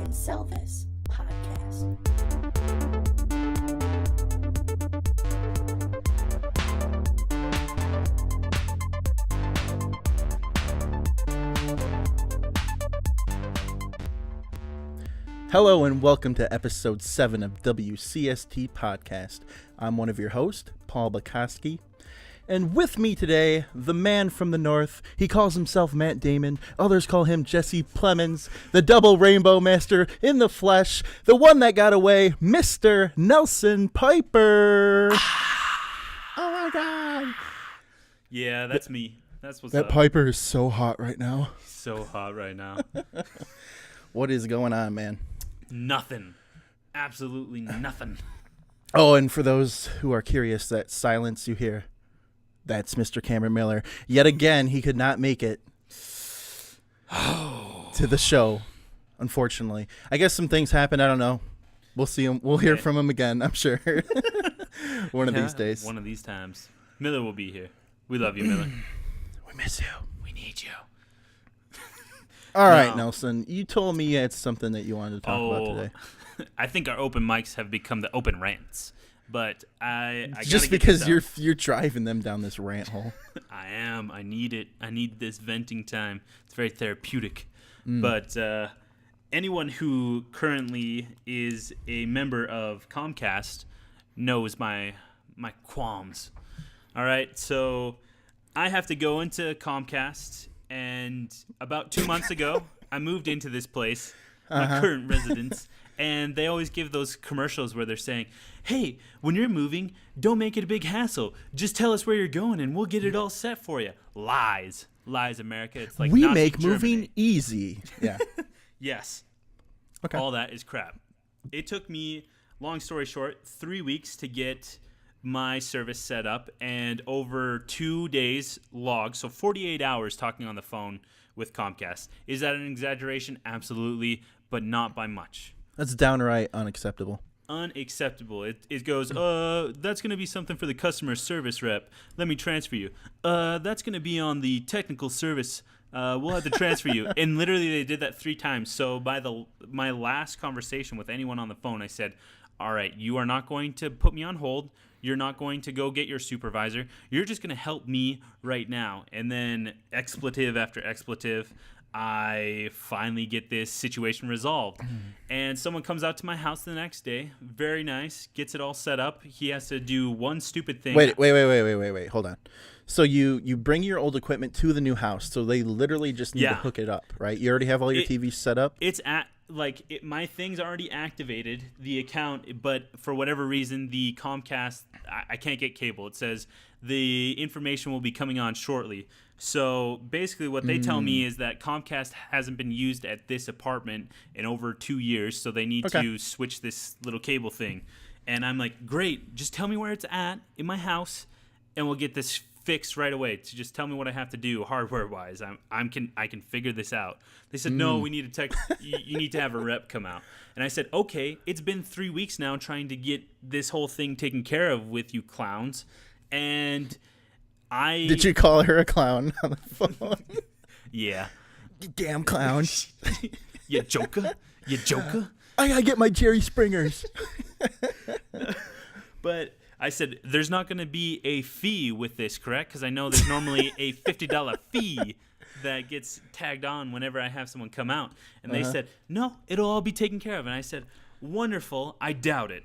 and sell this podcast. Hello and welcome to episode 7 of Wcst podcast. I'm one of your hosts, Paul Bukowski. And with me today, the man from the north. He calls himself Matt Damon. Others call him Jesse Plemons, the double rainbow master in the flesh, the one that got away, Mr. Nelson Piper. Oh my God. Yeah, that's me. That's what's That up. Piper is so hot right now. So hot right now. What is going on, man? Nothing. Absolutely nothing. Oh, and for those who are curious, that silence you hear, that's Mr. Cameron Miller. Yet again, he could not make it to the show, unfortunately. I guess some things happened. I don't know. We'll see him. We'll hear from him again, I'm sure. One of these days. One of these times. Miller will be here. We love you, Miller. We miss you. We need you. All right, Nelson. You told me you had something that you wanted to talk about today. I think our open mics have become the open rants. But I just because you're driving them down this rant hole. I am. I need it. I need this venting time. It's very therapeutic. But anyone who currently is a member of Comcast knows my qualms. All right, so I have to go into Comcast, and about 2 months ago, I moved into this place, my current residence. And they always give those commercials where they're saying, hey, when you're moving, don't make it a big hassle. Just tell us where you're going and we'll get it all set for you. Lies. Lies, America. It's like we Nazi make Germany. moving easy. Yeah. Yes. Okay. All that is crap. It took me, long story short, 3 weeks to get my service set up and over 2 days logged. So 48 hours talking on the phone with Comcast. Is that an exaggeration? Absolutely, but not by much. That's downright unacceptable. Unacceptable. It goes, that's going to be something for the customer service rep. Let me transfer you. That's going to be on the technical service. We'll have to transfer you. And literally they did that 3 times. So by my last conversation with anyone on the phone, I said, all right, you are not going to put me on hold. You're not going to go get your supervisor. You're just going to help me right now. And then expletive after expletive, I finally get this situation resolved. And someone comes out to my house the next day, very nice, gets it all set up. He has to do one stupid thing. Wait, hold on. So you bring your old equipment to the new house, so they literally just need to hook it up, right? You already have all your TVs set up? It's my thing's already activated, the account, but for whatever reason, the Comcast, I can't get cable. It says the information will be coming on shortly. So basically what they tell me is that Comcast hasn't been used at this apartment in over 2 years, so they need to switch this little cable thing. And I'm like, great, just tell me where it's at in my house, and we'll get this fixed right away. So just tell me what I have to do hardware-wise. I can figure this out. They said, no, we need to you need to have a rep come out. And I said, okay, it's been 3 weeks now trying to get this whole thing taken care of with you clowns, and Did you call her a clown on the phone? Yeah. You damn clown. You joker. I gotta get my Jerry Springers. But I said, there's not going to be a fee with this, correct? Because I know there's normally a $50 fee that gets tagged on whenever I have someone come out. And they said, no, it'll all be taken care of. And I said, wonderful. I doubt it.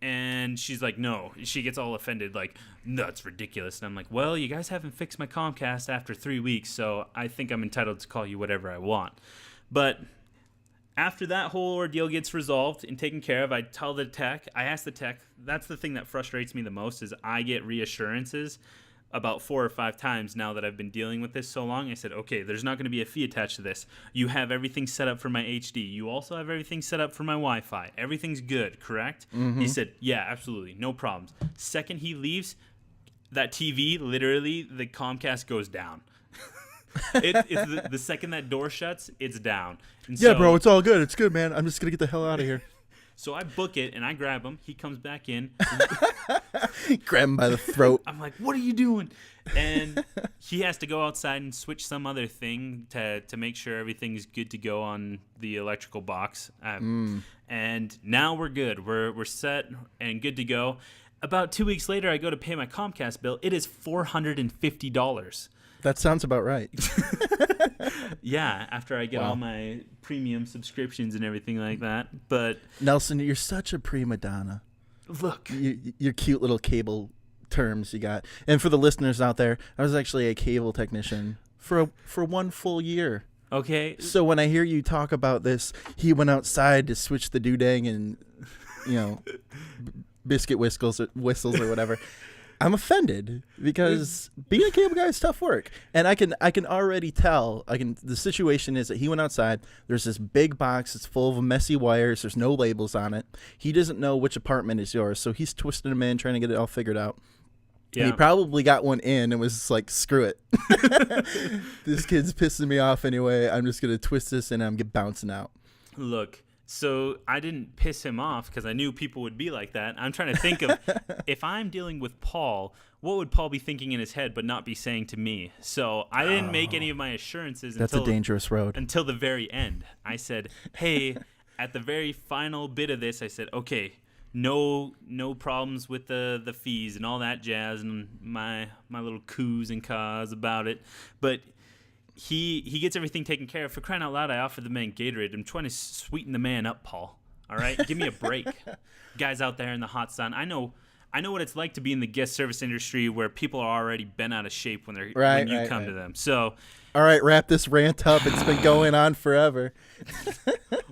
And she's like, no. She gets all offended, like, no, that's ridiculous. And I'm like, well, you guys haven't fixed my Comcast after 3 weeks, so I think I'm entitled to call you whatever I want. But after that whole ordeal gets resolved and taken care of, I ask the tech, that's the thing that frustrates me the most, is I get reassurances about 4 or 5 times now that I've been dealing with this so long. I said, okay, there's not going to be a fee attached to this. You have everything set up for my HD. You also have everything set up for my Wi-Fi. Everything's good, correct? He said, yeah, absolutely, no problems. Second he leaves, that TV, literally, the Comcast goes down. It's the second that door shuts, it's down. And yeah, bro, it's all good. It's good, man. I'm just going to get the hell out of here. So I book it, and I grab him. He comes back in. Grab him by the throat. I'm like, what are you doing? And he has to go outside and switch some other thing to make sure everything's good to go on the electrical box. And now we're good. We're set and good to go. About 2 weeks later, I go to pay my Comcast bill. It is $450. That sounds about right. Yeah, after I get all my premium subscriptions and everything like that. But Nelson, you're such a prima donna. look, Your cute little cable terms you got. And for the listeners out there, I was actually a cable technician for 1 full year. okay, So when I hear you talk about this, he went outside to switch the doodang and, biscuit whistles or whatever. I'm offended because being a cable guy is tough work, and I can already tell. The situation is that he went outside. There's this big box. It's full of messy wires. There's no labels on it. He doesn't know which apartment is yours, so he's twisting them in, trying to get it all figured out. yeah. And he probably got one in and was just like, screw it. This kid's pissing me off anyway. I'm just gonna twist this and I'm bouncing out. Look, so I didn't piss him off because I knew people would be like that. I'm trying to think of if I'm dealing with Paul, what would Paul be thinking in his head but not be saying to me? So I didn't make any of my assurances That's a dangerous road. until the very end. I said, hey, at the very final bit of this, I said, okay, no problems with the fees and all that jazz and my little coos and caws about it. But he gets everything taken care of. For crying out loud, I offered the man Gatorade. I'm trying to sweeten the man up, Paul. All right? Give me a break. Guys out there in the hot sun. I know what it's like to be in the guest service industry where people are already bent out of shape when you come to them. So, all right, wrap this rant up. It's been going on forever.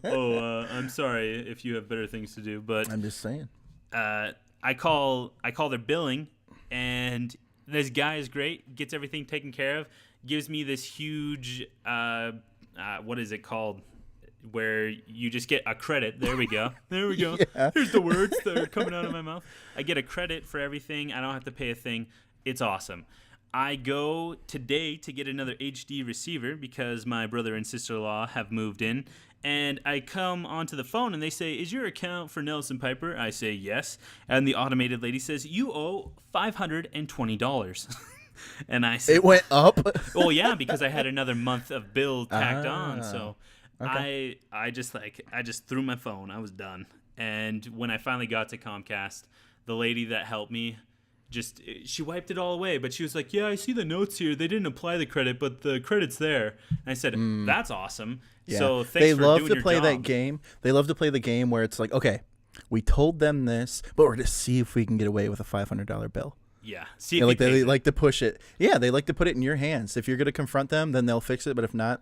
I'm sorry if you have better things to do, but I'm just saying. I call their billing, and this guy is great, gets everything taken care of, gives me this huge, what is it called, where you just get a credit. There we go. Yeah. Here's the words that are coming out of my mouth. I get a credit for everything. I don't have to pay a thing. It's awesome. I go today to get another HD receiver because my brother and sister-in-law have moved in. And I come onto the phone and they say, is your account for Nelson Piper? I say, yes. And the automated lady says, you owe $520. And I said, It went up? oh, yeah, because I had another month of bill tacked on. So okay. I just threw my phone. I was done. And when I finally got to Comcast, the lady that helped me, she wiped it all away, but she was like, yeah, I see the notes here. They didn't apply the credit, but the credit's there. And I said, that's awesome. Yeah. So thanks they for love doing to your play job. that game. They love to play the game where it's like, okay, we told them this, but we're to see if we can get away with a $500 bill. Yeah. See if And, like he they pays it. like to push it. Yeah, they like to put it in your hands. If you're going to confront them, then they'll fix it, but if not,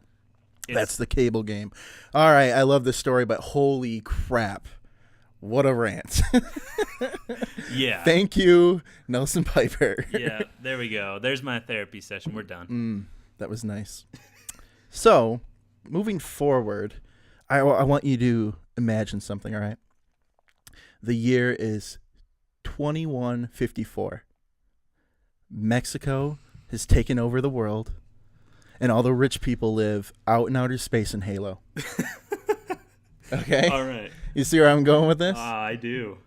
that's the cable game. All right, I love this story, but holy crap. What a rant. Yeah. Thank you, Nelson Piper. Yeah, there we go. There's my therapy session. We're done. That was nice. So, moving forward, I want you to imagine something, all right? The year is 2154. Mexico has taken over the world, and all the rich people live out in outer space in Halo. Okay? All right. You see where I'm going with this? I do.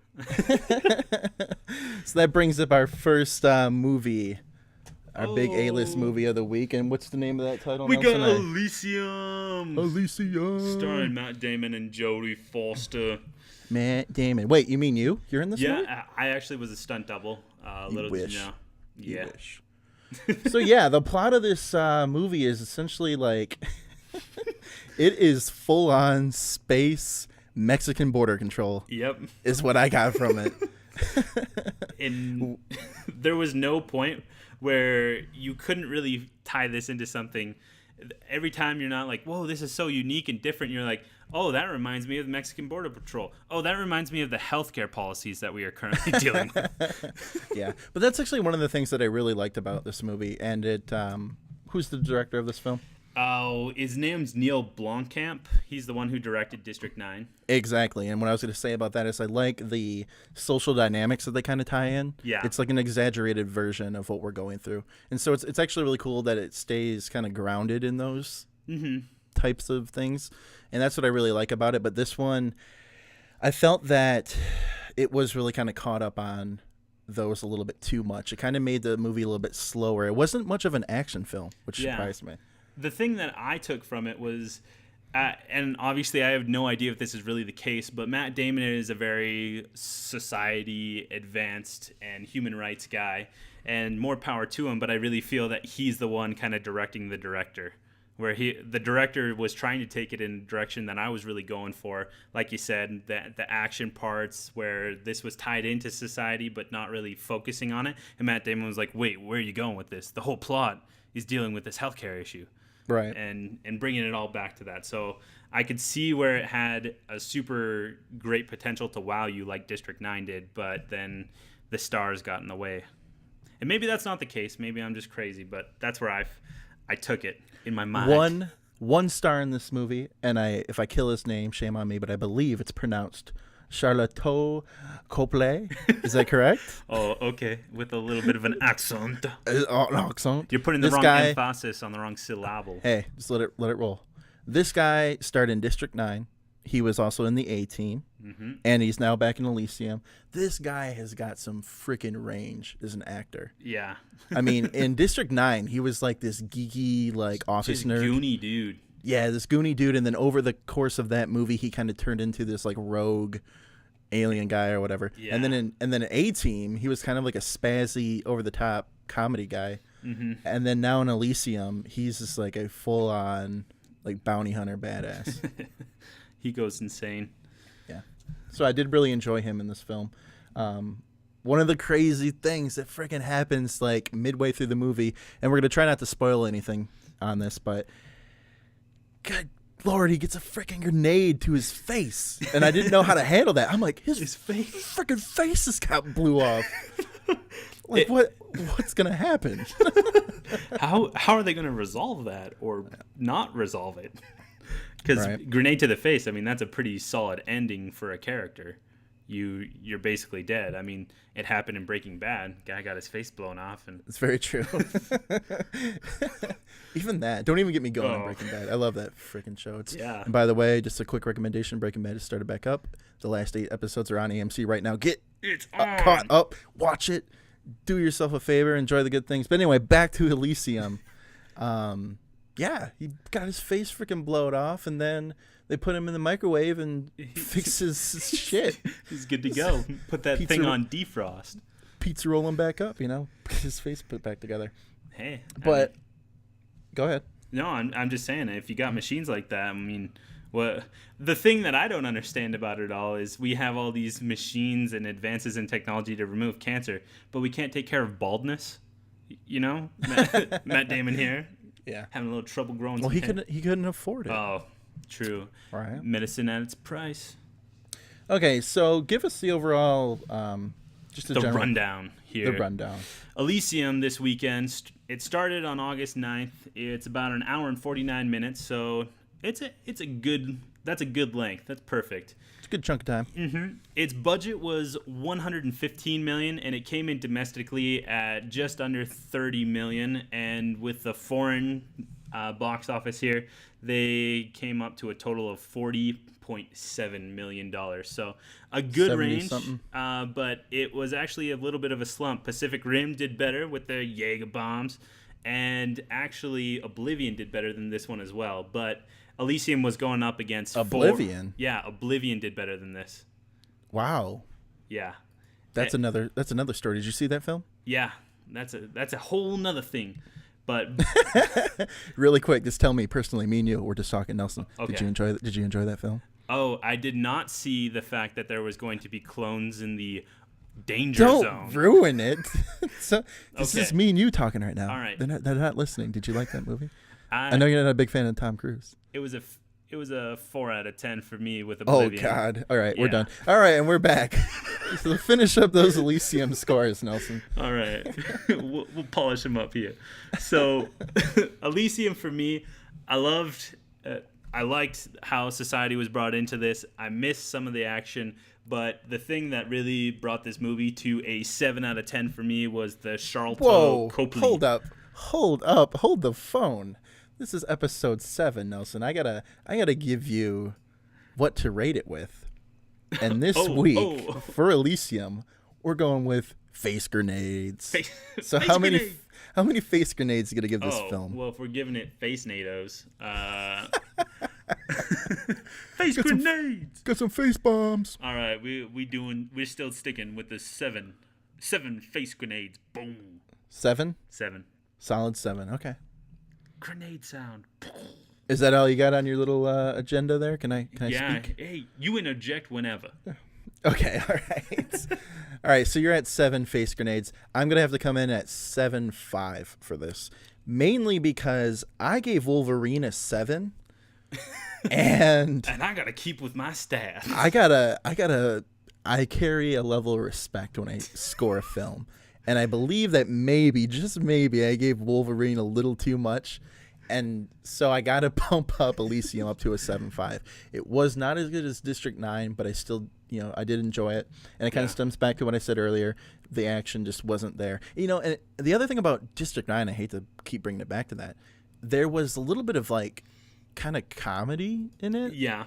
So that brings up our first movie, our big A-list movie of the week. And what's the name of that title? We got Nelson? Elysium. Elysium. Starring Matt Damon and Jodie Foster. Matt Damon. Wait, you mean you? You're in this movie? Yeah, I actually was a stunt double. Little did you know. Yeah. You wish. So yeah, the plot of this movie is essentially like it is full on space Mexican border control. Yep. Is what I got from it. And there was no point where you couldn't really tie this into something. Every time you're not like, whoa, this is so unique and different. You're like, oh, that reminds me of the Mexican Border Patrol. Oh, that reminds me of the healthcare policies that we are currently dealing with. Yeah, but that's actually one of the things that I really liked about this movie. And it, who's the director of this film? Oh, his name's Neil Blomkamp. He's the one who directed District 9. Exactly. And what I was going to say about that is I like the social dynamics that they kind of tie in. Yeah. It's like an exaggerated version of what we're going through. And so it's actually really cool that it stays kind of grounded in those types of things. And that's what I really like about it. But this one, I felt that it was really kind of caught up on those a little bit too much. It kind of made the movie a little bit slower. It wasn't much of an action film, which surprised me. The thing that I took from it was, and obviously I have no idea if this is really the case, but Matt Damon is a very society advanced and human rights guy, and more power to him, but I really feel that he's the one kind of directing the director, where the director was trying to take it in a direction that I was really going for. Like you said, the action parts where this was tied into society but not really focusing on it. And Matt Damon was like, wait, where are you going with this? The whole plot is dealing with this healthcare issue. Right. And bringing it all back to that. So I could see where it had a super great potential to wow you like District 9 did, but then the stars got in the way. And maybe that's not the case. Maybe I'm just crazy, but that's where I took it in my mind. One star in this movie, and if I kill his name, shame on me, but I believe it's pronounced Charlotte Copley. Is that correct? Oh, okay. With a little bit of an accent. Accent. You're putting the wrong emphasis on the wrong syllable. Hey, just let it roll. This guy starred in District 9. He was also in the A-Team, and he's now back in Elysium. This guy has got some freaking range as an actor. Yeah. I mean, in District 9, he was like this geeky, like office nerd. Goony dude. Yeah, this goony dude, and then over the course of that movie, he kind of turned into this like rogue alien guy or whatever. Yeah. And then in A-Team, he was kind of like a spazzy, over-the-top comedy guy. Mm-hmm. And then now in Elysium, he's just like a full-on like bounty hunter badass. He goes insane. Yeah. So I did really enjoy him in this film. One of the crazy things that freaking happens like midway through the movie, and we're going to try not to spoil anything on this, but good Lord, he gets a freaking grenade to his face. And I didn't know how to handle that. I'm like, his face, freaking face just got blew off. Like, what's going to happen? How are they going to resolve that or not resolve it? Because grenade to the face, I mean, that's a pretty solid ending for a character. You're basically dead. I mean, it happened in Breaking Bad. Guy got his face blown off, and it's very true. Even that. Don't even get me going on Breaking Bad. I love that freaking show. And by the way, just a quick recommendation: Breaking Bad has started back up. The last 8 episodes are on AMC right now. Get caught up, watch it, do yourself a favor, enjoy the good things. But anyway, back to Elysium. Yeah, he got his face freaking blowed off, and then they put him in the microwave and fix his shit. He's good to go. Put that thing on defrost. Pizza roll him back up, get his face put back together. Hey. But go ahead. No, I'm just saying, if you got machines like that, I mean, the thing that I don't understand about it all is we have all these machines and advances in technology to remove cancer, but we can't take care of baldness. Matt Damon here. Yeah, having a little trouble growing. Well, he couldn't afford it. Oh, true. Right. Medicine at its price. Okay, so give us the overall, just the rundown here. The rundown. Elysium this weekend. It started on August 9th. It's about an hour and 49 minutes, so that's a good length. That's perfect. It's a good chunk of time. Mm-hmm. Its budget was $115 million, and it came in domestically at just under $30 million. And with the foreign box office here, they came up to a total of $40.7 million. So a good range, but it was actually a little bit of a slump. Pacific Rim did better with their Jaeger bombs, and actually Oblivion did better than this one as well. But Elysium was going up against Oblivion. Oblivion did better than this. Wow. Yeah. That's another story. Did you see that film? Yeah. That's a whole nother thing. But really quick, just tell me personally, me and you were just talking, Nelson. Okay. Did you enjoy that film? Oh, I did not see the fact that there was going to be clones in the danger zone. Don't ruin it. So this is me and you talking right now. All right. They're not listening. Did you like that movie? I know you're not a big fan of Tom Cruise. It was a 4 out of 10 for me with Oblivion. Oh God! All right, we're done. All right, and we're back. So finish up those Elysium scores, Nelson. All right, we'll polish them up here. So Elysium for me, I liked how society was brought into this. I missed some of the action, but the thing that really brought this movie to a 7 out of 10 for me was the Charlotte Copley. Hold up, hold the phone. This is episode 7, Nelson. I gotta give you what to rate it with. And this week, for Elysium, we're going with face grenades. So face how grenades. many face grenades are you going to give this film? Well, if we're giving it face NATOs, face grenades. Got some face bombs. All right, we're still sticking with the seven face grenades. Boom. 7? 7. Solid 7. Okay. Grenade sound. Is that all you got on your little agenda there? Can I Yeah. speak? Hey, you interject whenever. Okay, all right. All right, so you're at 7 face grenades. I'm going to have to come in at 7.5 for this. Mainly because I gave Wolverine a 7. and I got to keep with my staff. I carry a level of respect when I score a film. And I believe that maybe, just maybe, I gave Wolverine a little too much. And so I got to bump up Elysium up to a 7.5. It was not as good as District 9, but I still, I did enjoy it. And it kind of stems back to what I said earlier. The action just wasn't there. And the other thing about District 9, I hate to keep bringing it back to that, there was a little bit of kind of comedy in it. Yeah.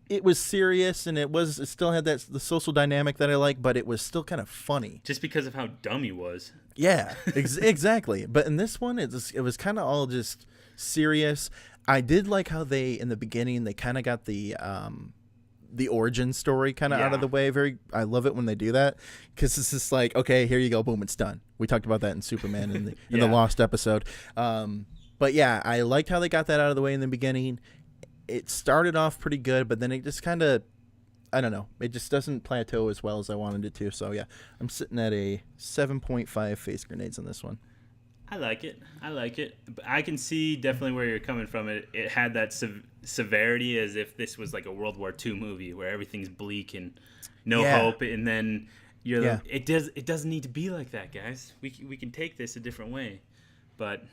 It was serious, and it still had the social dynamic that I like, but it was still kind of funny. Just because of how dumb he was. Yeah, exactly. But in this one, it was kind of all just serious. I did like how in the beginning, they kind of got the origin story kind of out of the way. I love it when they do that, because it's just like, okay, here you go, boom, it's done. We talked about that in Superman in the Lost episode. But yeah, I liked how they got that out of the way in the beginning. It started off pretty good, but then it just kind of, I don't know, it just doesn't plateau as well as I wanted it to. So yeah, I'm sitting at a 7.5 face grenades on this one. I like it. But I can see definitely where you're coming from. It had that severity, as if this was like a World War II movie where everything's bleak and no hope. And then you're like, it doesn't need to be like that, guys. We can take this a different way. But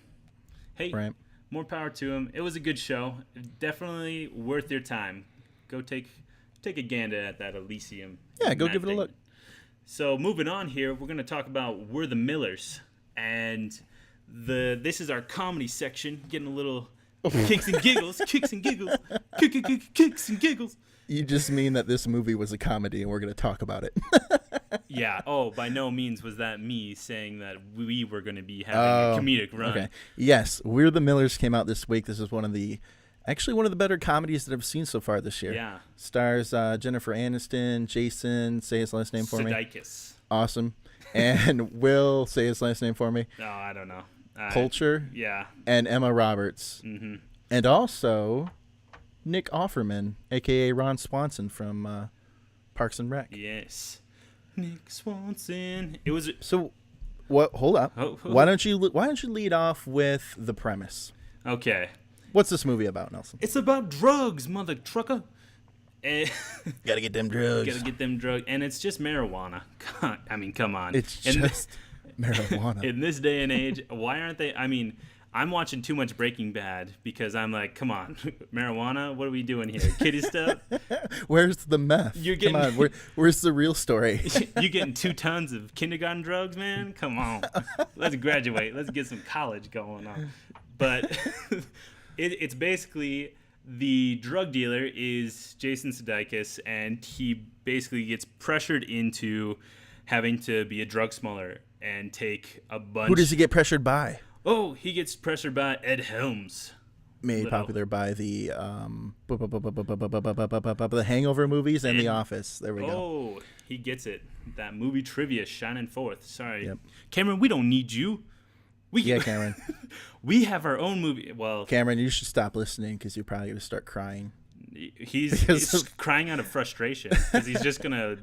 hey. Right. More power to him. It was a good show. Definitely worth your time. Go take a gander at that Elysium. Yeah, go give it a look. So moving on here, we're going to talk about We're the Millers. And this is our comedy section, getting a little kicks and giggles, kicks and giggles, kicks and giggles. You just mean that this movie was a comedy and we're going to talk about it. Yeah. Oh, by no means was that me saying that we were going to be having a comedic run. Okay. Yes, We're the Millers came out this week. This is one of the better comedies that I've seen so far this year. Yeah. Stars Jennifer Aniston, Jason, say his last name for me. Sudeikis. Awesome. And Will, say his last name for me. No, I don't know. Culture. Yeah. And Emma Roberts. Mm-hmm. And also Nick Offerman, a.k.a. Ron Swanson from Parks and Rec. Yes. Nick Swanson. It was so. What? Hold up. Oh. Why don't you lead off with the premise? Okay. What's this movie about, Nelson? It's about drugs, mother trucker. Gotta get them drugs. And it's just marijuana. I mean, come on. It's just marijuana. In this day and age, why aren't they? I mean, I'm watching too much Breaking Bad because I'm like, come on, marijuana? What are we doing here? Kiddie stuff? Where's the meth? Come on, where's the real story? You getting 2 tons of kindergarten drugs, man? Come on. Let's graduate. Let's get some college going on. But it's basically the drug dealer is Jason Sudeikis, and he basically gets pressured into having to be a drug smuggler and take a bunch. Who does he get pressured by? Oh, he gets pressured by Ed Helms. Made popular by the Hangover movies and The Office. There we go. Oh, he gets it. That movie trivia shining forth. Sorry. Yep. Cameron, we don't need you. Cameron. We have our own movie. Well, Cameron, you should stop listening because you're probably going to start crying. He's crying out of frustration because he's just going to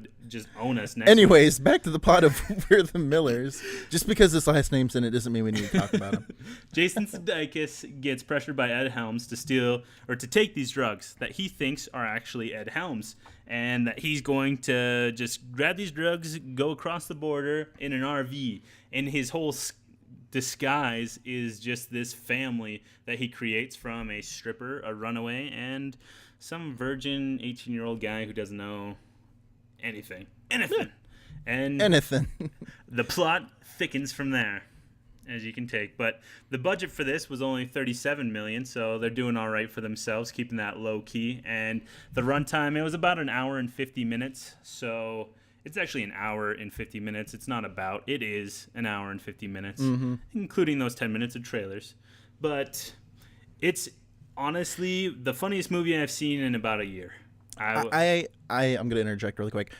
own us next Anyways, back to the plot of We're the Millers. Just because his last name's in it doesn't mean we need to talk about him. Jason Sudeikis gets pressured by Ed Helms to steal or to take these drugs that he thinks are actually Ed Helms, and that he's going to just grab these drugs, go across the border in an RV, and his whole disguise is just this family that he creates from a stripper, a runaway, and some virgin 18-year-old guy who doesn't know anything. And anything. The plot thickens from there. as you can take. But the budget for this was only $37 million, so they're doing all right for themselves, keeping that low key. And the runtime, it was about an hour and 50 minutes. So it's actually an hour and 50 minutes. It's not about. It is an hour and 50 minutes, including those 10 minutes of trailers. But it's honestly the funniest movie I've seen in about a year. I'm going to interject really quick.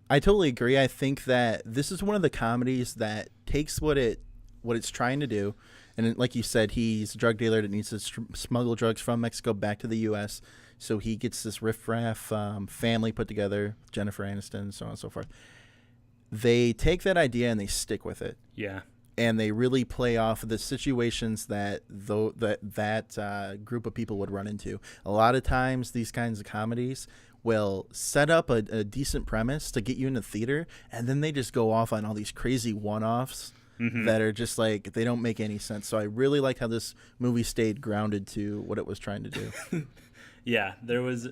I totally agree. I think that this is one of the comedies that takes what it's trying to do, and like you said, he's a drug dealer that needs to smuggle drugs from Mexico back to the U.S. So he gets this riffraff family put together, Jennifer Aniston, and so on and so forth. They take that idea and they stick with it. Yeah. And they really play off of the situations that group of people would run into. A lot of times, these kinds of comedies will set up a decent premise to get you in the theater, and then they just go off on all these crazy one-offs that are just like, they don't make any sense. So I really like how this movie stayed grounded to what it was trying to do. Yeah, there was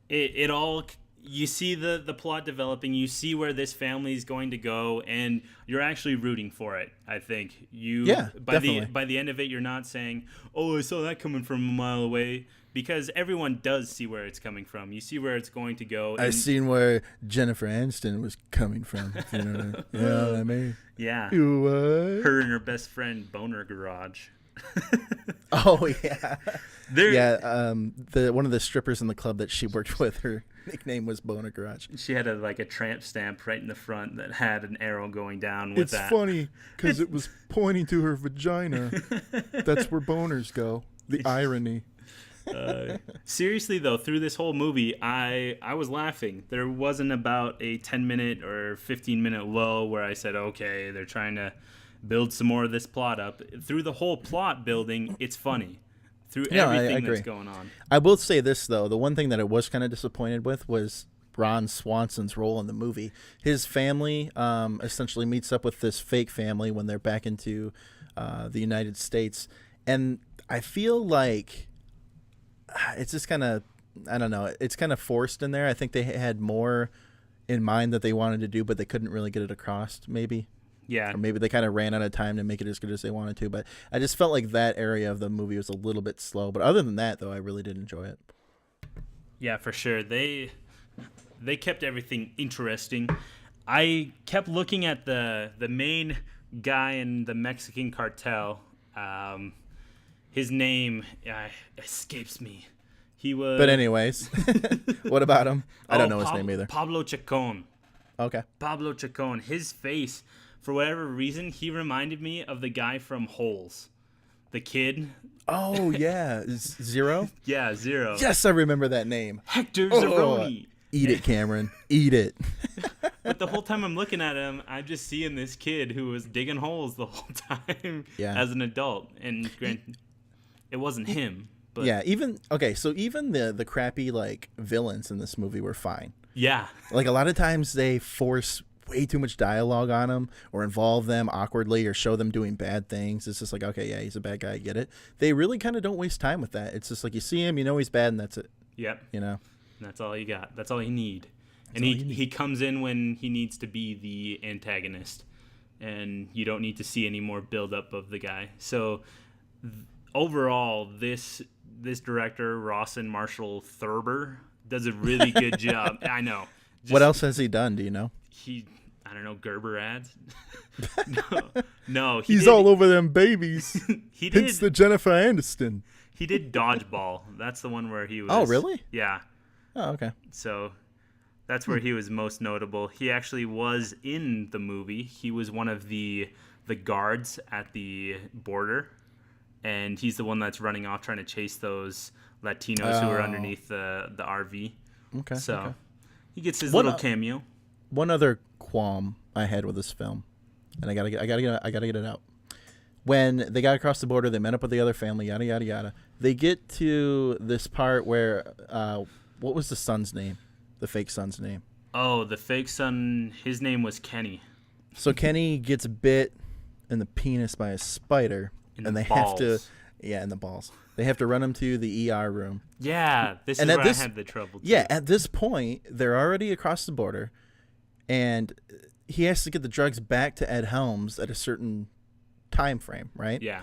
it all. You see the plot developing. You see where this family is going to go, and you're actually rooting for it. I think definitely. By the end of it, you're not saying, "Oh, I saw that coming from a mile away," because everyone does see where it's coming from. You see where it's going to go. I seen where Jennifer Aniston was coming from. You know what I mean? Yeah. You what? Her and her best friend Boner Garage. Oh yeah. One of the strippers in the club that she worked with, her nickname was Boner Garage. She had a tramp stamp right in the front that had an arrow going down with that. It's funny because it was pointing to her vagina. That's where boners go. The irony. Seriously though, through this whole movie, I was laughing. There wasn't about a 10-minute or 15-minute lull where I said, okay, they're trying to build some more of this plot up. Through the whole plot building, it's funny. Through everything that's going on. I will say this, though. The one thing that I was kind of disappointed with was Ron Swanson's role in the movie. His family essentially meets up with this fake family when they're back into the United States. And I feel like it's just kind of, I don't know, it's kind of forced in there. I think they had more in mind that they wanted to do, but they couldn't really get it across, maybe. Yeah. Or maybe they kind of ran out of time to make it as good as they wanted to. But I just felt like that area of the movie was a little bit slow. But other than that, though, I really did enjoy it. Yeah, for sure. They kept everything interesting. I kept looking at the main guy in the Mexican cartel. His name escapes me. He was. But anyways, what about him? I don't know his name either. Pablo Chacon. Okay. Pablo Chacon. His face, for whatever reason, he reminded me of the guy from Holes, the kid. Oh yeah, Zero. Yeah, Zero. Yes, I remember that name. Hector Zeroni. Eat it, Cameron. Eat it. But the whole time I'm looking at him, I'm just seeing this kid who was digging holes the whole time as an adult. And granted, it wasn't him. But yeah, even the crappy like villains in this movie were fine. Yeah. Like a lot of times they force way too much dialogue on them or involve them awkwardly or show them doing bad things. It's just like, okay, yeah, he's a bad guy, I get it. They really kind of don't waste time with that. It's just like you see him, you know he's bad, and that's it. Yep. You know? And that's all you got. That's all you need. And he comes in when he needs to be the antagonist. And you don't need to see any more buildup of the guy. So overall, this director, Rawson Marshall Thurber, does a really good job. I know. What else has he done? Do you know? I don't know, Gerber ads? No. He's all over them babies. It's the Jennifer Aniston. He did Dodgeball. That's the one where he was. Oh, really? Yeah. Oh, okay. So that's where he was most notable. He actually was in the movie. He was one of the guards at the border, and he's the one that's running off trying to chase those Latinos who are underneath the RV. Okay. So he gets his little cameo. One other qualm I had with this film, and I gotta get it out. When they got across the border, they met up with the other family, yada yada yada. They get to this part where, what was the son's name? The fake son's name. Oh, the fake son. His name was Kenny. So Kenny gets bit in the penis by a spider, and they have to, in the balls. They have to run him to the ER room. Yeah, this is where I had the trouble too. Yeah, at this point, they're already across the border, and he has to get the drugs back to Ed Helms at a certain time frame, right? Yeah.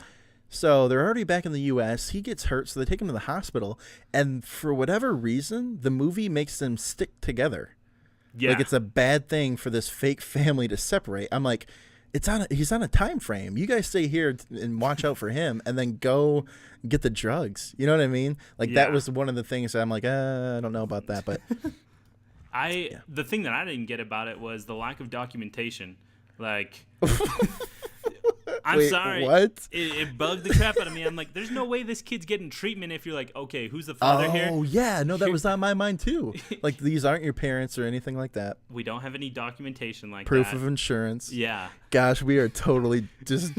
So they're already back in the U.S. He gets hurt, so they take him to the hospital. And for whatever reason, the movie makes them stick together. Yeah. Like it's a bad thing for this fake family to separate. I'm like, he's on a time frame. You guys stay here and watch out for him, and then go get the drugs. You know what I mean? Like that was one of the things that I'm like, I don't know about that, but the thing that I didn't get about it was the lack of documentation. Like, I'm sorry. What? It bugged the crap out of me. I'm like, there's no way this kid's getting treatment if you're like, okay, who's the father here? Oh, yeah. No, that was on my mind, too. Like, these aren't your parents or anything like that. We don't have any documentation like Proof that. of insurance. Yeah. Gosh, we are totally just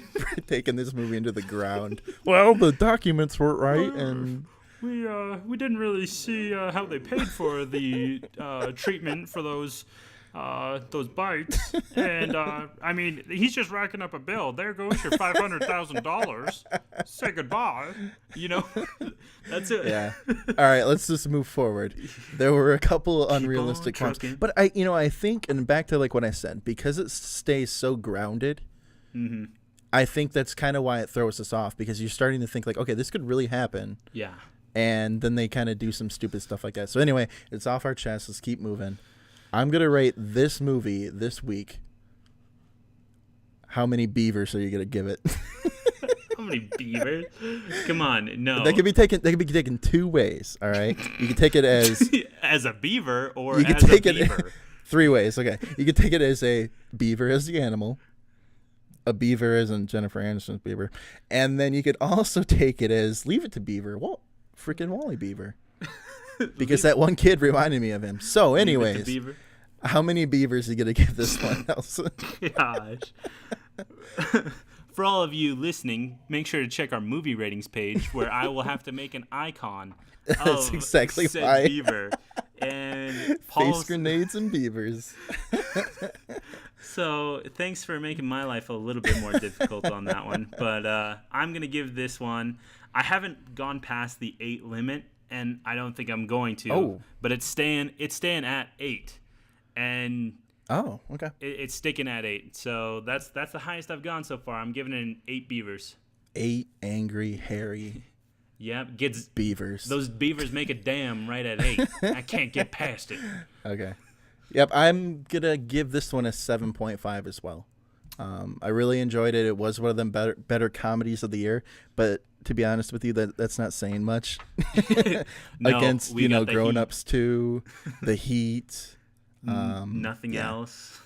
taking this movie into the ground. Well, the documents weren't right, and... We didn't really see how they paid for the treatment for those bites, and I mean, he's just racking up a bill. There goes your $500,000. Say goodbye. You know, that's it. Yeah. All right, let's just move forward. There were a couple unrealistic ones, but I think, and back to like what I said, because it stays so grounded. Mm-hmm. I think that's kind of why it throws us off, because you're starting to think like, okay, this could really happen. Yeah. And then they kind of do some stupid stuff like that. So anyway, it's off our chest. Let's keep moving. I'm going to rate this movie this week. How many beavers are you going to give it? How many beavers? Come on, no. They can be taken two ways, all right? You can take it as... as a beaver or you can as take a it beaver? Three ways, okay. You can take it as a beaver as the animal, a beaver as in Jennifer Aniston's beaver, and then you could also take it as Leave It to Beaver. Well, freaking Wally Beaver. Because that one kid reminded me of him. So, anyways, how many beavers are you going to give this one, Nelson? Gosh. For all of you listening, make sure to check our movie ratings page, where I will have to make an icon of exactly said why. beaver. And Face grenades and beavers. So, thanks for making my life a little bit more difficult on that one. But I'm going to give this one... I haven't gone past the 8 limit, and I don't think I'm going to. Oh. But it's staying at 8, and okay, it's sticking at 8. So that's the highest I've gone so far. I'm giving it an 8 beavers. 8 angry, hairy. Yep, beavers. Those beavers make a dam right at 8. I can't get past it. Okay. Yep, I'm gonna give this one a 7.5 as well. I really enjoyed it. It was one of them better comedies of the year, but to be honest with you, that's not saying much. No, against Grown Ups 2, The Heat, nothing else.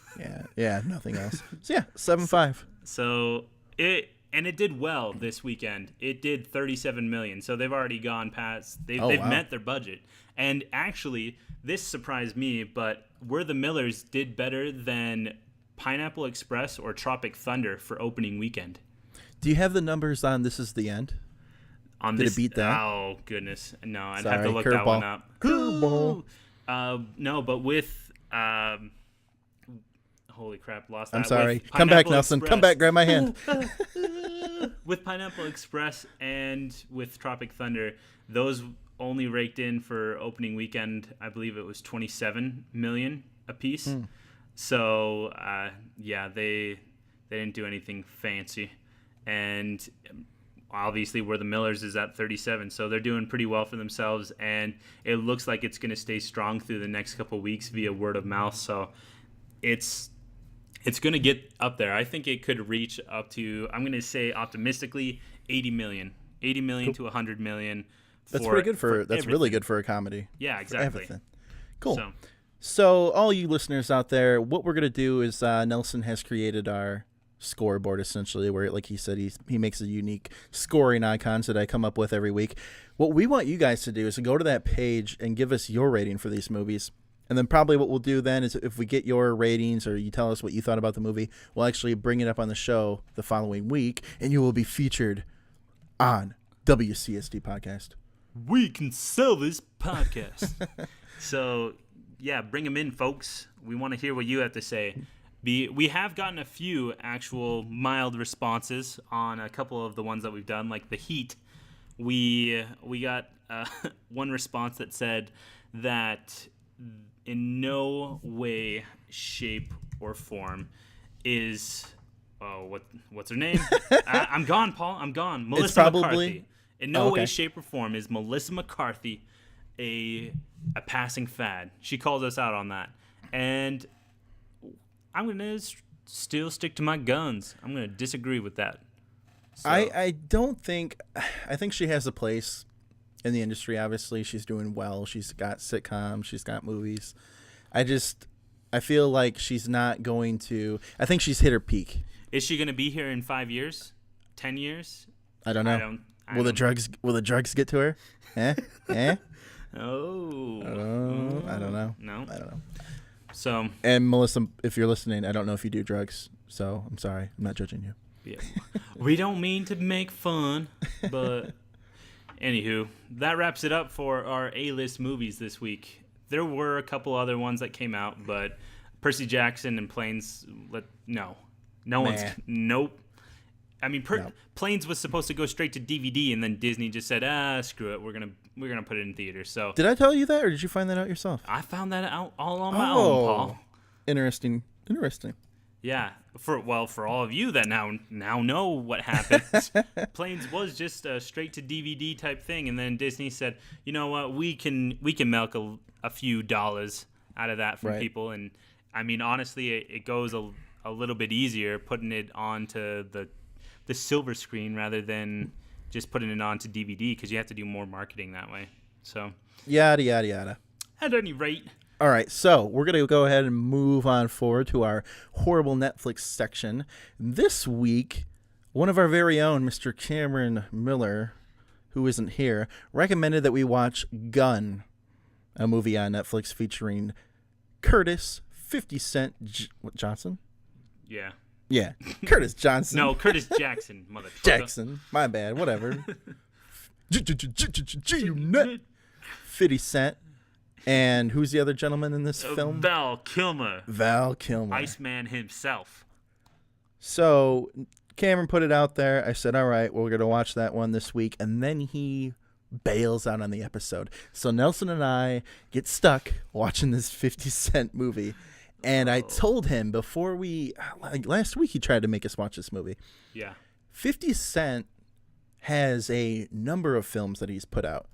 Yeah, nothing else. So yeah, 7.5. So it did well this weekend. It did 37 million. So they've already gone past. They've met their budget. And actually, this surprised me, but We're the Millers did better than Pineapple Express or Tropic Thunder for opening weekend. Do you have the numbers on This Is the End? Did it beat that? Oh, goodness. No, I'd Sorry, have to look curveball. that one up. Curveball. No, but with... holy crap, lost that. I'm sorry. With Come back, Pineapple Nelson. Express. Come back, grab my hand. With Pineapple Express and with Tropic Thunder, those only raked in for opening weekend, I believe it was 27 million a piece. So, they didn't do anything fancy. And obviously, We're the Millers is at 37, so they're doing pretty well for themselves. And it looks like it's going to stay strong through the next couple of weeks via word of mouth. So it's going to get up there. I think it could reach up to, I'm going to say optimistically, 80 million to 100 million. That's pretty good that's everything. really good for a comedy. Yeah, exactly. Everything. Cool. So all you listeners out there, what we're going to do is Nelson has created our scoreboard, essentially, where, like he said, he makes a unique scoring icons that I come up with every week. What we want you guys to do is to go to that page and give us your rating for these movies. And then probably what we'll do then is if we get your ratings or you tell us what you thought about the movie, we'll actually bring it up on the show the following week, and you will be featured on WCST Podcast. We can sell this podcast. So, yeah, bring them in, folks. We want to hear what you have to say. We have gotten a few actual mild responses on a couple of the ones that we've done, like The Heat. We got one response that said that in no way, shape, or form is what's her name? I'm gone, Paul. I'm gone. Melissa probably- McCarthy. In no okay. way, shape, or form is Melissa McCarthy a passing fad. She calls us out on that, and I'm gonna still stick to my guns. I'm gonna disagree with that. So, I don't think. I think she has a place in the industry. Obviously, she's doing well. She's got sitcoms. She's got movies. I feel like she's not going to. I think she's hit her peak. is she gonna be here in 5 years, 10 years? I don't know. Will the drugs get to her? Eh? Oh. I don't know. No. I don't know. So And Melissa, if you're listening, I don't know if you do drugs, so I'm sorry. I'm not judging you. yeah, we don't mean to make fun, but anywho, that wraps it up for our A-list movies this week. There were a couple other ones that came out, but Percy Jackson and Planes, nope. I mean, No. Planes was supposed to go straight to DVD, and then Disney just said, screw it, we're gonna put it in theaters. So Did I tell you that, or did you find that out yourself? I found that out all on my own, Paul. Interesting. Yeah, for all of you that now know what happened, Planes was just a straight to DVD type thing, and then Disney said, you know what, we can milk a few dollars out of that from Right. people, and I mean honestly, it goes a little bit easier putting it onto the silver screen rather than just putting it onto DVD because you have to do more marketing that way. So Yada, yada, yada. at any rate. All right, so we're going to go ahead and move on forward to our horrible Netflix section. This week, one of our very own, Mr. Cameron Miller, who isn't here, recommended that we watch Gun, a movie on Netflix featuring Curtis 50 Cent Johnson? Yeah. Yeah, Curtis Johnson. No, Curtis Jackson, mother trucker. Jackson. My bad, whatever. G-Unit. 50 Cent. And who's the other gentleman in this film? Val Kilmer. Val Kilmer. Iceman himself. So Cameron put it out there. I said, all right, well, we're going to watch that one this week. And then he bails out on the episode. So Nelson and I get stuck watching this 50 Cent movie. And I told him before last week he tried to make us watch this movie. Yeah. 50 Cent has a number of films that he's put out.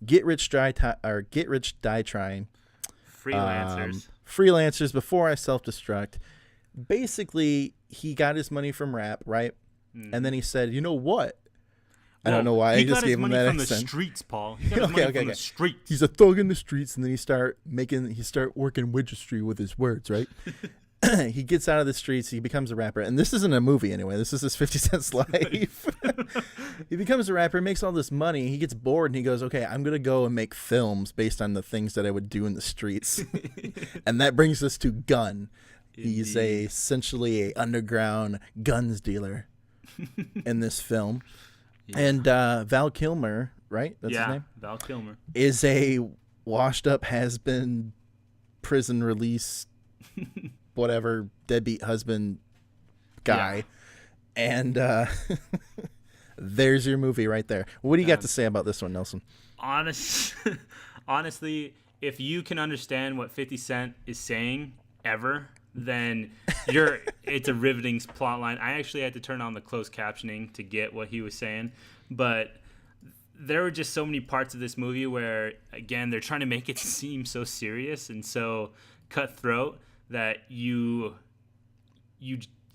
Get Rich, Die Trying. Freelancers. Freelancers, Before I Self-Destruct. Basically, he got his money from rap, right? And then he said, you know what? I don't know why. I just gave him that from accent. the streets, Paul. He got his money from the streets. He's a thug in the streets, and then he start working widgetry with his words, right? He gets out of the streets. He becomes a rapper, and this isn't a movie anyway. This is his 50 Cent's life. He becomes a rapper, makes all this money. He gets bored, and he goes, "Okay, I'm gonna go and make films based on the things that I would do in the streets." And that brings us to Gun. He's essentially a underground guns dealer in this film. Yeah. And Val Kilmer, right? That's his name? Val Kilmer. Is a washed-up, has-been, prison release, whatever, deadbeat husband guy. Yeah. And there's your movie right there. What do you got to say about this one, Nelson? Honestly, if you can understand what 50 Cent is saying ever, then it's a riveting plot line. I actually had to turn on the closed captioning to get what he was saying, but there were just so many parts of this movie where, again, they're trying to make it seem so serious and so cutthroat that you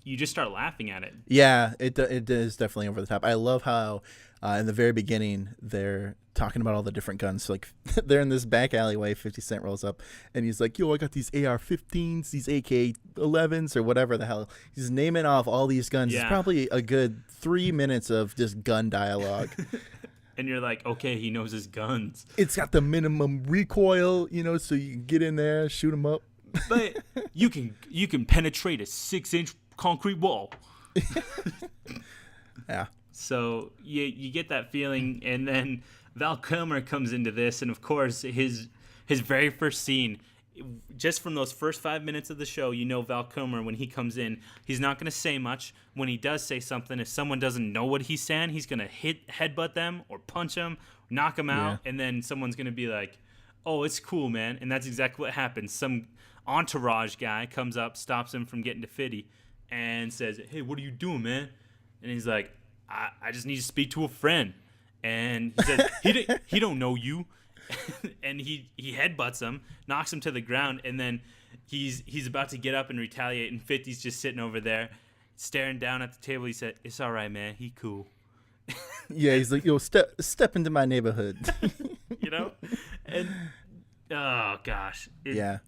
just start laughing at it. Yeah, it is definitely over the top. I love how in the very beginning they're talking about all the different guns. So, like, they're in this back alleyway. 50 Cent rolls up and he's like, "Yo, I got these AR-15s, these AK-11s, or whatever the hell." He's naming off all these guns. Yeah. It's probably a good 3 minutes of just gun dialogue. And you're like, okay, he knows his guns. It's got the minimum recoil, so you can get in there, shoot them up. But you can penetrate a 6-inch concrete wall. Yeah. So you get that feeling, and then Val Kilmer comes into this, and of course his very first scene, just from those first 5 minutes of the show, Val Kilmer, when he comes in, he's not going to say much. When he does say something, if someone doesn't know what he's saying, he's going to headbutt them or punch them, knock them out, and then someone's going to be like, "Oh, it's cool, man." And that's exactly what happens. Some entourage guy comes up, stops him from getting to 50, and says, "Hey, what are you doing, man?" And he's like, I just need to speak to a friend. And he says, he don't know you. And he headbutts him, knocks him to the ground, and then he's about to get up and retaliate, and 50's just sitting over there staring down at the table. He said, "It's all right, man. He cool." Yeah, he's like, yo, step into my neighborhood. You know? And oh gosh. Yeah.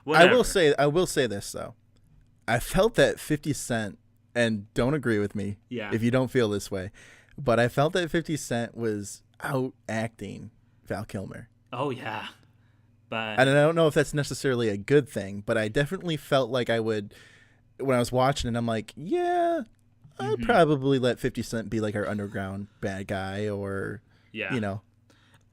Whatever. I will say this though. I felt that 50 Cent, and don't agree with me if you don't feel this way, but I felt that 50 Cent was out acting Val Kilmer. Oh yeah. But And I don't know if that's necessarily a good thing, but I definitely felt like I would, when I was watching it, I'm like, yeah, I'd probably let 50 Cent be like our underground bad guy, or, you know.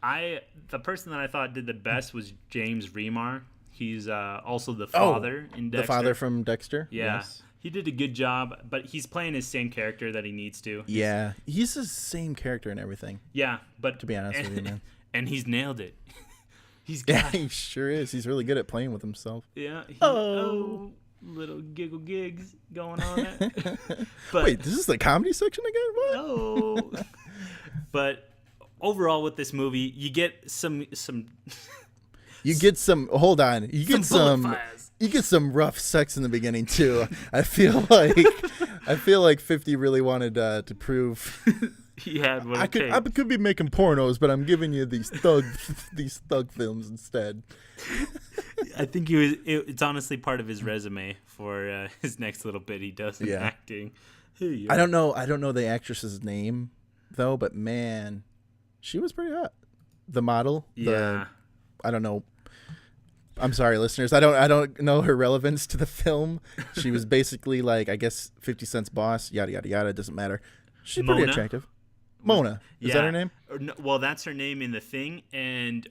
The person that I thought did the best was James Remar. He's also the father in Dexter. The father from Dexter? Yeah. Yes. He did a good job, but he's playing his same character that he needs to. Yeah. He's the same character and everything. Yeah, but to be honest with you, man. And he's nailed it. Yeah, he sure is. He's really good at playing with himself. Yeah. Little giggle gigs going on there. But, wait, this is the comedy section again? What? No. But overall with this movie, you get some You get some. Hold on. You get bullet fires. You get some rough sex in the beginning too. I feel like 50 really wanted to prove he had what I could be making pornos, but I'm giving you these thug films instead. I think it's honestly part of his resume for his next little bit he does in acting. Hey, I don't know the actress's name though, but man, she was pretty hot. The model. Yeah. I don't know. I'm sorry, listeners. I don't know her relevance to the film. She was basically like, I guess, 50 Cent's boss. Yada yada yada. Doesn't matter. She's pretty attractive. Mona. Is that her name? No, well, that's her name in the thing, and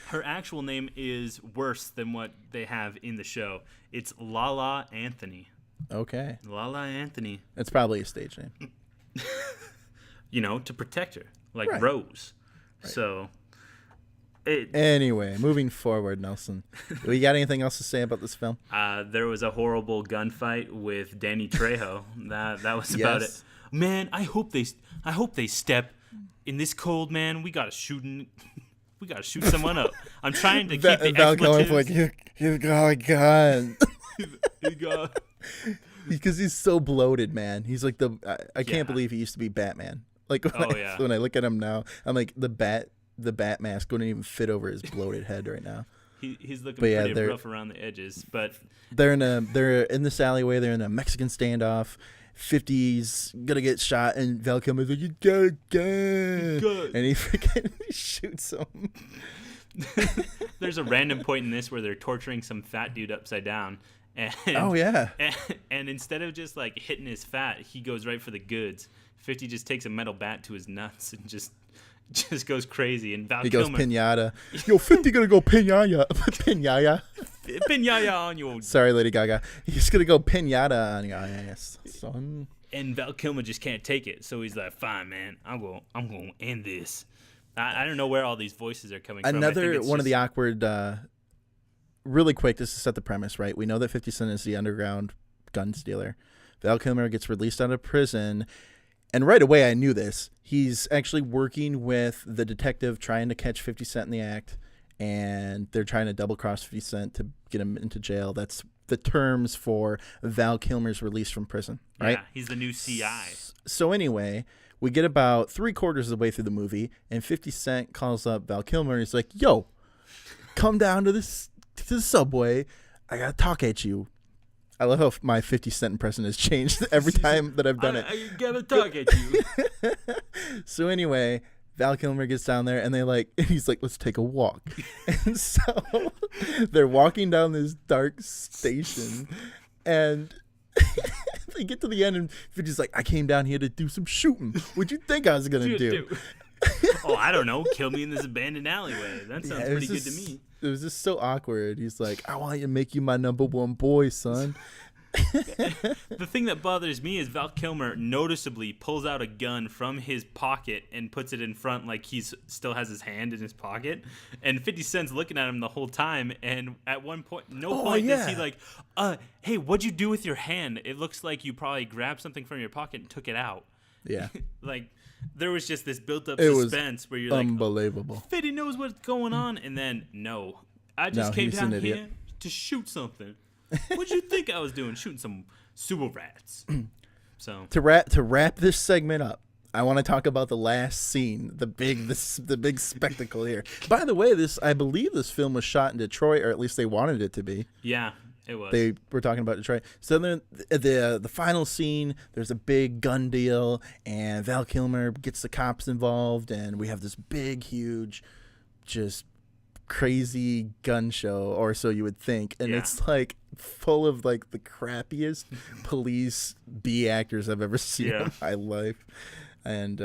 her actual name is worse than what they have in the show. It's Lala Anthony. Okay. Lala Anthony. It's probably a stage name. To protect her, like Right. Rose. Right. So. Anyway, moving forward, Nelson. We got anything else to say about this film? There was a horrible gunfight with Danny Trejo. That was about it. Man, I hope they step in this cold. Man, we gotta shoot someone up. I'm trying to keep the expletives. Like, he's got a gun. He got. Because he's so bloated, man. He's like I can't believe he used to be Batman. Like when I look at him now, I'm like the bat mask wouldn't even fit over his bloated head right now. He's looking pretty rough around the edges, but they're in this alleyway. They're in a Mexican standoff. 50's gonna get shot, and Val Kilmer's like, "You got a gun," and he freaking shoots him. There's a random point in this where they're torturing some fat dude upside down. And, and instead of just like hitting his fat, he goes right for the goods. 50 just takes a metal bat to his nuts and just goes crazy. And Val Kilmer goes pinata. Yo, 50 gonna go pinata. Pinata on your. Sorry, Lady Gaga. He's gonna go pinata on your ass, son. And Val Kilmer just can't take it, so he's like, "Fine, man, I'm gonna end this." I don't know where all these voices are coming from. Another one of the awkward. Really quick, just to set the premise, right? We know that 50 Cent is the underground gun stealer. Val Kilmer gets released out of prison, and right away I knew this. He's actually working with the detective trying to catch 50 Cent in the act, and they're trying to double-cross 50 Cent to get him into jail. That's the terms for Val Kilmer's release from prison, right? Yeah, he's the new CI. So anyway, we get about 3/4 of the way through the movie, and 50 Cent calls up Val Kilmer, and he's like, "Yo, come down to the subway. I gotta talk at you." I love how my 50 Cent impression has changed every time that I've done it. I gotta talk at you. So anyway, Val Kilmer gets down there, and he's like, "Let's take a walk." And so they're walking down this dark station, and they get to the end, and 50's like, "I came down here to do some shooting. What'd you think I was gonna do?" Oh, I don't know. Kill me in this abandoned alleyway. That sounds pretty good to me. It was just so awkward. He's like, "I want to make you my number one boy, son." The thing that bothers me is Val Kilmer noticeably pulls out a gun from his pocket and puts it in front like he's still has his hand in his pocket. And 50 Cent's looking at him the whole time. And at one point, does he like, hey, what'd you do with your hand? It looks like you probably grabbed something from your pocket and took it out. Yeah. Like, there was just this built-up suspense where you're unbelievable. like, Fitty knows what's going on. And then, no, I just came down here to shoot something. What'd you think I was doing? Shooting some sewer rats. So to wrap this segment up, I want to talk about the last scene, the big spectacle here. By the way, I believe this film was shot in Detroit, or at least they wanted it to be. Yeah, it was. They were talking about Detroit. So then the final scene, there's a big gun deal, and Val Kilmer gets the cops involved, and we have this big, huge, just crazy gun show, or so you would think, and it's like full of like the crappiest police B actors I've ever seen in my life, and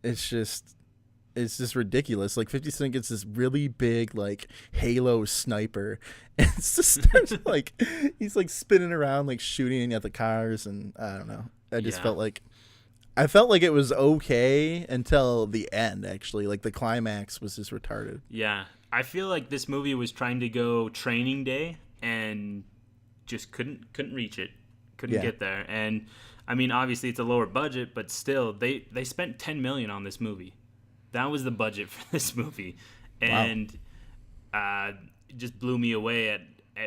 it's just ridiculous. Like 50 Cent gets this really big like Halo sniper, and it's just like he's like spinning around like shooting at the cars, and I don't know. I just felt like it was okay until the end, actually. Like, the climax was just retarded. Yeah. I feel like this movie was trying to go Training Day and just couldn't reach it. Couldn't get there. And, I mean, obviously it's a lower budget, but still, they spent $10 million on this movie. That was the budget for this movie. And it just blew me away at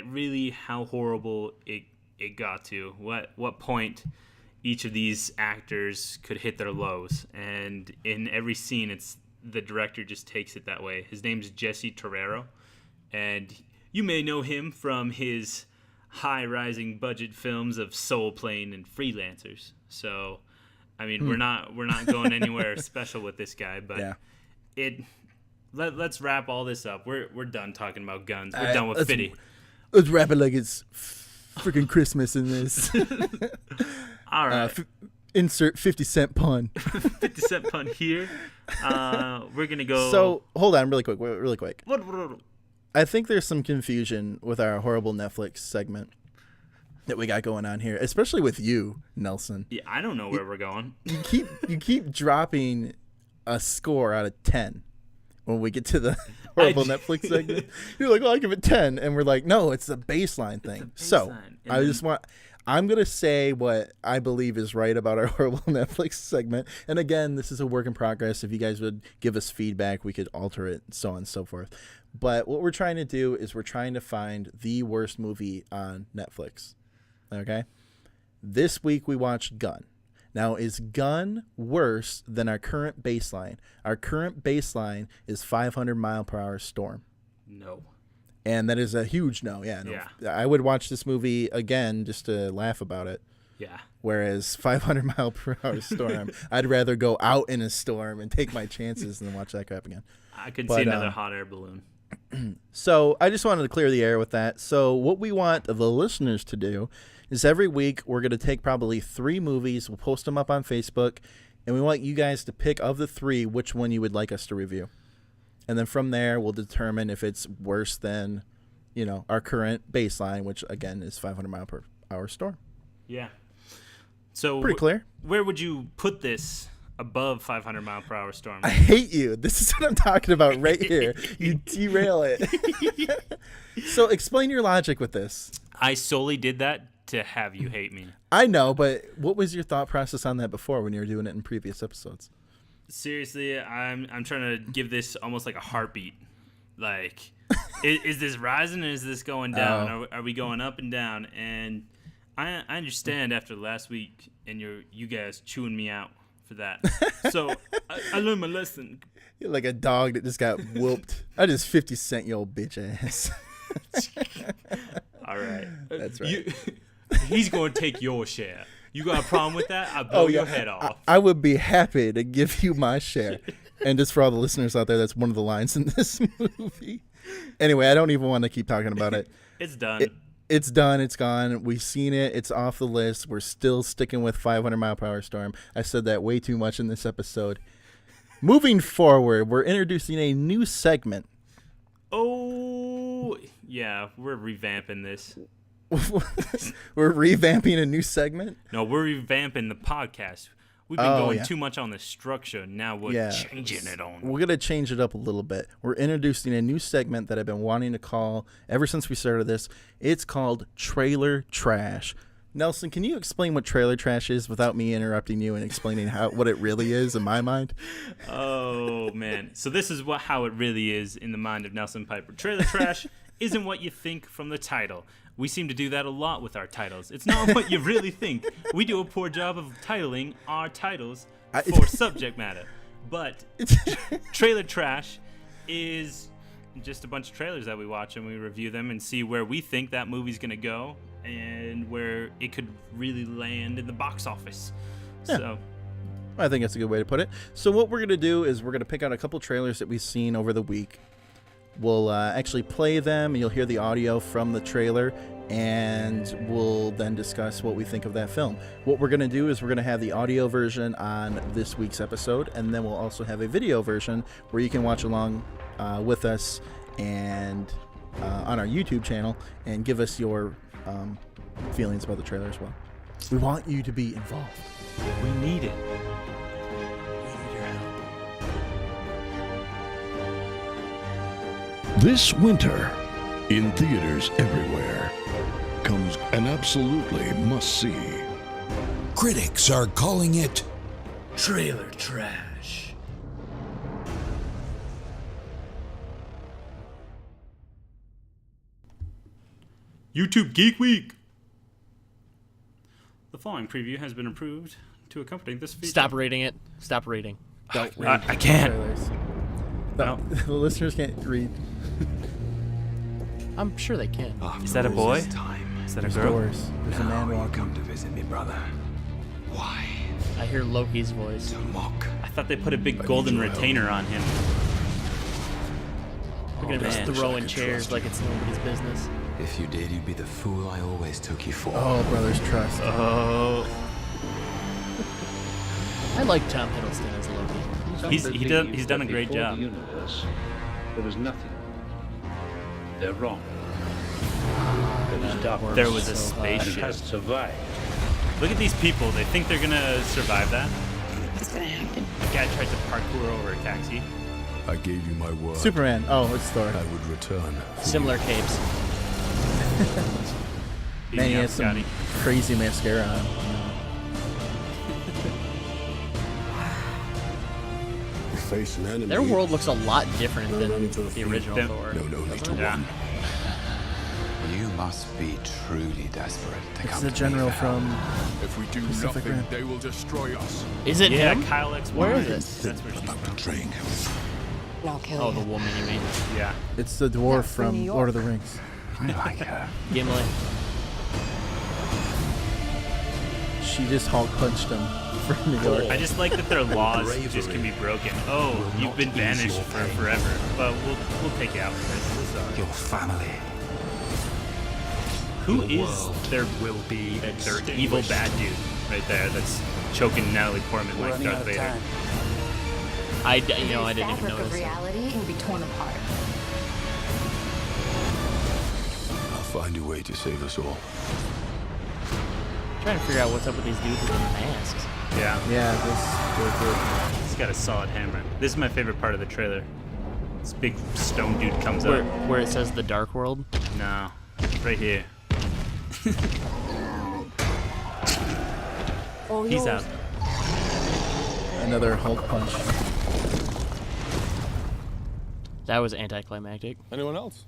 really how horrible it got to. What point each of these actors could hit their lows, and in every scene the director just takes it that way. His name's Jesse Torero, and you may know him from his high-rising budget films of Soul Plane and Freelancers. So, I mean, we're not going anywhere special with this guy, but let's wrap all this up. We're done talking about guns. We're done with Fitty. Let's wrap it like it's freaking Christmas in this. All right. Insert 50 Cent pun. 50 Cent pun here. We're going to go. So, hold on really quick. I think there's some confusion with our horrible Netflix segment that we got going on here, especially with you, Nelson. Yeah, I don't know where we're going. You keep dropping a score out of 10 when we get to the horrible Netflix segment. You're like, I give it 10. And we're like, no, it's the baseline thing. So, I'm going to say what I believe is right about our horrible Netflix segment. And again, this is a work in progress. If you guys would give us feedback, we could alter it, and so on and so forth. But what we're trying to do is we're trying to find the worst movie on Netflix. Okay? This week we watched Gun. Now, is Gun worse than our current baseline? Our current baseline is 500-mile-per-hour Storm. No. And that is a huge no. Yeah. I would watch this movie again just to laugh about it. Yeah. Whereas 500-mile-per-hour Storm, I'd rather go out in a storm and take my chances than watch that crap again. I could see another hot air balloon. So I just wanted to clear the air with that. So what we want the listeners to do is every week we're going to take probably 3 movies. We'll post them up on Facebook. And we want you guys to pick of the 3 which one you would like us to review. And then from there, we'll determine if it's worse than, our current baseline, which, again, is 500-mile-per-hour Storm. Yeah. So pretty clear. Where would you put this above 500-mile-per-hour Storm? I hate you. This is what I'm talking about right here. You derail it. So explain your logic with this. I solely did that to have you hate me. I know, but what was your thought process on that before when you were doing it in previous episodes? Seriously, I'm trying to give this almost like a heartbeat. Like, is this rising or is this going down? Are we going up and down? And I understand after last week and you guys chewing me out for that. So I learned my lesson. You're like a dog that just got whooped. I just 50 Cent your old bitch ass. All right. That's right. He's going to take your share. You got a problem with that? I'll blow your head off. I would be happy to give you my share. And just for all the listeners out there, that's one of the lines in this movie. Anyway, I don't even want to keep talking about it. It's done. It's done. It's gone. We've seen it. It's off the list. We're still sticking with 500-mile-per-hour Storm. I said that way too much in this episode. Moving forward, we're introducing a new segment. Oh, yeah. We're revamping this. We're revamping a new segment? No, we're revamping the podcast. We've been going too much on the structure. Now we're changing it on. We're going to change it up a little bit. We're introducing a new segment that I've been wanting to call ever since we started this. It's called Trailer Trash. Nelson, can you explain what trailer trash is without me interrupting you and explaining what it really is in my mind? Oh, man. So this is how it really is in the mind of Nelson Piper. Trailer trash isn't what you think from the title. We seem to do that a lot with our titles. It's not what you really think. We do a poor job of titling our titles for subject matter. But trailer trash is just a bunch of trailers that we watch and we review them and see where we think that movie's going to go and where it could really land in the box office. Yeah. So I think that's a good way to put it. So what we're going to do is we're going to pick out a couple trailers that we've seen over the week. We'll actually play them, and you'll hear the audio from the trailer, and we'll then discuss what we think of that film. What we're going to do is we're going to have the audio version on this week's episode, and then we'll also have a video version where you can watch along with us and on our YouTube channel and give us your feelings about the trailer as well. We want you to be involved. we need it. This winter, in theaters everywhere, comes an absolutely must-see. Critics are calling it Trailer trash. YouTube Geek Week. The following preview has been approved to accompany this feature. Stop rating it. Stop rating. Don't I can't. trailers. No, the listeners can't read. I'm sure they can. Is that a boy? Is that a girl? Doors. There's a man walking. Come to visit me, brother. Why? I hear Loki's voice. To mock. I thought they put a big golden retainer on him. We're gonna just man. throw in I chairs trust like it's nobody's business. If you did, you'd be the fool I always took you for. Oh, brothers trust. Oh, I like Tom Hiddleston as Loki. he's done a great job. The universe, there was nothing. They're wrong. There was darkness. There was a So, and it spaceship. has survived. Look at these people. They think they're gonna survive that. What's gonna happen? The guy tried to parkour over a taxi. I gave you my word. Superman. Oh, it's Thor. I would return. Similar capes. Man, he Beating has up some Scotty. crazy mascara on. Face an enemy. Their world looks a lot different than running to the the field. original Them- Thor. No need to Yeah. run. You must be truly desperate to It's come the to general me for help. from If we do Pacific nothing, Rim. they will destroy us. Is it Yeah, him? Kyle X. Where is Wines. it? That's where she's About from. betraying him. I'll kill Oh, you. the woman you mean. Yeah. it's the dwarf That's from New from York. Lord of the Rings. I like her. Gimli. She just Hulk punched him from New York. I just like that their laws just can be broken. Oh, you've been banished for forever, but we'll take you out for this. Sorry. Your family. Who is their evil bad dude right there that's choking Natalie Portman like Darth Vader? I didn't even Fabric of notice. reality can be torn apart. I'll find a way to save us all. I'm trying to figure out what's up with these dudes with the masks. Yeah, Yeah, he's got a solid hammer. This is my favorite part of the trailer. This big stone dude comes up. Where it says the Dark World. No, right here. He's out. another Hulk punch. That was anticlimactic. Anyone else?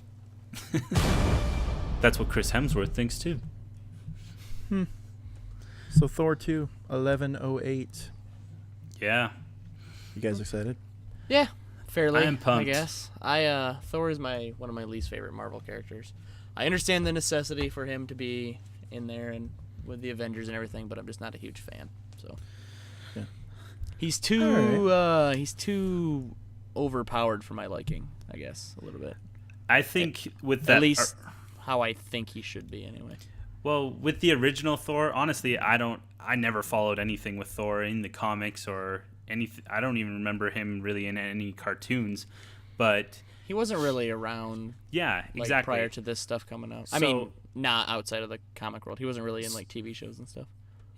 That's what Chris Hemsworth thinks too. So Thor 2, 1108. Yeah. You guys excited? Yeah, fairly. I am pumped. I guess. Thor is one of my least favorite Marvel characters. I understand the necessity for him to be in there and with the Avengers and everything, but I'm just not a huge fan. So Yeah. he's too overpowered for my liking, I guess, a little bit. I think with that, At least how I think he should be anyway. well, with the original Thor, honestly, I never followed anything with Thor in the comics or anything. I don't even remember him really in any cartoons, but He wasn't really around yeah, like, exactly. prior to this stuff coming out. I So- mean, not outside of the comic world. He wasn't really in like TV shows and stuff.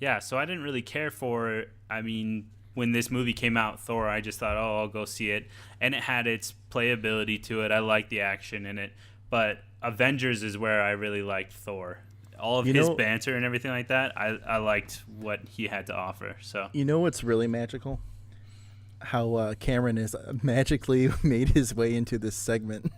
Yeah, so I didn't really care for. I mean, when this movie came out, Thor, I just thought, oh, I'll go see it, and it had its playability to it. I liked the action in it, but Avengers is where I really liked Thor. All of his banter and everything like that, I liked what he had to offer. So You know what's really magical? How Cameron has magically made his way into this segment.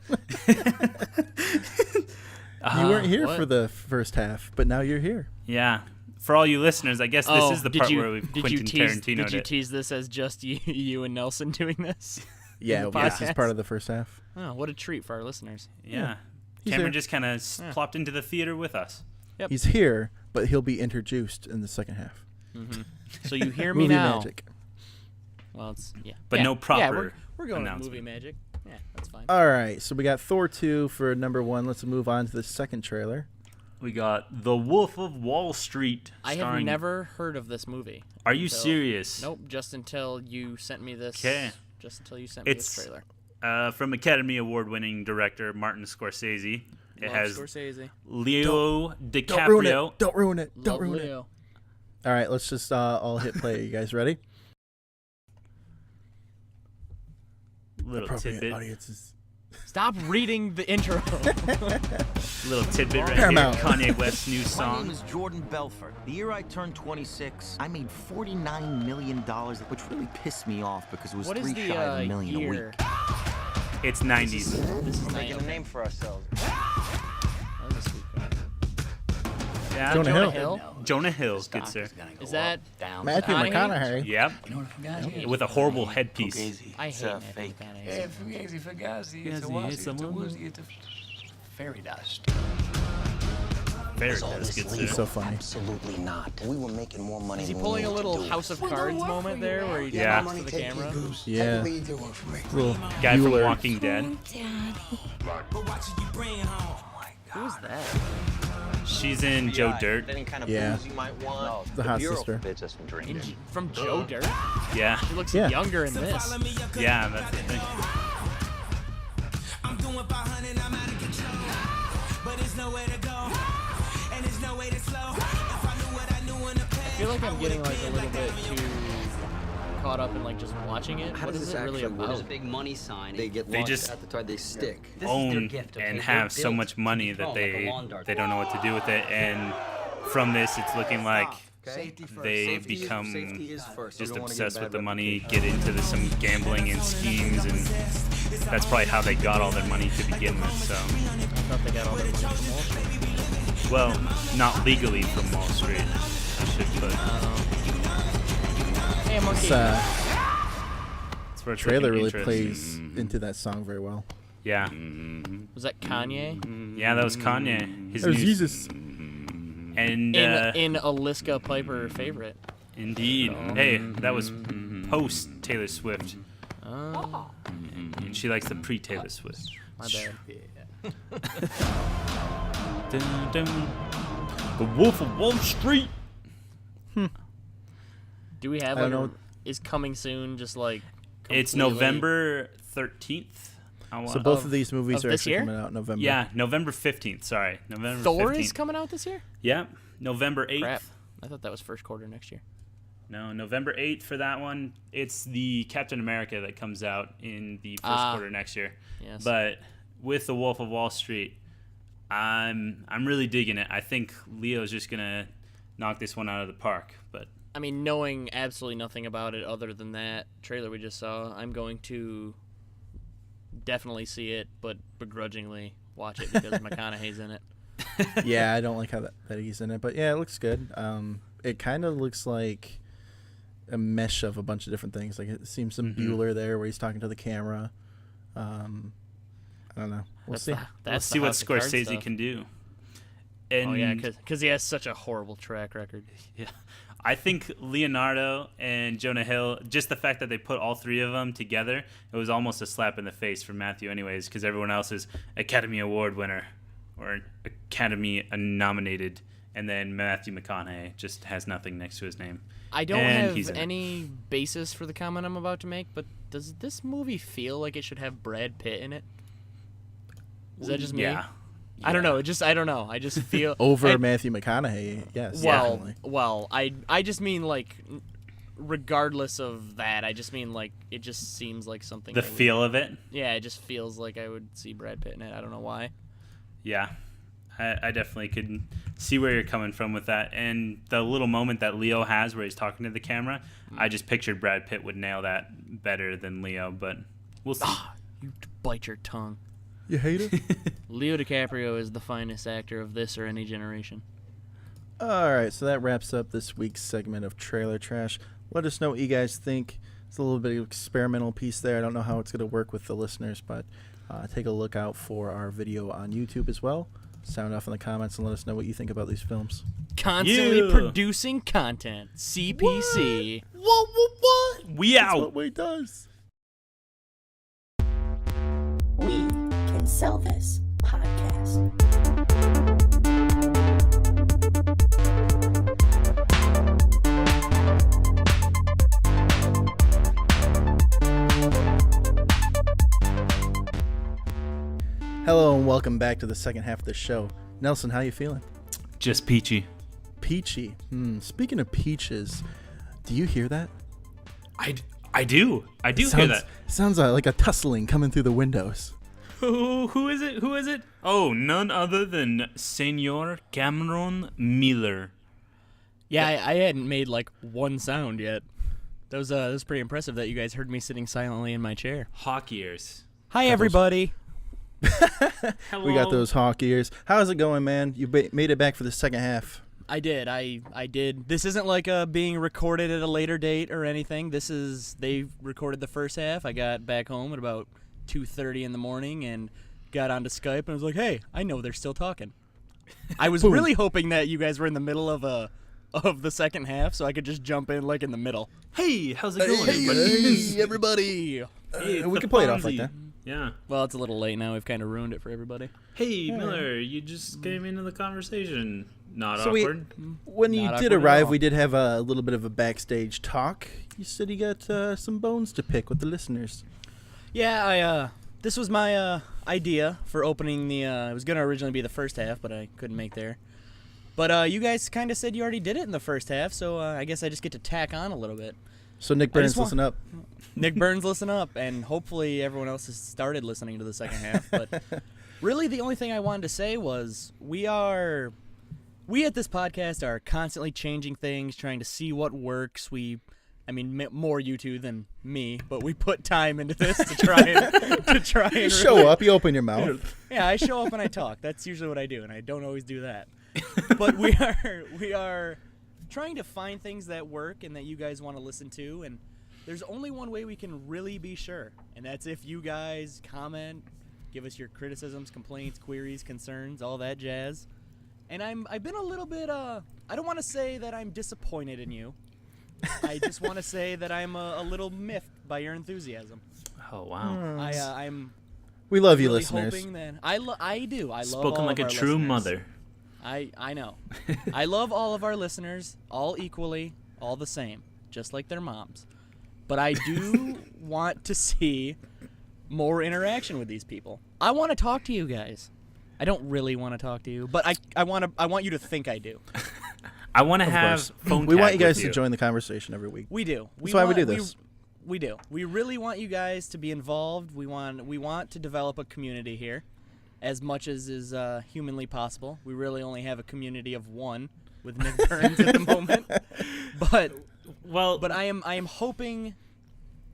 You weren't here for the first half, but now you're here. Yeah. For all you listeners, I guess this is the part where we've Quentin Tarantino'd Did you tease this as just you and Nelson doing this? Yeah, this is part of the first half. Oh, what a treat for our listeners. Yeah. Cameron just kind of plopped into the theater with us. Yep. He's here, but he'll be introduced in the second half. Mm-hmm. So you hear me movie now. magic. Well, it's But no proper Yeah, we're going with movie magic. Yeah, that's fine. All right, so we got Thor 2 for number 1. Let's move on to the second trailer. We got The Wolf of Wall Street. I have never heard of this movie. Are you serious? Nope, just until you sent me this. Okay. Just until you sent me this trailer. From Academy Award-winning director Martin Scorsese. It has Scorsese. Leo DiCaprio. Don't ruin it. Don't Love ruin Leo. it. All right, let's just all hit play. You guys ready? Little Appropriate tidbit. audiences. Stop reading the intro. Little tidbit right Paramount. here. Kanye West's new My song. name is Jordan Belfort. The year I turned 26, I made $49 million, which really pissed me off because it was What is three the shy of a million a week. year? It's 90s. This is Making a name for ourselves. Yeah, Jonah Hill. Jonah Hill's good, sir. Is that Matthew McConaughey? McConaughey. Yep. With a horrible headpiece. I hate Matthew McConaughey. Fairy dust. Very good, sir. He's so funny. Absolutely not. We were making more money. Is he than pulling we a knew what to little do House of with. Cards moment there where he Yeah. talks to the camera? Yeah. Little Guy from Bueller. Walking Dead. Who's that? She's in Joe Dirt. Any kind of Yeah. booze you might want. The hot Bureau sister. forbids us from drinking. From Joe Dirt? Yeah. She looks Yeah. younger in this. Yeah, that's the thing. I feel like I'm getting like a little bit too caught up in like just watching it. What is it really about? Big money sign. They just at the time they stick. own and have so much money that they don't know what to do with it. And from this, it's looking like they become just obsessed with the money, get into some gambling and schemes, and that's probably how they got all their money to begin with. So, I thought they got all their money from Wall Street. well, not legally from Wall Street, I should put. Hey, monkey. This It's where it's trailer looking really interesting. plays into that song very well. Yeah, Was that Kanye? yeah, that was Kanye. His There's new, Jesus. and In a Liska Piper favorite. indeed, hey, that was post Taylor Swift, Oh, and she likes the pre Taylor Swift. my bad. Dun, dun. The Wolf of Wall Street. Do we have I like don't know. is coming soon just like It's completely- November 13th. So both of these movies of are this actually year? coming out in November. Yeah, November 15th. Sorry, November Thor 15th. is coming out this year? Yeah, November 8th. Crap. I thought that was first quarter next year. No, November 8th for that one. It's the Captain America that comes out in the first quarter next year. Yes. But with the Wolf of Wall Street, I'm really digging it. I think Leo's just gonna knock this one out of the park. But I mean, knowing absolutely nothing about it other than that trailer we just saw, I'm going to definitely see it, but begrudgingly watch it because McConaughey's in it. Yeah, I don't like how that he's in it, but yeah, it looks good. It kind of looks like a mesh of a bunch of different things. Like it seems some Bueller there where he's talking to the camera. I don't know. We'll see. Let's see what Scorsese can do. And Oh yeah, because he has such a horrible track record. Yeah, I think Leonardo and Jonah Hill, just the fact that they put all three of them together, it was almost a slap in the face for Matthew anyways, because everyone else is Academy Award winner or Academy nominated, and then Matthew McConaughey just has nothing next to his name. I don't And he's have in it. any basis for the comment I'm about to make, but does this movie feel like it should have Brad Pitt in it? Is that just me? Yeah. I don't know. I don't know. I just feel Over Matthew McConaughey, yes, definitely. Well, I just mean like, regardless of that, I just mean like it just seems like something. The feel of it. Yeah, it just feels like I would see Brad Pitt in it. I don't know why. Yeah, I definitely could see where you're coming from with that. And the little moment that Leo has where he's talking to the camera, I just pictured Brad Pitt would nail that better than Leo, but we'll see. You bite your tongue. You hate it? Leo DiCaprio is the finest actor of this or any generation. All right, so that wraps up this week's segment of Trailer Trash. Let us know what you guys think. It's a little bit of experimental piece there. I don't know how it's going to work with the listeners, but take a look out for our video on YouTube as well. Sound off in the comments and let us know what you think about these films. Constantly producing content. CPC. What? We That's out. what Wade does. We can sell this podcast. Hello and welcome back to the second half of the show. Nelson, how you feeling? Just peachy. Peachy. Speaking of peaches, do you hear that? I do hear that. Sounds like a tussling coming through the windows. Who is it? Who is it? Oh, none other than Senor Cameron Miller. Yeah, I hadn't made like one sound yet. That was pretty impressive that you guys heard me sitting silently in my chair. Hawk ears. Hi, everybody. Hello. We got those hawk ears. How's it going, man? You made it back for the second half. I did. I did. This isn't like being recorded at a later date or anything. They recorded the first half. I got back home at about 2:30 in the morning and got onto Skype and was like, "Hey, I know they're still talking." I was really hoping that you guys were in the middle of the second half, so I could just jump in like in the middle. Hey, how's it going, Hey, everybody! Hey, we can play it off like that. Yeah. Well, it's a little late now. We've kind of ruined it for everybody. Hey, Miller, you just came into the conversation. Not So awkward. When you Not did awkward at arrive, all. we did have a little bit of a backstage talk. You said you got some bones to pick with the listeners. Yeah, this was my idea for opening the. It was gonna originally be the first half, but I couldn't make there. But you guys kind of said you already did it in the first half, so I guess I just get to tack on a little bit. So Nick Burns, listen up. Nick Burns, listen up, and hopefully everyone else has started listening to the second half. But really, the only thing I wanted to say was we at this podcast are constantly changing things, trying to see what works. More you two than me, but we put time into this to try and Show up, you open your mouth. Yeah, I show up and I talk. That's usually what I do, and I don't always do that. But we are trying to find things that work and that you guys want to listen to, and there's only one way we can really be sure, and that's if you guys comment, give us your criticisms, complaints, queries, concerns, all that jazz. And I've been a little bit I don't want to say that I'm disappointed in you. I just want to say that I'm a little miffed by your enthusiasm. Oh wow. I'm We love you, really listeners. hoping that I do. I love Spoken all like of a our true listeners. mother. I know. I love all of our listeners, all equally, all the same, just like their moms. But I do want to see more interaction with these people. I want to talk to you guys. I don't really want to talk to you, but I want you to think I do. I want to have phone We tag want you guys with to join the conversation every week. We do. That's why we do this. We do. We really want you guys to be involved. We want to develop a community here, as much as is humanly possible. We really only have a community of one with Nick Burns at the moment, but I am hoping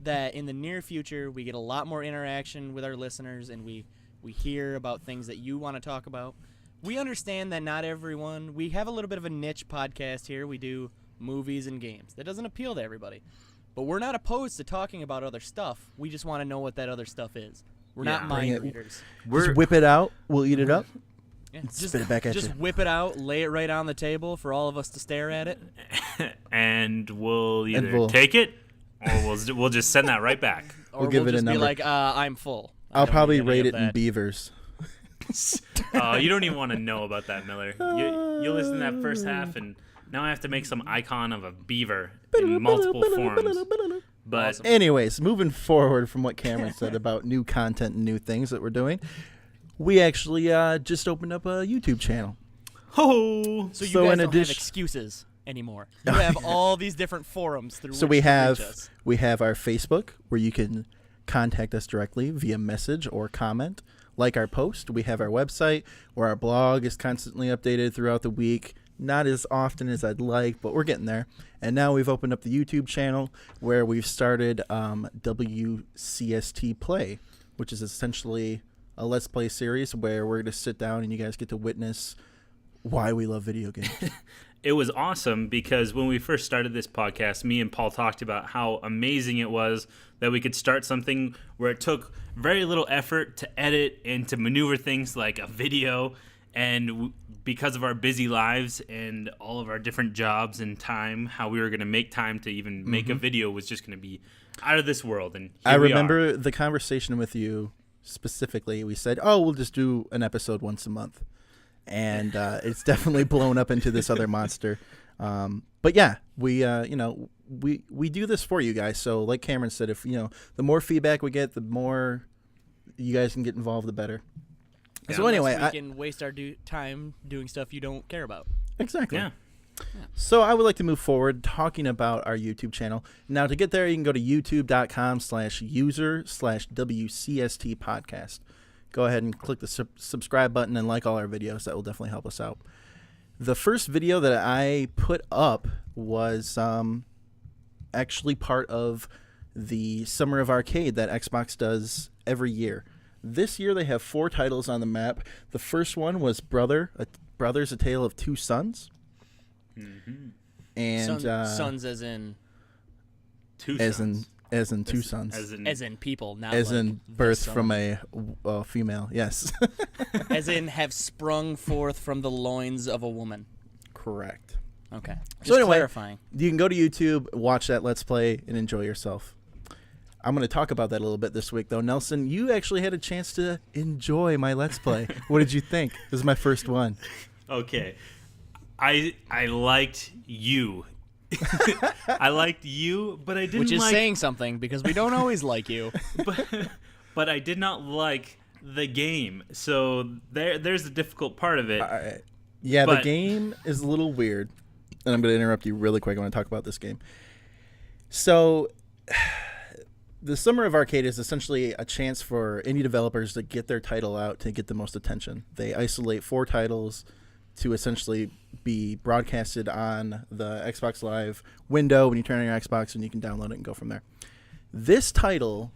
that in the near future we get a lot more interaction with our listeners and we hear about things that you want to talk about. We understand that not everyone. We have a little bit of a niche podcast here. We do movies and games. That doesn't appeal to everybody. But we're not opposed to talking about other stuff. We just want to know what that other stuff is. We're not mind readers. Just whip it out. We'll eat it up. Yeah, Spit it back at you. Just whip it out, lay it right on the table for all of us to stare at it. And we'll either take it or we'll just send that right back. Or we'll give it a just number. be like, I'm full. I'll probably rate it in beavers. Oh, you don't even want to know about that, Miller. You listen to that first half, and now I have to make some icon of a beaver in multiple forms. But anyways, moving forward from what Cameron said about new content and new things that we're doing, we actually just opened up a YouTube channel. Oh, So you So guys in don't have addition- excuses anymore. You have all these different forums through So which we to reach have us. our Facebook where you can contact us directly via message or comment, like our post. We have our website where our blog is constantly updated throughout the week. Not as often as I'd like, but we're getting there. And now we've opened up the YouTube channel where we've started WCST Play, which is essentially a Let's Play series where we're going to sit down and you guys get to witness why we love video games. it was awesome because when we first started this podcast, me and Paul talked about how amazing it was that we could start something where it took very little effort to edit and to maneuver things like a video. And because of our busy lives and all of our different jobs and time, how we were going to make time to even make a video was just going to be out of this world. And I here we remember are. the conversation with you specifically. We said, oh, we'll just do an episode once a month. And it's definitely blown up into this other monster. But yeah, we do this for you guys. So like Cameron said, if the more feedback we get, the more you guys can get involved, the better. Yeah, so anyway, we can waste our time doing stuff you don't care about. Exactly. Yeah. So I would like to move forward talking about our YouTube channel. Now to get there, you can go to youtube.com/user/WCST podcast. Go ahead and click the subscribe button and like all our videos. That will definitely help us out. The first video that I put up was actually part of the Summer of Arcade that Xbox does every year. This year they have 4 titles on the map. The first one was Brothers: A Tale of Two Sons. Mm-hmm. And sons as in Two as sons. in two sons. as in people, not As like in the birth son. from a female. Yes. as in have sprung forth from the loins of a woman. Correct. Okay. So anyway, clarifying. you can go to YouTube, watch that Let's Play, and enjoy yourself. I'm going to talk about that a little bit this week, though. Nelson, you actually had a chance to enjoy my Let's Play. What did you think? This is my first one. Okay. I liked you. I liked you, but I didn't Which is like... saying something because we don't always like you. but I did not like the game. So there's the difficult part of it. Yeah, the But- game is a little weird. And I'm going to interrupt you really quick. I want to talk about this game. So, the Summer of Arcade is essentially a chance for indie developers to get their title out to get the most attention. They isolate 4 titles to essentially be broadcasted on the Xbox Live window when you turn on your Xbox, and you can download it and go from there. This title,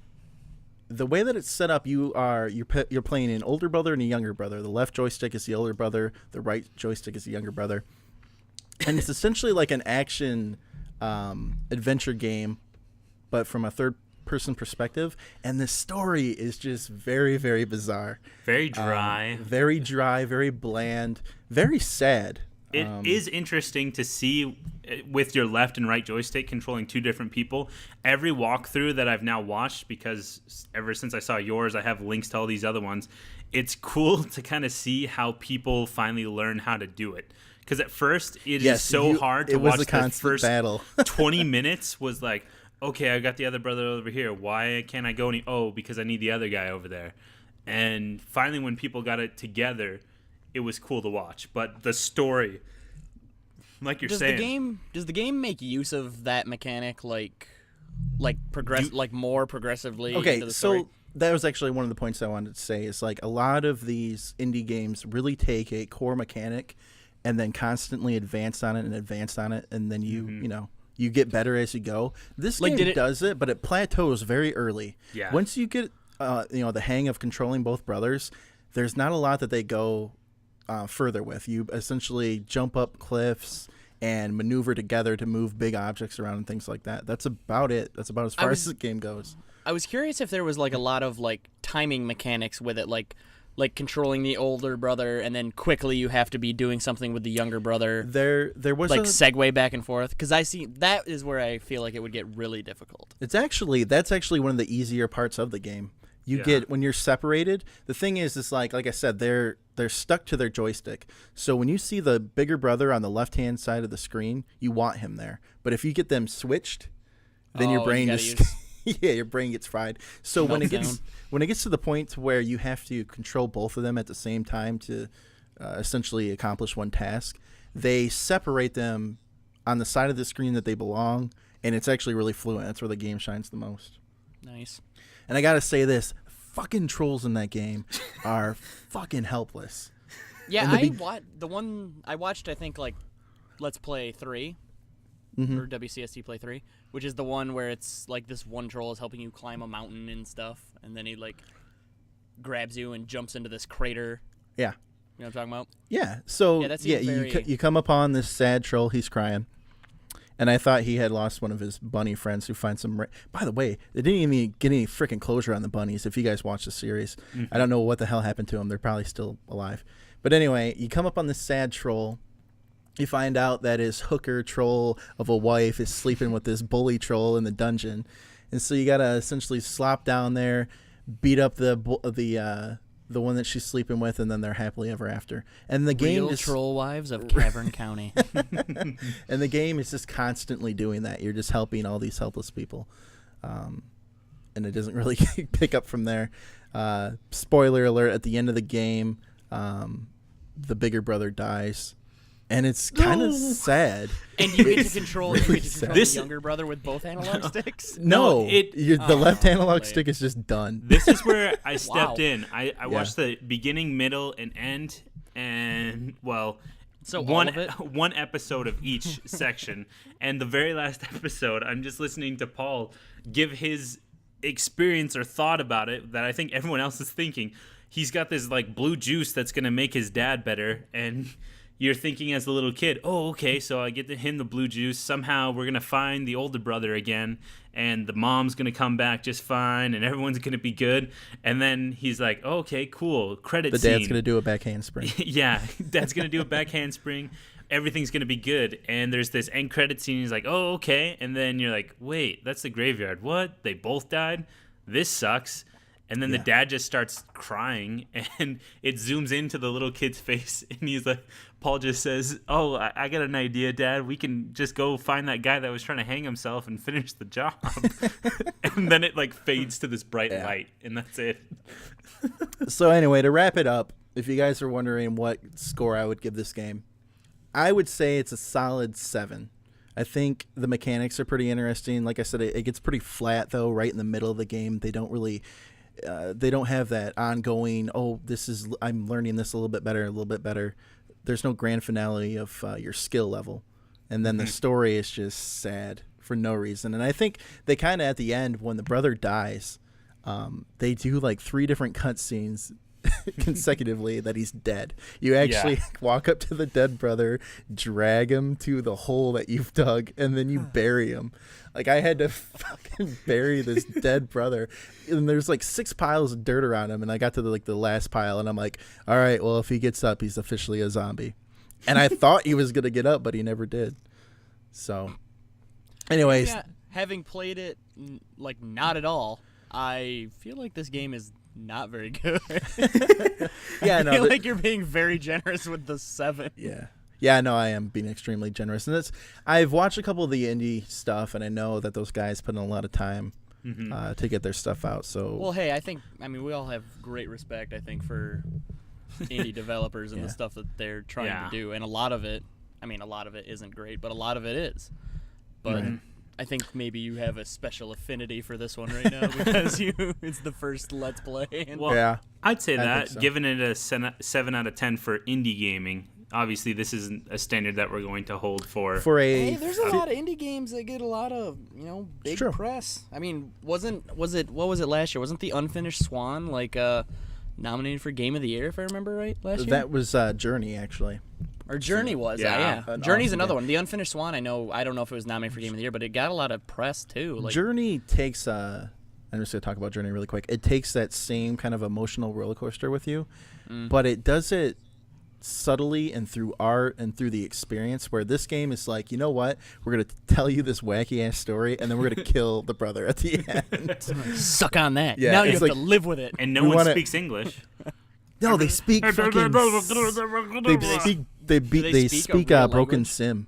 the way that it's set up, you're playing an older brother and a younger brother. The left joystick is the older brother. The right joystick is the younger brother. And it's essentially like an action adventure game, but from a third-person perspective. And the story is just very, very bizarre. Very dry. Very dry, very bland, very sad. It is interesting to see with your left and right joystick controlling 2 different people. Every walkthrough that I've now watched, because ever since I saw yours, I have links to all these other ones. It's cool to kind of see how people finally learn how to do it. Because at first, it is so hard to watch. The first battle. 20 minutes was like, okay, I got the other brother over here. Why can't I go any? Oh, because I need the other guy over there. And finally, when people got it together, it was cool to watch. But the story, like you're saying, does the game make use of that mechanic like more progressively? Okay, into the so story? that was actually one of the points I wanted to say. Is like a lot of these indie games really take a core mechanic and then constantly advance on it, and then you get better as you go. This game does it, but it plateaus very early. Yeah. Once you get the hang of controlling both brothers, there's not a lot that they go further with. You essentially jump up cliffs and maneuver together to move big objects around and things like that. That's about it. That's about as far as the game goes. I was curious if there was like a lot of like timing mechanics with it, like controlling the older brother and then quickly you have to be doing something with the younger brother. There was like segue back and forth, because I see that is where I feel like it would get really difficult. That's actually one of the easier parts of the game. You get when you're separated. The thing is, it's like I said, they're stuck to their joystick. So when you see the bigger brother on the left hand side of the screen, you want him there. But if you get them switched, then your brain just Yeah, your brain gets fried. So when it Meltdown. gets to the point where you have to control both of them at the same time to essentially accomplish one task, they separate them on the side of the screen that they belong, and it's actually really fluent. That's where the game shines the most. Nice. And I gotta say this: fucking trolls in that game are fucking helpless. Yeah, And the one I watched, I think, like, Let's Play 3, or WCST Play 3, which is the one where it's, like, this one troll is helping you climb a mountain and stuff, and then he, like, grabs you and jumps into this crater. Yeah. You know what I'm talking about? Yeah. So Yeah, that seems very- you come upon this sad troll. He's crying, and I thought he had lost one of his bunny friends who finds him. By the way, they didn't even get any freaking closure on the bunnies. If you guys watch the series, I don't know what the hell happened to them. They're probably still alive. But anyway, you come up on this sad troll. You find out that his hooker troll of a wife is sleeping with this bully troll in the dungeon, and so you gotta essentially slop down there, beat up the one that she's sleeping with, and then they're happily ever after. And the game Real is troll wives of Cavern County. and the game is just constantly doing that. You're just helping all these helpless people, and it doesn't really pick up from there. Spoiler alert: at the end of the game, the bigger brother dies, and it's kind of sad. And you get to control, really the younger brother with both analog sticks? No, the left analog man. stick is just done. This is where I stepped Wow. in. I watched the beginning, middle, and end, and well, So all one of it? one episode of each section. And the very last episode, I'm just listening to Paul give his experience or thought about it that I think everyone else is thinking. He's got this like blue juice that's gonna make his dad better, and you're thinking as a little kid, oh, okay, so I get to him the blue juice. Somehow we're going to find the older brother again, and the mom's going to come back just fine, and everyone's going to be good. And then he's like, oh, okay, cool, credit scene. The dad's going to do a back handspring. Yeah, dad's going to do a back handspring. Everything's going to be good. And there's this end credit scene. He's like, oh, okay. And then you're like, wait, that's the graveyard. What? They both died? This sucks. And then the dad just starts crying, and it zooms into the little kid's face, and he's like, Paul just says, oh, I got an idea, Dad. We can just go find that guy that was trying to hang himself and finish the job. And then it like fades to this bright light, and that's it. So anyway, to wrap it up, if you guys are wondering what score I would give this game, I would say it's a solid 7. I think the mechanics are pretty interesting. Like I said, it gets pretty flat, though, right in the middle of the game. They don't really... they don't have that ongoing, I'm learning this a little bit better. There's no grand finale of your skill level. And then the story is just sad for no reason. And I think they kind of, at the end, when the brother dies, they do like 3 different cutscenes consecutively that he's dead. You actually walk up to the dead brother, drag him to the hole that you've dug, and then you bury him. Like, I had to fucking bury this dead brother, and there's like 6 piles of dirt around him, and I got to the last pile, and I'm like, all right, well, if he gets up, he's officially a zombie. And I thought he was gonna get up, but he never did. So anyways, having played it like not at all, I feel like this game is not very good. I feel like you're being very generous with the 7. Yeah, no, I am being extremely generous. And I've watched a couple of the indie stuff, and I know that those guys put in a lot of time to get their stuff out. So, well, hey, I mean, we all have great respect, I think, for indie developers and the stuff that they're trying to do. And a lot of it isn't great, but a lot of it is. But I think maybe you have a special affinity for this one right now because it's the first Let's Play. And I'd say I that, think so. giving it a 7 out of 10 for indie gaming. Obviously, this isn't a standard that we're going to hold for a. Hey, there's a lot of indie games that get a lot of big press. I mean, what was it last year? Wasn't the Unfinished Swan nominated for Game of the Year if I remember right last year? That was Journey, actually. Or Journey was, Journey's another one. The Unfinished Swan, I don't know if it was nominated for Game of the Year, but it got a lot of press too. Journey takes I'm just going to talk about Journey really quick. It takes that same kind of emotional roller coaster with you, but it does it subtly and through art and through the experience, where this game is like, you know what? We're going to tell you this wacky-ass story, and then we're going to kill the brother at the end. Suck on that. Yeah, now you have to live with it. And no one speaks English. No, they speak fucking... They speak a real Broken language? Sim.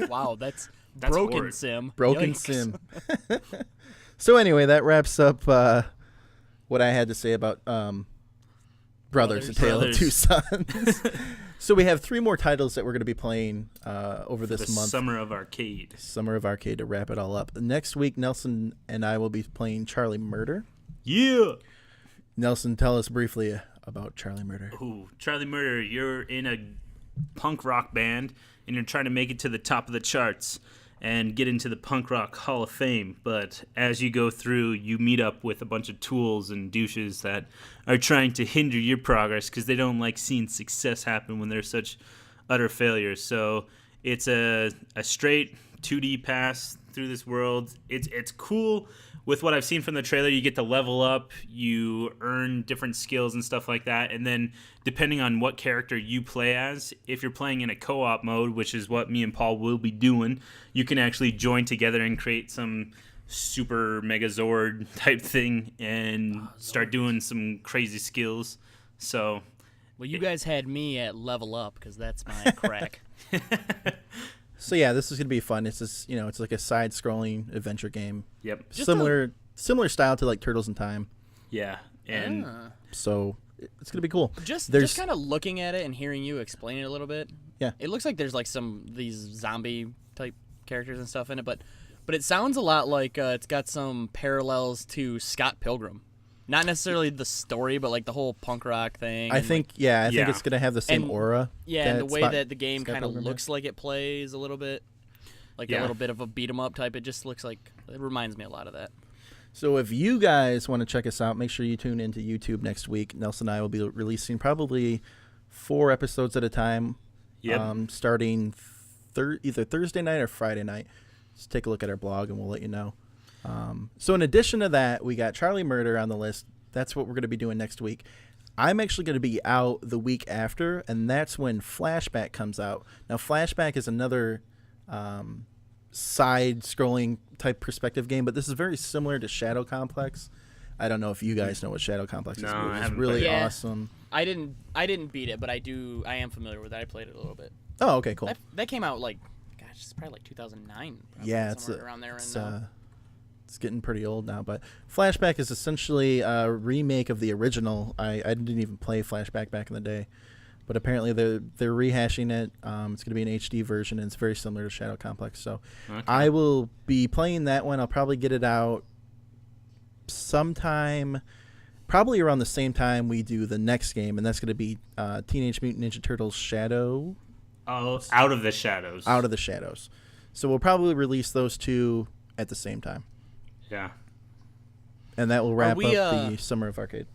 Wow, that's That's Broken horrid. sim. Broken Yikes. sim. So anyway, that wraps up what I had to say about Brothers: A Tale of Two Sons. So we have 3 more titles that we're going to be playing over this month. Summer of Arcade. Summer of Arcade to wrap it all up. Next week, Nelson and I will be playing Charlie Murder. Yeah. Nelson, tell us briefly about Charlie Murder. Ooh, Charlie Murder, you're in a punk rock band, and you're trying to make it to the top of the charts and get into the Punk Rock Hall of Fame. But as you go through, you meet up with a bunch of tools and douches that are trying to hinder your progress because they don't like seeing success happen when they're such utter failures. So it's a straight 2D pass through this world. It's cool. With what I've seen from the trailer, you get to level up, you earn different skills and stuff like that, and then depending on what character you play as, if you're playing in a co-op mode, which is what me and Paul will be doing, you can actually join together and create some super Megazord type thing and start doing some crazy skills. So, Well, you guys had me at level up because that's my crack. So yeah, this is gonna be fun. It's just, it's like a side-scrolling adventure game. Yep. Similar style to like Turtles in Time. Yeah, and So it's gonna be cool. Just There's kind of looking at it and hearing you explain it a little bit. Yeah. It looks like there's like these zombie type characters and stuff in it, but it sounds a lot like it's got some parallels to Scott Pilgrim. Not necessarily the story, but like the whole punk rock thing. I think it's gonna have the same aura. Yeah, and the way that the game Scott kind of Pilgrim looks like it plays a little bit, like a little bit of a beat 'em up type. It just looks like it reminds me a lot of that. So if you guys want to check us out, make sure you tune into YouTube next week. Nelson and I will be releasing probably 4 episodes at a time. Yep. Starting either Thursday night or Friday night. Just take a look at our blog and we'll let you know. So in addition to that, we got Charlie Murder on the list. That's what we're going to be doing next week. I'm actually going to be out the week after, and that's when Flashback comes out. Now, Flashback is another side-scrolling type perspective game, but this is very similar to Shadow Complex. I don't know if you guys know what Shadow Complex is. No, It's really awesome. I didn't beat it, but I am familiar with it. I played it a little bit. Oh, okay, cool. That came out it's probably like 2009. Probably, Yeah, around there. It's getting pretty old now, but Flashback is essentially a remake of the original. I didn't even play Flashback back in the day, but apparently they're rehashing it. It's going to be an HD version, and it's very similar to Shadow Complex. So I will be playing that one. I'll probably get it out sometime, probably around the same time we do the next game, and that's going to be Teenage Mutant Ninja Turtles Shadow. Oh, Out of the Shadows. Out of the Shadows. So we'll probably release those 2 at the same time. Yeah. And that will wrap up the Summer of Arcade.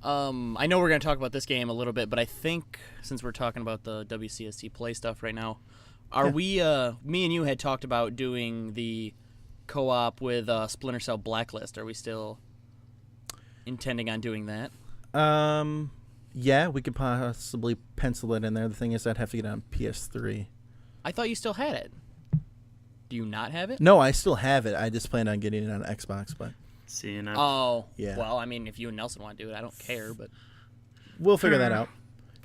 I know we're going to talk about this game a little bit, but I think since we're talking about the WCST Play stuff right now, me and you had talked about doing the co-op with Splinter Cell Blacklist. Are we still intending on doing that? Yeah, we could possibly pencil it in there. The thing is, I'd have to get it on PS3. I thought you still had it. Do you not have it? No, I still have it. I just plan on getting it on Xbox, but... See, and yeah. Well, I mean, if you and Nelson want to do it, I don't care, but... We'll figure that out.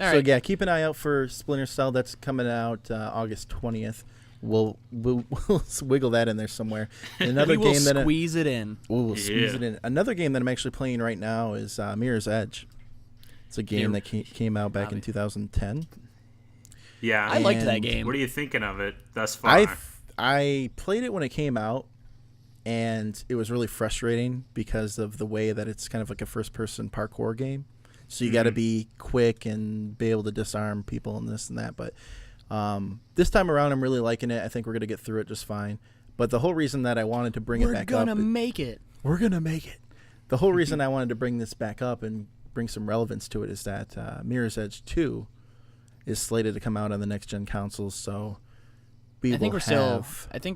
All so, right. yeah, keep an eye out for Splinter Cell. That's coming out August 20th. We'll wiggle that in there somewhere. Another we will game squeeze it in. We'll squeeze it in. Another game that I'm actually playing right now is Mirror's Edge. It's a game that came out back in 2010. Yeah. I liked that game. What are you thinking of it thus far? I played it when it came out, and it was really frustrating because of the way that it's kind of like a first-person parkour game. So you got to be quick and be able to disarm people and this and that. But this time around, I'm really liking it. I think we're going to get through it just fine. But the whole reason that I wanted to bring it back up... We're going to make it. We're going to make it. The whole reason I wanted to bring this back up and bring some relevance to it is that Mirror's Edge 2 is slated to come out on the next-gen consoles, so... I think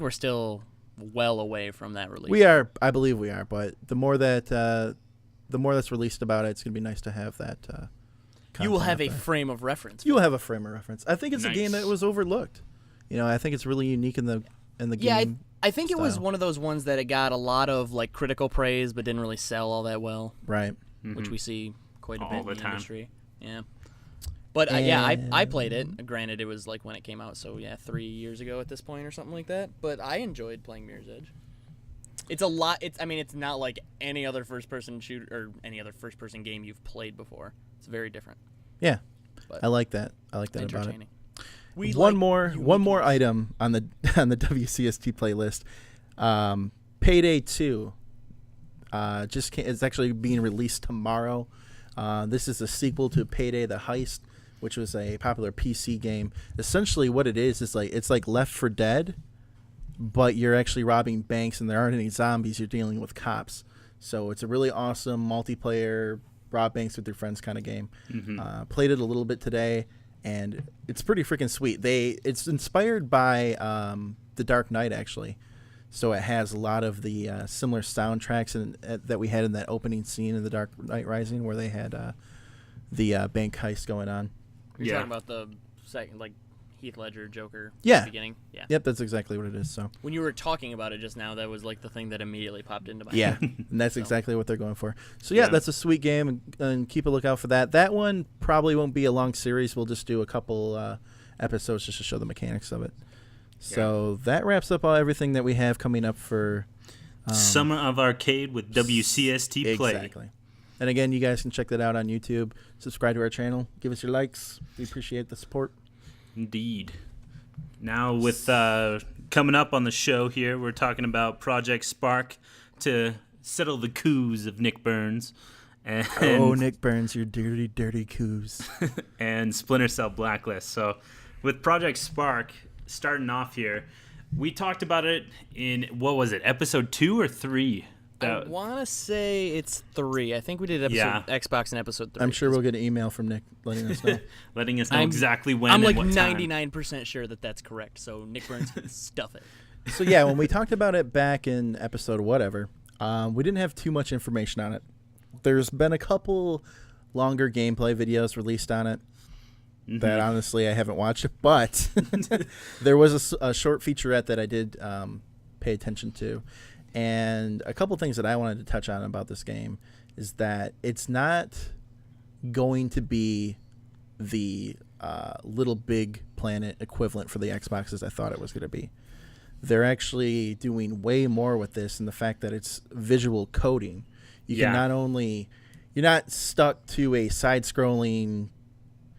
we're still well away from that release. We are, I believe we are, but the more that's released about it, it's going to be nice to have that. You will have a frame of reference. You will have a frame of reference. I think it's a game that was overlooked. I think it's really unique in the game. Yeah, I think it was one of those ones that it got a lot of like critical praise, but didn't really sell all that well. Right. Which we see quite a bit in the industry. Yeah. But I played it. Granted, it was like when it came out, so 3 years ago at this point or something like that. But I enjoyed playing Mirror's Edge. It's a lot. It's not like any other first-person shooter or any other first-person game you've played before. It's very different. Yeah, but I like that. I like that about it. One more item on the WCST playlist. Payday 2 it's actually being released tomorrow. This is a sequel to Payday the Heist, which was a popular PC game. Essentially what it is like it's like Left 4 Dead, but you're actually robbing banks and there aren't any zombies. You're dealing with cops. So it's a really awesome multiplayer rob banks with your friends kind of game. Played it a little bit today, and it's pretty freaking sweet. It's inspired by The Dark Knight, actually. So it has a lot of the similar soundtracks that we had in that opening scene in The Dark Knight Rising, where they had the bank heist going on. You're talking about the second, like Heath Ledger Joker Yeah. at the beginning? Yeah. Yep, that's exactly what it is. So when you were talking about it just now, that was like the thing that immediately popped into my yeah, head. and that's exactly what they're going for. So yeah, that's a sweet game, and keep a lookout for that. That one probably won't be a long series. We'll just do a couple episodes just to show the mechanics of it. So that wraps up everything that we have coming up for Summer of Arcade with WCST Play. Exactly. And again, you guys can check that out on YouTube. Subscribe to our channel. Give us your likes. We appreciate the support. Indeed. Now with coming up on the show here, we're talking about Project Spark to settle the coups of Nick Burns. And Nick Burns, your dirty, dirty coups. and Splinter Cell Blacklist. So with Project Spark, starting off here, we talked about it in, what was it, episode 2 or 3? I want to say it's 3. I think we did Xbox in episode 3. I'm sure we'll get an email from Nick letting us know. letting us know exactly when I'm and like what time. 99% sure that's correct, so Nick Burns can stuff it. So yeah, when we talked about it back in episode whatever, we didn't have too much information on it. There's been a couple longer gameplay videos released on it that honestly I haven't watched, but there was a short featurette that I did pay attention to. And a couple things that I wanted to touch on about this game is that it's not going to be the Little Big Planet equivalent for the Xbox as I thought it was going to be. They're actually doing way more with this, and the fact that it's visual coding. You can not only, you're not stuck to a side-scrolling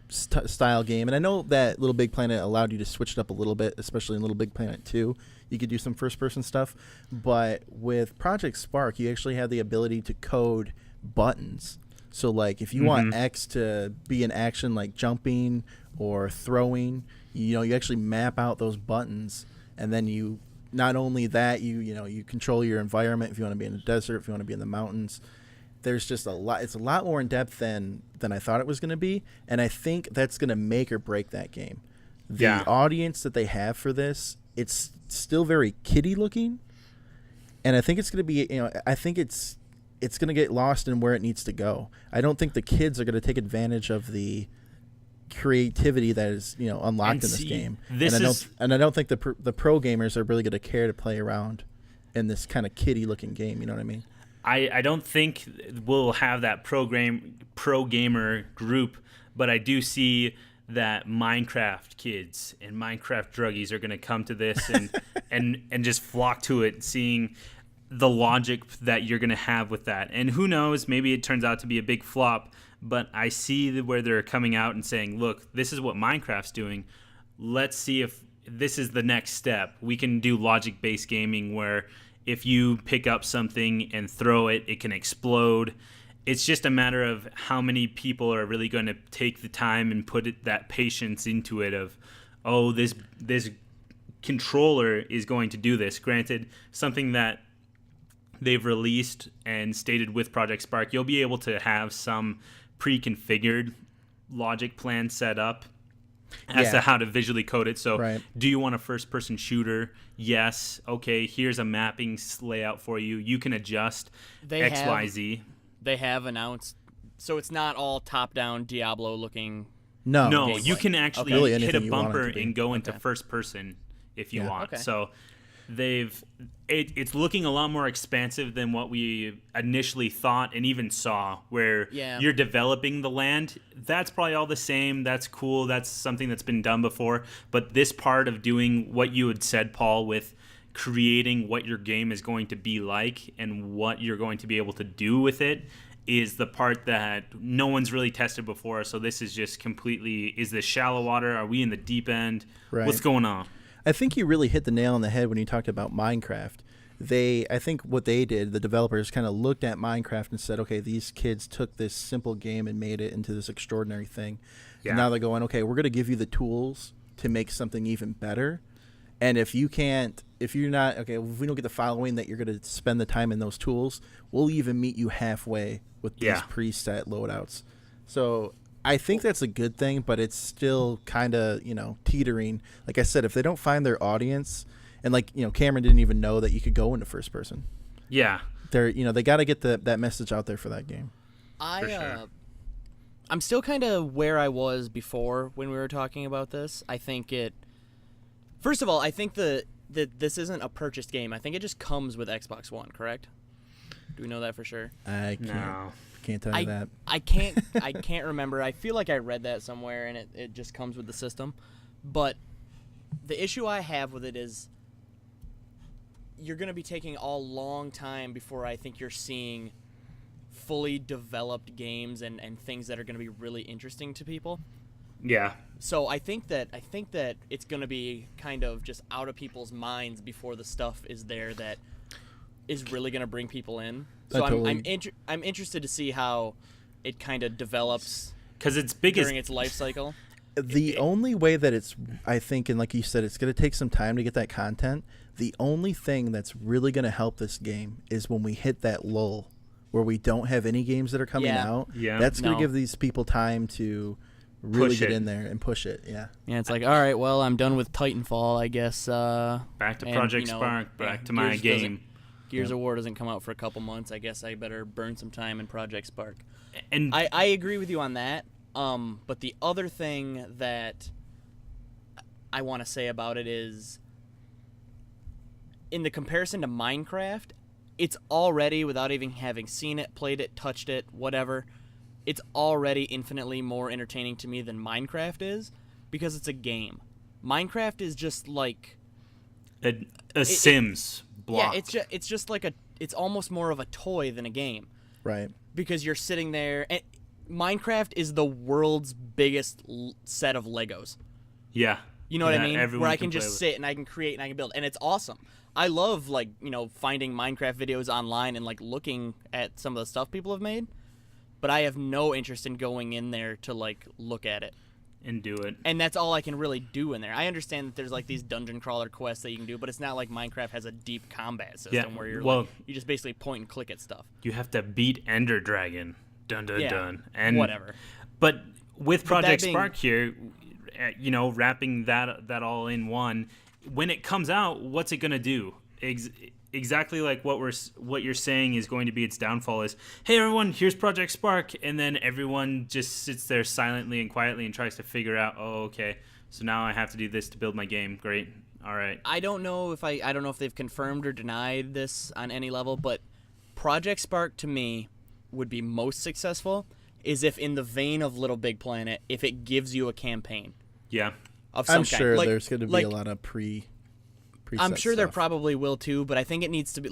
style game, and I know that Little Big Planet allowed you to switch it up a little bit, especially in Little Big Planet 2. You could do some first-person stuff, but with Project Spark, you actually have the ability to code buttons. So, like, if you want X to be in action, like jumping or throwing, you actually map out those buttons, and then you, not only that, you control your environment. If you want to be in the desert, if you want to be in the mountains, there's just a lot. It's a lot more in depth than I thought it was going to be, and I think that's going to make or break that game. The audience that they have for this, it's still very kiddie looking, and I think it's going to be, I think it's going to get lost in where it needs to go. I don't think the kids are going to take advantage of the creativity that is unlocked in this game. I don't think the pro gamers are really going to care to play around in this kind of kiddie looking game. You know what I mean? I don't think we'll have that pro gamer group, but I do see that Minecraft kids and Minecraft druggies are going to come to this and just flock to it, seeing the logic that you're going to have with that. And who knows, maybe it turns out to be a big flop, but I see where they're coming out and saying, look, this is what Minecraft's doing. Let's see if this is the next step. We can do logic-based gaming where if you pick up something and throw it, it can explode. It's just a matter of how many people are really going to take the time and put that patience into it of, oh, this controller is going to do this. Granted, something that they've released and stated with Project Spark, you'll be able to have some pre-configured logic plan set up as to how to visually code it. So do you want a first-person shooter? Yes. Okay, here's a mapping layout for you. You can adjust X, Y, Z. They have announced, so it's not all top-down Diablo-looking. No, you can actually hit a bumper and go into first person if you want. Okay. So it's looking a lot more expansive than what we initially thought and even saw, where you're developing the land. That's probably all the same. That's cool. That's something that's been done before. But this part of doing what you had said, Paul, with creating what your game is going to be like and what you're going to be able to do with it is the part that no one's really tested before. So this is just completely, is this shallow water? Are we in the deep end? Right. What's going on? I think you really hit the nail on the head when you talked about Minecraft. I think what they did, the developers kind of looked at Minecraft and said, okay, these kids took this simple game and made it into this extraordinary thing. Yeah. And now they're going, okay, we're going to give you the tools to make something even better. And if we don't get the following that you're going to spend the time in those tools, we'll even meet you halfway with these preset loadouts. So I think that's a good thing, but it's still kind of, teetering. Like I said, if they don't find their audience, and Cameron didn't even know that you could go into first person. Yeah. They got to get that message out there for that game. I'm still kind of where I was before when we were talking about this. I think first of all, I think that this isn't a purchased game. I think it just comes with Xbox One, correct? Do we know that for sure? I can't tell you that. I can't remember. I feel like I read that somewhere, and it just comes with the system. But the issue I have with it is you're going to be taking a long time before I think you're seeing fully developed games and things that are going to be really interesting to people. Yeah. So I think that it's going to be kind of just out of people's minds before the stuff is there that is really going to bring people in. So I'm interested to see how it kind of develops because it's during its life cycle. The only way that it's, I think, and like you said, it's going to take some time to get that content. The only thing that's really going to help this game is when we hit that lull where we don't have any games that are coming out. Yeah. That's going to give these people time to really get in there and push it. Yeah. Yeah, it's like, all right, well, I'm done with Titanfall, I guess. Back to Project Spark, back to my game. Gears of War doesn't come out for a couple months. I guess I better burn some time in Project Spark. And I agree with you on that. But the other thing that I want to say about it is, in the comparison to Minecraft, it's already, without even having seen it, played it, touched it, whatever, it's already infinitely more entertaining to me than Minecraft is, because it's a game. Minecraft is just like a Sims block. Yeah, it's just like it's almost more of a toy than a game. Right. Because you're sitting there, and Minecraft is the world's biggest set of Legos. Yeah. You know what I mean? Where I can just sit and I can create and I can build, and it's awesome. I love finding Minecraft videos online and looking at some of the stuff people have made, but I have no interest in going in there to look at it and do it. And that's all I can really do in there. I understand that there's these dungeon crawler quests that you can do, but it's not like Minecraft has a deep combat system where you're you just basically point and click at stuff. You have to beat Ender Dragon. Dun dun dun. And whatever. But with Project Spark here, wrapping that all in one, when it comes out, what's it going to do? Exactly like what you're saying is going to be its downfall is, hey everyone, here's Project Spark, and then everyone just sits there silently and quietly and tries to figure out, oh okay, so now I have to do this to build my game. Great. All right. I don't know if they've confirmed or denied this on any level, but Project Spark to me would be most successful is if, in the vein of Little Big Planet, if it gives you a campaign. Yeah. Of some I'm sure kind. there's going to be a lot of preset I'm sure stuff. there probably will too, but I think it needs to be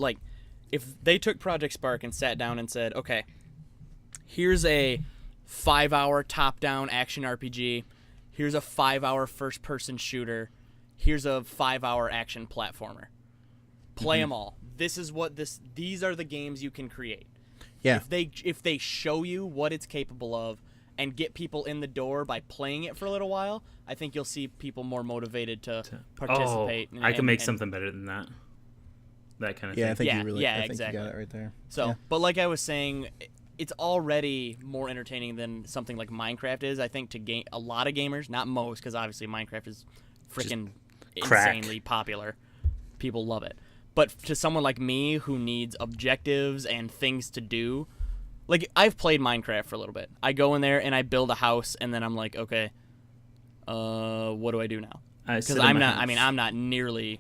if they took Project Spark and sat down and said, okay, here's a 5-hour top-down action RPG, here's a 5-hour first-person shooter, here's a 5-hour action platformer. Play them all. These are the games you can create. Yeah. If they show you what it's capable of and get people in the door by playing it for a little while, I think you'll see people more motivated to participate. I can make something better than that. That kind of thing. I think you really exactly. you got it right there. So, but like I was saying, it's already more entertaining than something like Minecraft is. I think to a lot of gamers, not most, because obviously Minecraft is freaking insanely popular. People love it. But to someone like me who needs objectives and things to do, I've played Minecraft for a little bit. I go in there and I build a house, and then I'm like, okay, what do I do now? Because I'm not nearly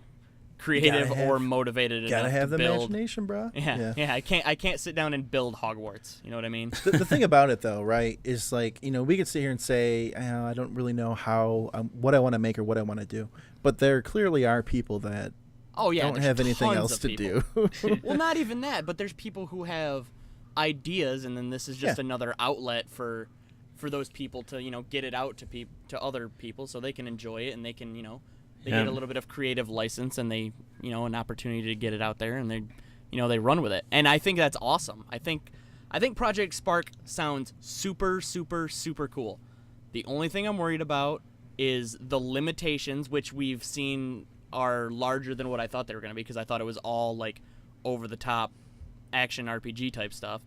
creative Gotta have- or motivated enough Gotta have to the build. imagination, bro. Yeah. I can't sit down and build Hogwarts. You know what I mean? The thing about it, though, right, is like, we could sit here and say, I don't really know how, what I want to make or what I want to do. But there clearly are people that Oh yeah, don't there's have anything tons else of to people. do. Well, not even that, but there's people who have ideas, and then this is just another outlet for those people to get it out to other people, so they can enjoy it and they can they get a little bit of creative license and they an opportunity to get it out there and they run with it, and I think that's awesome. I think Project Spark sounds super super super cool. The only thing I'm worried about is the limitations, which we've seen are larger than what I thought they were going to be, because I thought it was all like over the top action RPG type stuff.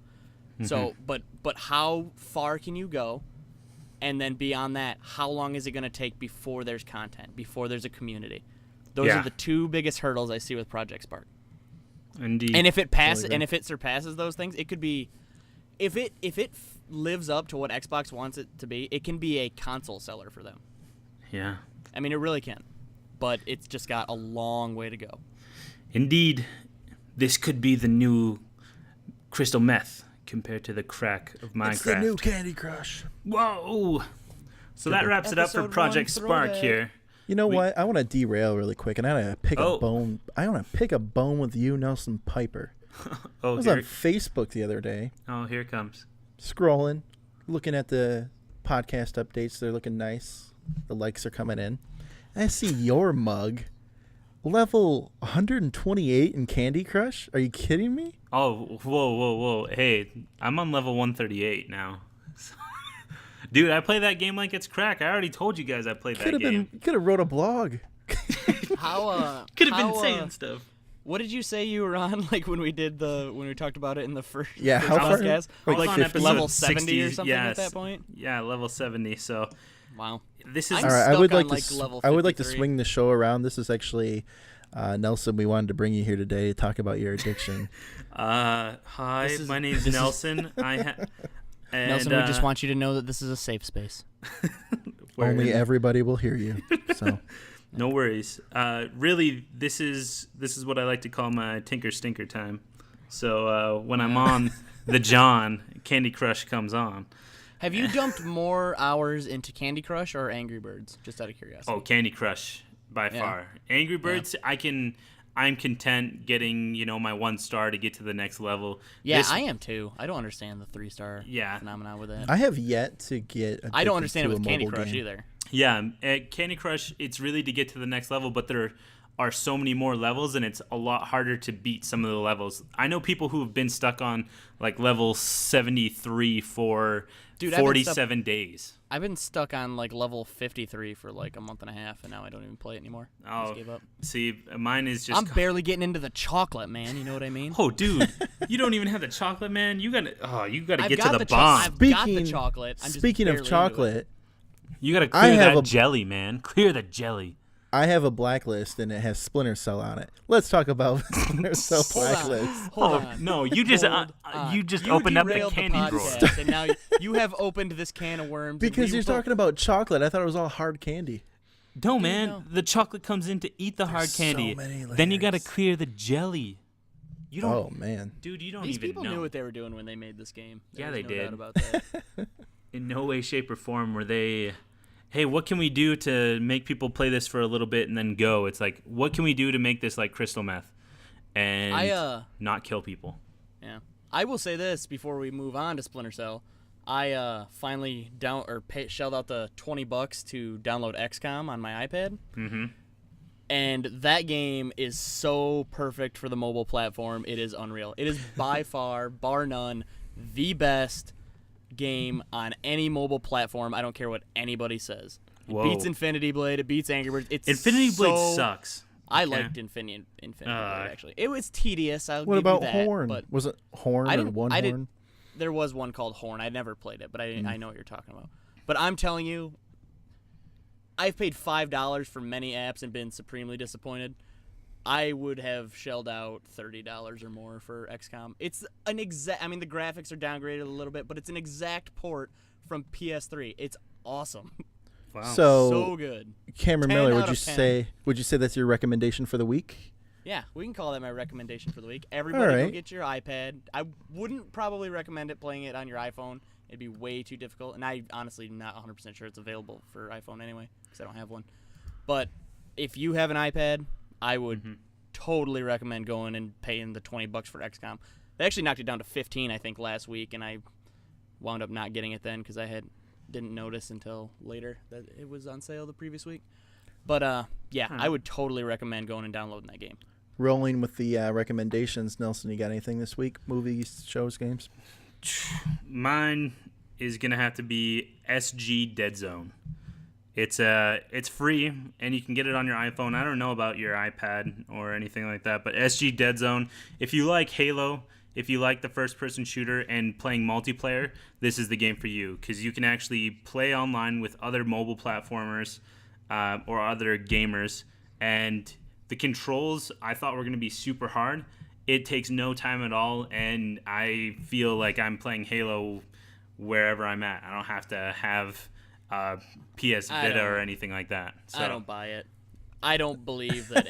So, but how far can you go? And then beyond that, how long is it going to take before there's content, before there's a community? Those are the two biggest hurdles I see with Project Spark. Indeed. And if it passes, and if it surpasses those things, it could be, if it lives up to what Xbox wants it to be, it can be a console seller for them. Yeah. I mean, it really can. But it's just got a long way to go. Indeed. This could be the new crystal meth compared to the crack of Minecraft. It's the new Candy Crush. Whoa! So that wraps it up for Episode Project 1 Spark throwback. here. You know what? I want to derail really quick, and I want to pick a bone. I want to pick a bone with you, Nelson Piper. I was on Facebook the other day. Oh, here it comes. Scrolling, looking at the podcast updates. They're looking nice. The likes are coming in. I see your mug, level 128 in Candy Crush. Are you kidding me? Oh, whoa. Hey, I'm on level 138 now. Dude, I play that game like it's crack. I already told you guys I played that game. You could have wrote a blog. How Could have been saying stuff. What did you say you were on? Like when we talked about it in the first how far? podcast? I was Like on episode level 70 or 60, something at that point. Yeah, level 70. So Wow. this is I'm All right, stuck on, like, level I would like to 53. swing the show around. This is actually Nelson. We wanted to bring you here today to talk about your addiction. Hi, my name's Nelson. Nelson, we just want you to know that this is a safe space. Only everybody will hear you. So no worries. Really, this is what I like to call my Tinker Stinker time. So when I'm on the John, Candy Crush comes on. Have you dumped more hours into Candy Crush or Angry Birds? Just out of curiosity. Oh, Candy Crush by far. Angry Birds, I'm content getting, my 1 star to get to the next level. Yeah, I am too. I don't understand the 3-star Yeah. phenomenon with it. I have yet to get. I don't understand it to a with Candy mobile Crush game. either. Yeah, at Candy Crush, it's really to get to the next level, but there are so many more levels, and it's a lot harder to beat some of the levels. I know people who have been stuck on like level 73 for 47 days. I've been stuck on like level 53 for like a month and a half, and now I don't even play it anymore. I just gave up. See, mine is just. I'm barely getting into the chocolate, man. You know what I mean? Oh, dude, you don't even have the chocolate, man. You gotta get got to the the bomb. I've got the chocolate. I'm just Speaking barely of into chocolate, You gotta clear that jelly, man. Clear the jelly. I have a blacklist and it has Splinter Cell on it. Let's talk about Splinter Cell blacklist. Hold on. No, you just opened up the derailed candy drawer. podcast, and now you have opened this can of worms. Because you're talking about chocolate. I thought it was all hard candy. No, man. The chocolate comes in to eat the hard candy. Then you gotta clear the jelly. You don't. Oh man, dude, you don't These even people know. knew what they were doing when they made this game. Yeah, There's they no did. doubt about that. In no way, shape, or form were they. Hey, what can we do to make people play this for a little bit and then go? It's like, what can we do to make this like crystal meth and not kill people? Yeah, I will say this before we move on to Splinter Cell. I finally shelled out the $20 to download XCOM on my iPad. Mm-hmm. And that game is so perfect for the mobile platform. It is unreal. It is by far, bar none, the best game on any mobile platform. I don't care what anybody says. It beats Infinity Blade. It beats Angry Birds. Infinity Blade sucks. I liked Infinity Blade, actually. It was tedious. What about that, Horn? But was it Horn or One Horn? There was one called Horn. I never played it, but I know what you're talking about. But I'm telling you, I've paid $5 for many apps and been supremely disappointed. I would have shelled out $30 or more for XCOM. It's an exact. I mean, the graphics are downgraded a little bit, but it's an exact port from PS3. It's awesome. Wow. So good. Cameron 10 Miller, out would you of 10. say that's your recommendation for the week? Yeah, we can call that my recommendation for the week. Everybody right. go get your iPad. I wouldn't probably recommend it playing it on your iPhone. It'd be way too difficult, and I honestly not 100% sure it's available for iPhone anyway, because I don't have one. But if you have an iPad, I would totally recommend going and paying the $20 for XCOM. They actually knocked it down to 15, I think, last week, and I wound up not getting it then because I didn't notice until later that it was on sale the previous week. But yeah, I would totally recommend going and downloading that game. Rolling with the recommendations, Nelson, you got anything this week? Movies, shows, games? Mine is gonna have to be SG Dead Zone. It's free and you can get it on your iPhone. I don't know about your iPad or anything like that, but SG Dead Zone. If you like Halo, if you like the first-person shooter and playing multiplayer, this is the game for you because you can actually play online with other mobile platformers or other gamers. And the controls I thought were gonna be super hard. It takes no time at all, and I feel like I'm playing Halo wherever I'm at. I don't have to have PS Vita or anything like that. So. I don't buy it. I don't believe that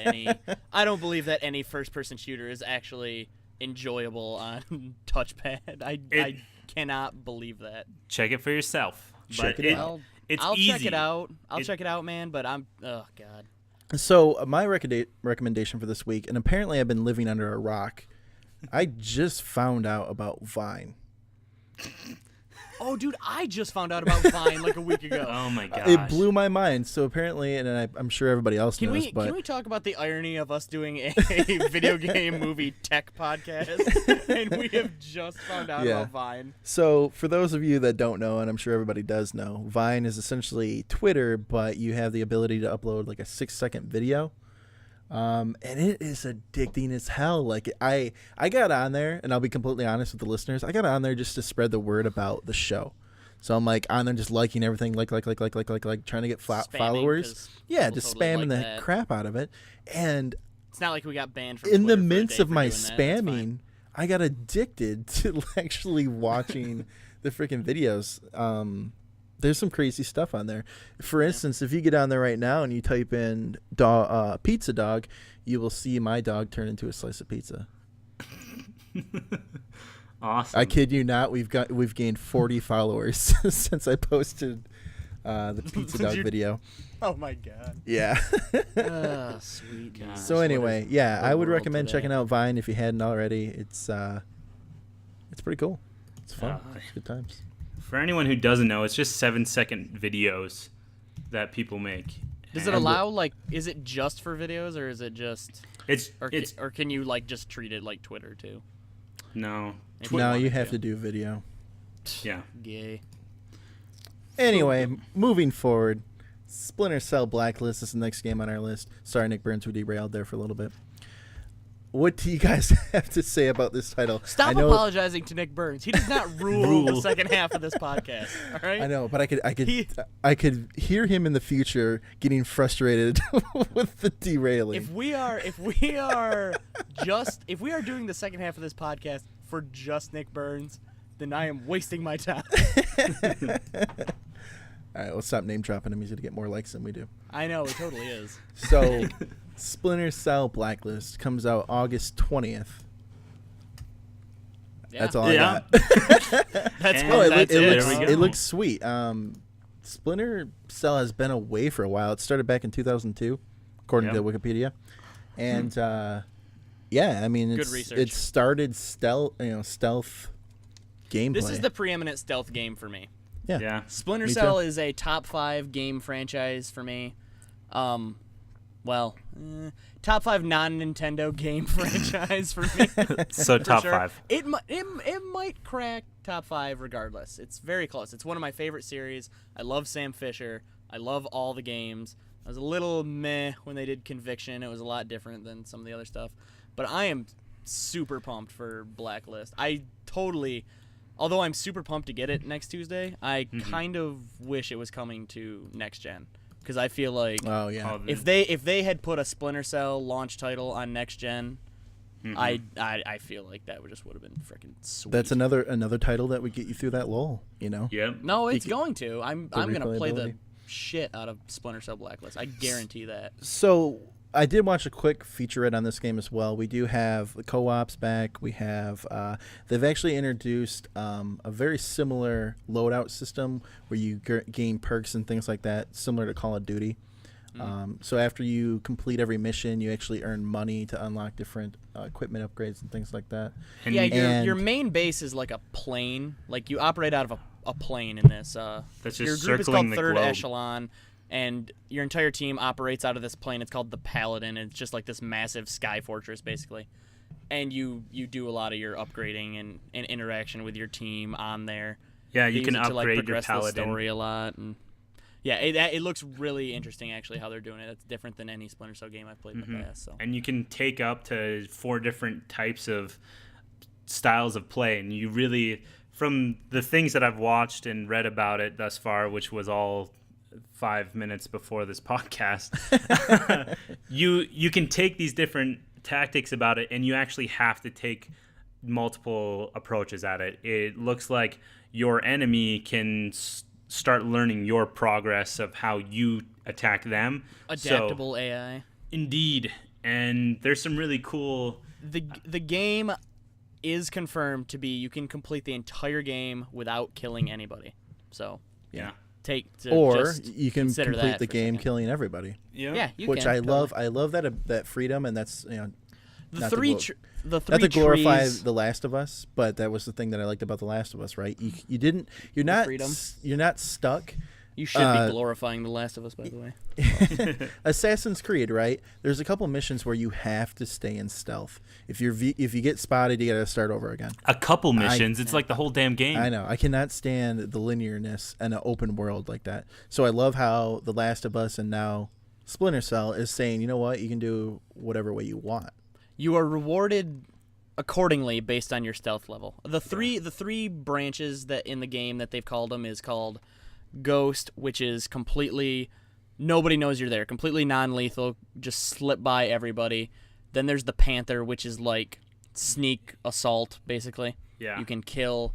any first-person shooter is actually enjoyable on touchpad. I cannot believe that. Check it for yourself. Check but it out. It's I'll easy. check it out. I'll check it out, man. But oh god. So my recommendation for this week, and apparently I've been living under a rock, I just found out about Vine. Oh, dude, I just found out about Vine like a week ago. Oh my gosh. It blew my mind. So apparently, and I'm sure everybody else knows, but Can we talk about the irony of us doing a video game movie tech podcast, and we have just found out about Vine? So for those of you that don't know, and I'm sure everybody does know, Vine is essentially Twitter, but you have the ability to upload like a 6-second video. And it is addicting as hell. Like I got on there, and I'll be completely honest with the listeners. I got on there just to spread the word about the show. So I'm like on there just liking everything, like, trying to get followers. Yeah, just totally spamming like the that. crap out of it. And It's not like we got banned from in the Twitter for a midst day of for my doing that. That's fine. spamming, I got addicted to actually watching the freaking videos. There's some crazy stuff on there. For instance, if you get on there right now and you type in pizza dog, you will see my dog turn into a slice of pizza. Awesome. I kid you not. We've gained 40 followers since I posted the pizza dog video. Oh my god. Yeah. Sweet. Gosh. So anyway, yeah, I would world recommend today. checking out Vine if you hadn't already. It's pretty cool. It's fun. It's good times. For anyone who doesn't know, it's just 7-second videos that people make. Does it And allow is it just for videos or is it just or can you like just treat it like Twitter too? No. No, you have to do video. Yeah. Gay. Anyway, moving forward, Splinter Cell Blacklist is the next game on our list. Sorry, Nick Burns, we derailed there for a little bit. What do you guys have to say about this title? Stop apologizing to Nick Burns. He does not rule the second half of this podcast. All right. I know, but I could hear him in the future getting frustrated with the derailing. If we are doing the second half of this podcast for just Nick Burns, then I am wasting my time. All right, let's stop name dropping him. He's gonna get more likes than we do. I know, it totally is. So, Splinter Cell Blacklist comes out August 20th. Yeah. That's all I got. That's it looks sweet. Splinter Cell has been away for a while. It started back in 2002, according to Wikipedia. And yeah, I mean, Good research. it started stealth gameplay. This is the preeminent stealth game for me. Yeah. Splinter Me Cell too. is a top 5 game franchise for me. Top 5 non-Nintendo game franchise for me. So For top sure. 5. It might crack top 5 regardless. It's very close. It's one of my favorite series. I love Sam Fisher. I love all the games. I was a little meh when they did Conviction. It was a lot different than some of the other stuff. But I am super pumped for Blacklist. Although I'm super pumped to get it next Tuesday, I kind of wish it was coming to next gen. Because I feel like if they had put a Splinter Cell launch title on next gen, I feel like that would have been freaking sweet. That's another title that would get you through that lull, you know? Yep. No, it's going to. I'm gonna play the replayability. shit out of Splinter Cell Blacklist. I guarantee that. So I did watch a quick featurette on this game as well. We do have the co-ops back. We have they've actually introduced a very similar loadout system where you gain perks and things like that, similar to Call of Duty. So after you complete every mission, you actually earn money to unlock different equipment upgrades and things like that. And your main base is like a plane. Like you operate out of a plane in this. That's just your group is circling called the Third globe. Echelon, and your entire team operates out of this plane. It's called the Paladin, and it's just like this massive sky fortress, basically. And you do a lot of your upgrading and interaction with your team on there. Yeah, They you use can it to, like, upgrade your progress the Paladin. story a lot. And yeah, it looks really interesting actually how they're doing it. It's different than any Splinter Cell game I've played in the past. So. And you can take up to 4 different types of styles of play, and you really, from the things that I've watched and read about it thus far, which was all 5 minutes before this podcast, you can take these different tactics about it, and you actually have to take multiple approaches at it. It looks like your enemy can start learning your progress of how you attack them. Adaptable AI. Indeed. And there's some really cool... The game is confirmed to be you can complete the entire game without killing anybody. So, Yeah. Or you can consider complete that the for a game second. killing everybody. Yeah, you Which can. I totally. love. I love that freedom, and that's The not three not to glorify trees. The Last of Us, but that was the thing that I liked about The Last of Us. Right? You're not freedom. You're not stuck. You should be glorifying The Last of Us, by the way. Assassin's Creed, right? There's a couple missions where you have to stay in stealth. If you get spotted, you got to start over again. A couple missions. It's like the whole damn game. I know. I cannot stand the linearness and an open world like that. So I love how The Last of Us and now Splinter Cell is saying, you know what, you can do whatever way you want. You are rewarded accordingly based on your stealth level. The three branches that in the game that they've called them is called Ghost, which is completely nobody knows you're there, completely non-lethal, just slip by everybody. Then there's the Panther, which is like sneak assault, basically. Yeah. You can kill,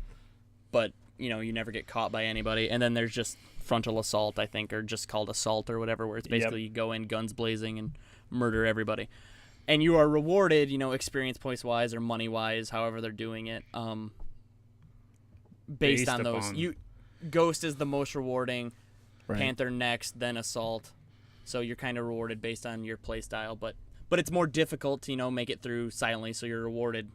but you never get caught by anybody. And then there's just frontal assault, I think, or just called assault or whatever, where it's basically you go in guns blazing and murder everybody. And you are rewarded, experience points wise or money wise, however they're doing it, based on those. Ghost is the most rewarding, Right. Panther next, then Assault. So you're kind of rewarded based on your play style, but it's more difficult to make it through silently, so you're rewarded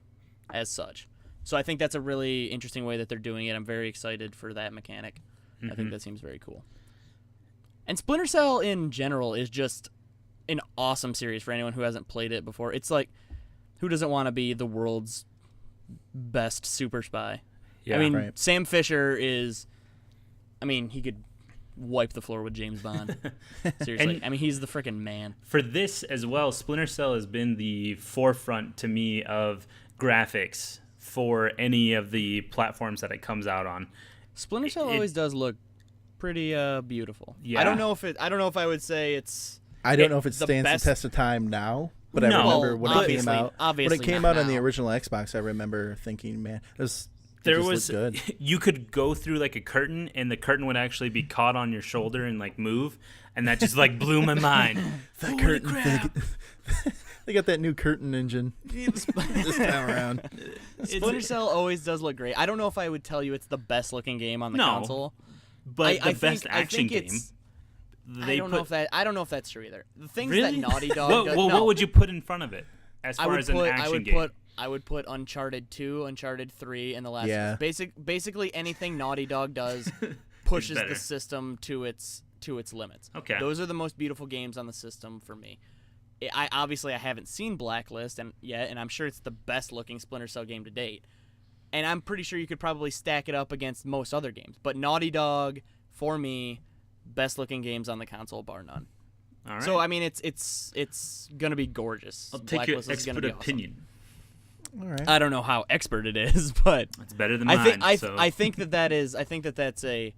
as such. So I think that's a really interesting way that they're doing it. I'm very excited for that mechanic. I think that seems very cool. And Splinter Cell in general is just an awesome series for anyone who hasn't played it before. It's like, who doesn't want to be the world's best super spy? Yeah, I mean, right. Sam Fisher is... he could wipe the floor with James Bond. Seriously. And he's the freaking man. For this as well, Splinter Cell has been the forefront to me of graphics for any of the platforms that it comes out on. Splinter Cell always does look pretty beautiful. Yeah. I don't know if I would say it's... I don't know if it the stands best- the test of time now, but No. I remember when it came Obviously- out. obviously When it came not out on the now. original Xbox, I remember thinking, man, it There just was looked good. you could go through like a curtain, and the curtain would actually be caught on your shoulder and like move, and that just like blew my mind. That Holy curtain crap. They got that new curtain engine this time around. Splinter Cell always does look great. I don't know if I would tell you it's the best looking game on the No, console. But I the best think action game. it's- They I don't know if that's true either. The things really? that Naughty Dog does, what would you put in front of it as far as an action game? I would put Uncharted 2, Uncharted 3, and The Last Yeah. of Us. Basically anything Naughty Dog does pushes better. the system to its limits. Okay. Those are the most beautiful games on the system for me. I haven't seen Blacklist yet, and I'm sure it's the best looking Splinter Cell game to date. And I'm pretty sure you could probably stack it up against most other games. But Naughty Dog, for me, best looking games on the console, bar none. All right. So it's gonna be gorgeous. I'll take your Blacklist is gonna expert be awesome. opinion. All right. I don't know how expert it is, but It's better than mine. I so. think that's a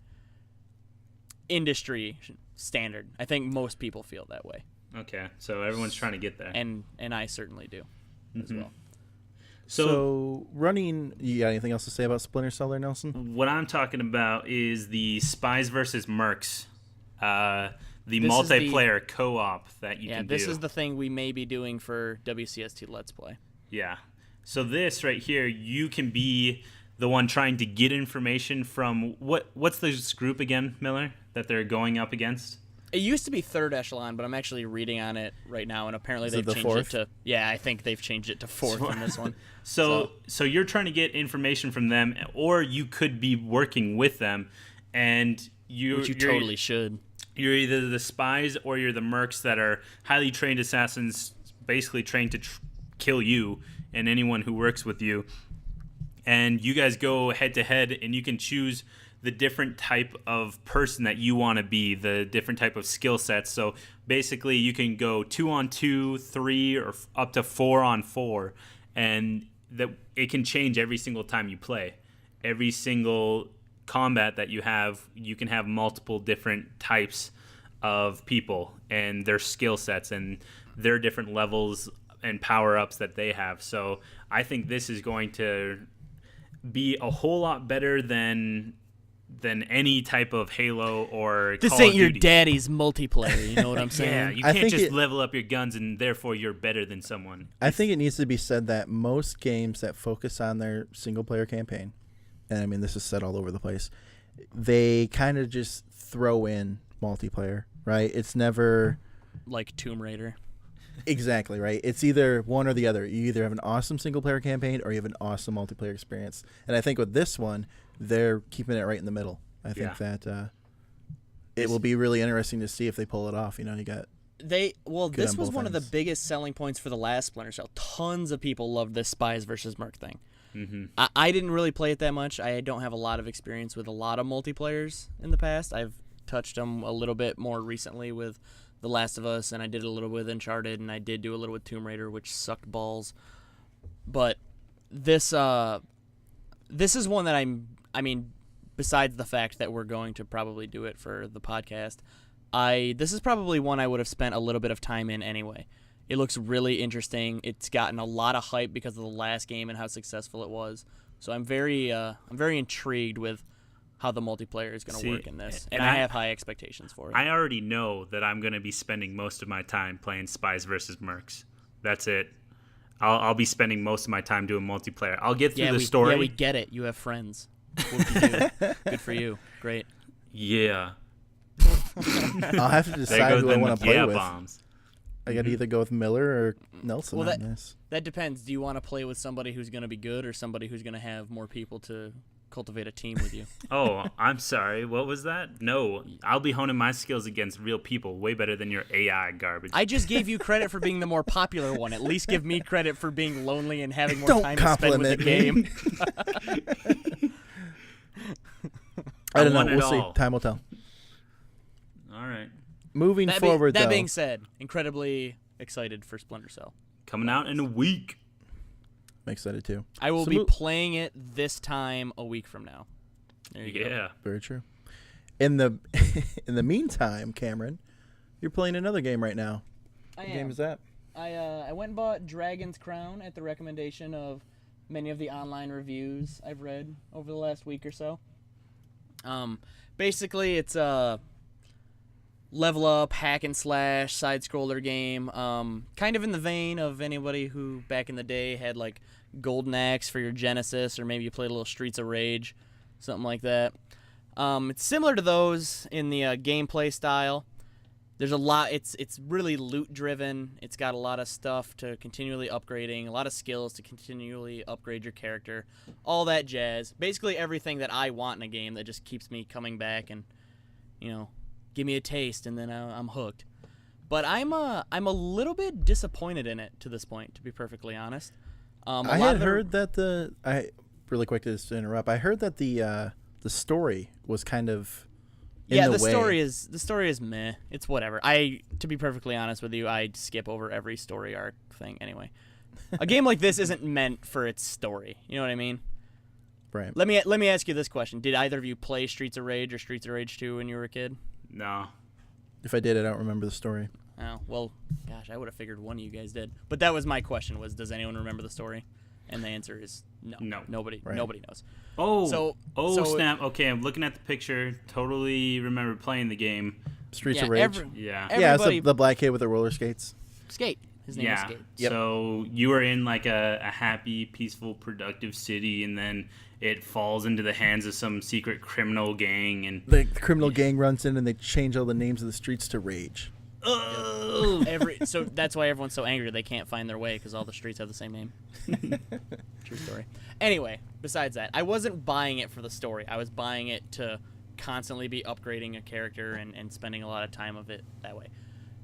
industry standard. I think most people feel that way, Okay, so everyone's trying to get there. and I certainly do as well. So running, you got anything else to say about Splinter Cell there, Nelson? What I'm talking about is the Spies versus Mercs. the This is the- multiplayer co-op that you can do. Yeah, this is the thing we may be doing for WCST Let's Play. Yeah. So this right here, you can be the one trying to get information from what's this group again, Miller, that they're going up against? It used to be third echelon, but I'm actually reading on it right now, and apparently Is they've it the changed fourth? it to. Yeah, I think they've changed it to fourth in this one. So you're trying to get information from them, or you could be working with them, and Which you totally should. You're either the spies or you're the mercs that are highly trained assassins, basically trained to kill you and anyone who works with you. And you guys go head to head, and you can choose the different type of person that you want to be, the different type of skill sets. So basically, you can go 2-on-2, 3, or up to 4-on-4, and that it can change every single time you play. Every single combat that you can have multiple different types of people and their skill sets and their different levels and power-ups that they have. So I think this is going to be a whole lot better than any type of Halo or This Call ain't of your Duty. daddy's multiplayer, you know what I'm saying? Yeah, you I can't think just level up your guns and therefore you're better than someone. I think it needs to be said that most games that focus on their single-player campaign, and I mean this is said all over the place, they kind of just throw in multiplayer, right? It's never Like Tomb Raider. exactly right. It's either one or the other. You either have an awesome single-player campaign or you have an awesome multiplayer experience. And I think with this one, they're keeping it right in the middle. I think that it will be really interesting to see if they pull it off. You know, you got This on was both one of the ends. biggest selling points for the last Splinter Cell. Tons of people loved this Spies versus Merc thing. Mm-hmm. I didn't really play it that much. I don't have a lot of experience with a lot of multiplayers in the past. I've touched them a little bit more recently with The Last of Us, and I did a little with Uncharted, and I did do a little with Tomb Raider, which sucked balls. But this is one that I mean, besides the fact that we're going to probably do it for the podcast, this is probably one I would have spent a little bit of time in anyway. It looks really interesting. It's gotten a lot of hype because of the last game and how successful it was. So I'm very intrigued with how the multiplayer is going to work in this, and I have high expectations for it. I already know that I'm going to be spending most of my time playing Spies versus Mercs. That's it. I'll be spending most of my time doing multiplayer. I'll get through the story. Yeah, we get it. You have friends. Whoop-de-doo. Good for you. Great. Yeah. I'll have to There decide goes who I them want to play with. bombs. I got to either go with Miller or Nelson Well, on this. that depends. Do you want to play with somebody who's going to be good or somebody who's going to have more people to cultivate a team with you? Oh, I'm sorry. What was that? No, I'll be honing my skills against real people way better than your AI garbage. I just gave you credit for being the more popular one. At least give me credit for being lonely and having more Don't time to spend with the compliment game. I don't want know. it We'll see. all. Time will tell. All right. Moving forward, that though. being said, incredibly excited for Splinter Cell. Coming out in a week. I'm excited too. I will So be mo- playing it this time a week from now. There you go. Yeah. Very true. In the in the meantime, Cameron, you're playing another game right now. I What game am. is that? I went and bought Dragon's Crown at the recommendation of many of the online reviews I've read over the last week or so. Basically, it's a level up, hack and slash, side scroller game. Kind of in the vein of anybody who back in the day had like Golden Axe for your Genesis, or maybe you played a little Streets of Rage, something like that. It's similar to those in the gameplay style. There's a lot. It's really loot driven. It's got a lot of stuff to continually upgrading, a lot of skills to continually upgrade your character, all that jazz. Basically everything that I want in a game that just keeps me coming back and, give me a taste and then I'm hooked. But I'm a little bit disappointed in it to this point, to be perfectly honest. I had heard that really quick to interrupt. I heard that the story was kind of the story is meh. It's whatever. To be perfectly honest with you, I skip over every story arc thing anyway. A game like this isn't meant for its story. You know what I mean? Right. Let me ask you this question: did either of you play Streets of Rage or Streets of Rage 2 when you were a kid? No. If I did, I don't remember the story. Oh well, gosh, I would have figured one of you guys did. But that was my question: does anyone remember the story? And the answer is no. No. Nobody knows. Oh. So snap. Okay, I'm looking at the picture. Totally remember playing the game. Streets Yeah, of Rage. Yeah. Yeah, it's Everybody the black kid with the roller skates. Skate. His name is Yeah. Skate. Yep. So you are in like a happy, peaceful, productive city, and then it falls into the hands of some secret criminal gang, and The criminal gang runs in and they change all the names of the streets to Rage. So that's why everyone's so angry they can't find their way because all the streets have the same name. True story. Anyway, besides that, I wasn't buying it for the story. I was buying it to constantly be upgrading a character and spending a lot of time of it that way.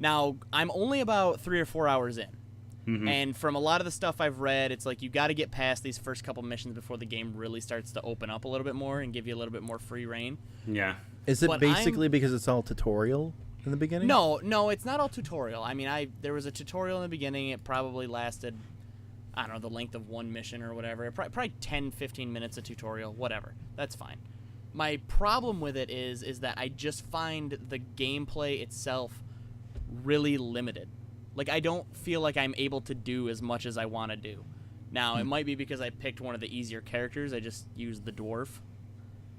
Now, I'm only about 3 or 4 hours in. And from a lot of the stuff I've read, it's like you got to get past these first couple missions before the game really starts to open up a little bit more and give you a little bit more free reign. yeah. Is it But basically because it's all tutorial in the beginning? No, it's not all tutorial. I mean, there was a tutorial in the beginning. It probably lasted, I don't know, the length of one mission or whatever. Probably 10, 15 minutes of tutorial, whatever. That's fine. My problem with it is that I just find the gameplay itself really limited. Like, I don't feel like I'm able to do as much as I want to do. Now, it might be because I picked one of the easier characters. I just used the dwarf.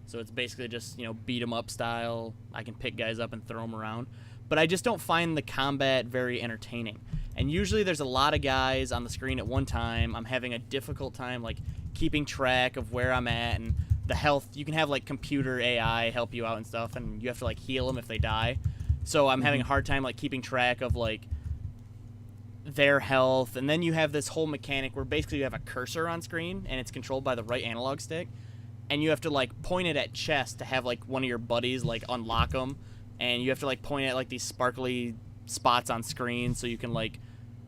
So it's basically just, beat 'em up style. I can pick guys up and throw them around. But I just don't find the combat very entertaining. And usually there's a lot of guys on the screen at one time. I'm having a difficult time, like, keeping track of where I'm at and the health. You can have, like, computer AI help you out and stuff, and you have to, like, heal them if they die. So I'm having a hard time, like, keeping track of, like, their health. And then you have this whole mechanic where basically you have a cursor on screen, and it's controlled by the right analog stick. And you have to, like, point it at chests to have, like, one of your buddies, like, unlock them. And you have to, like, point at, like, these sparkly spots on screen so you can, like,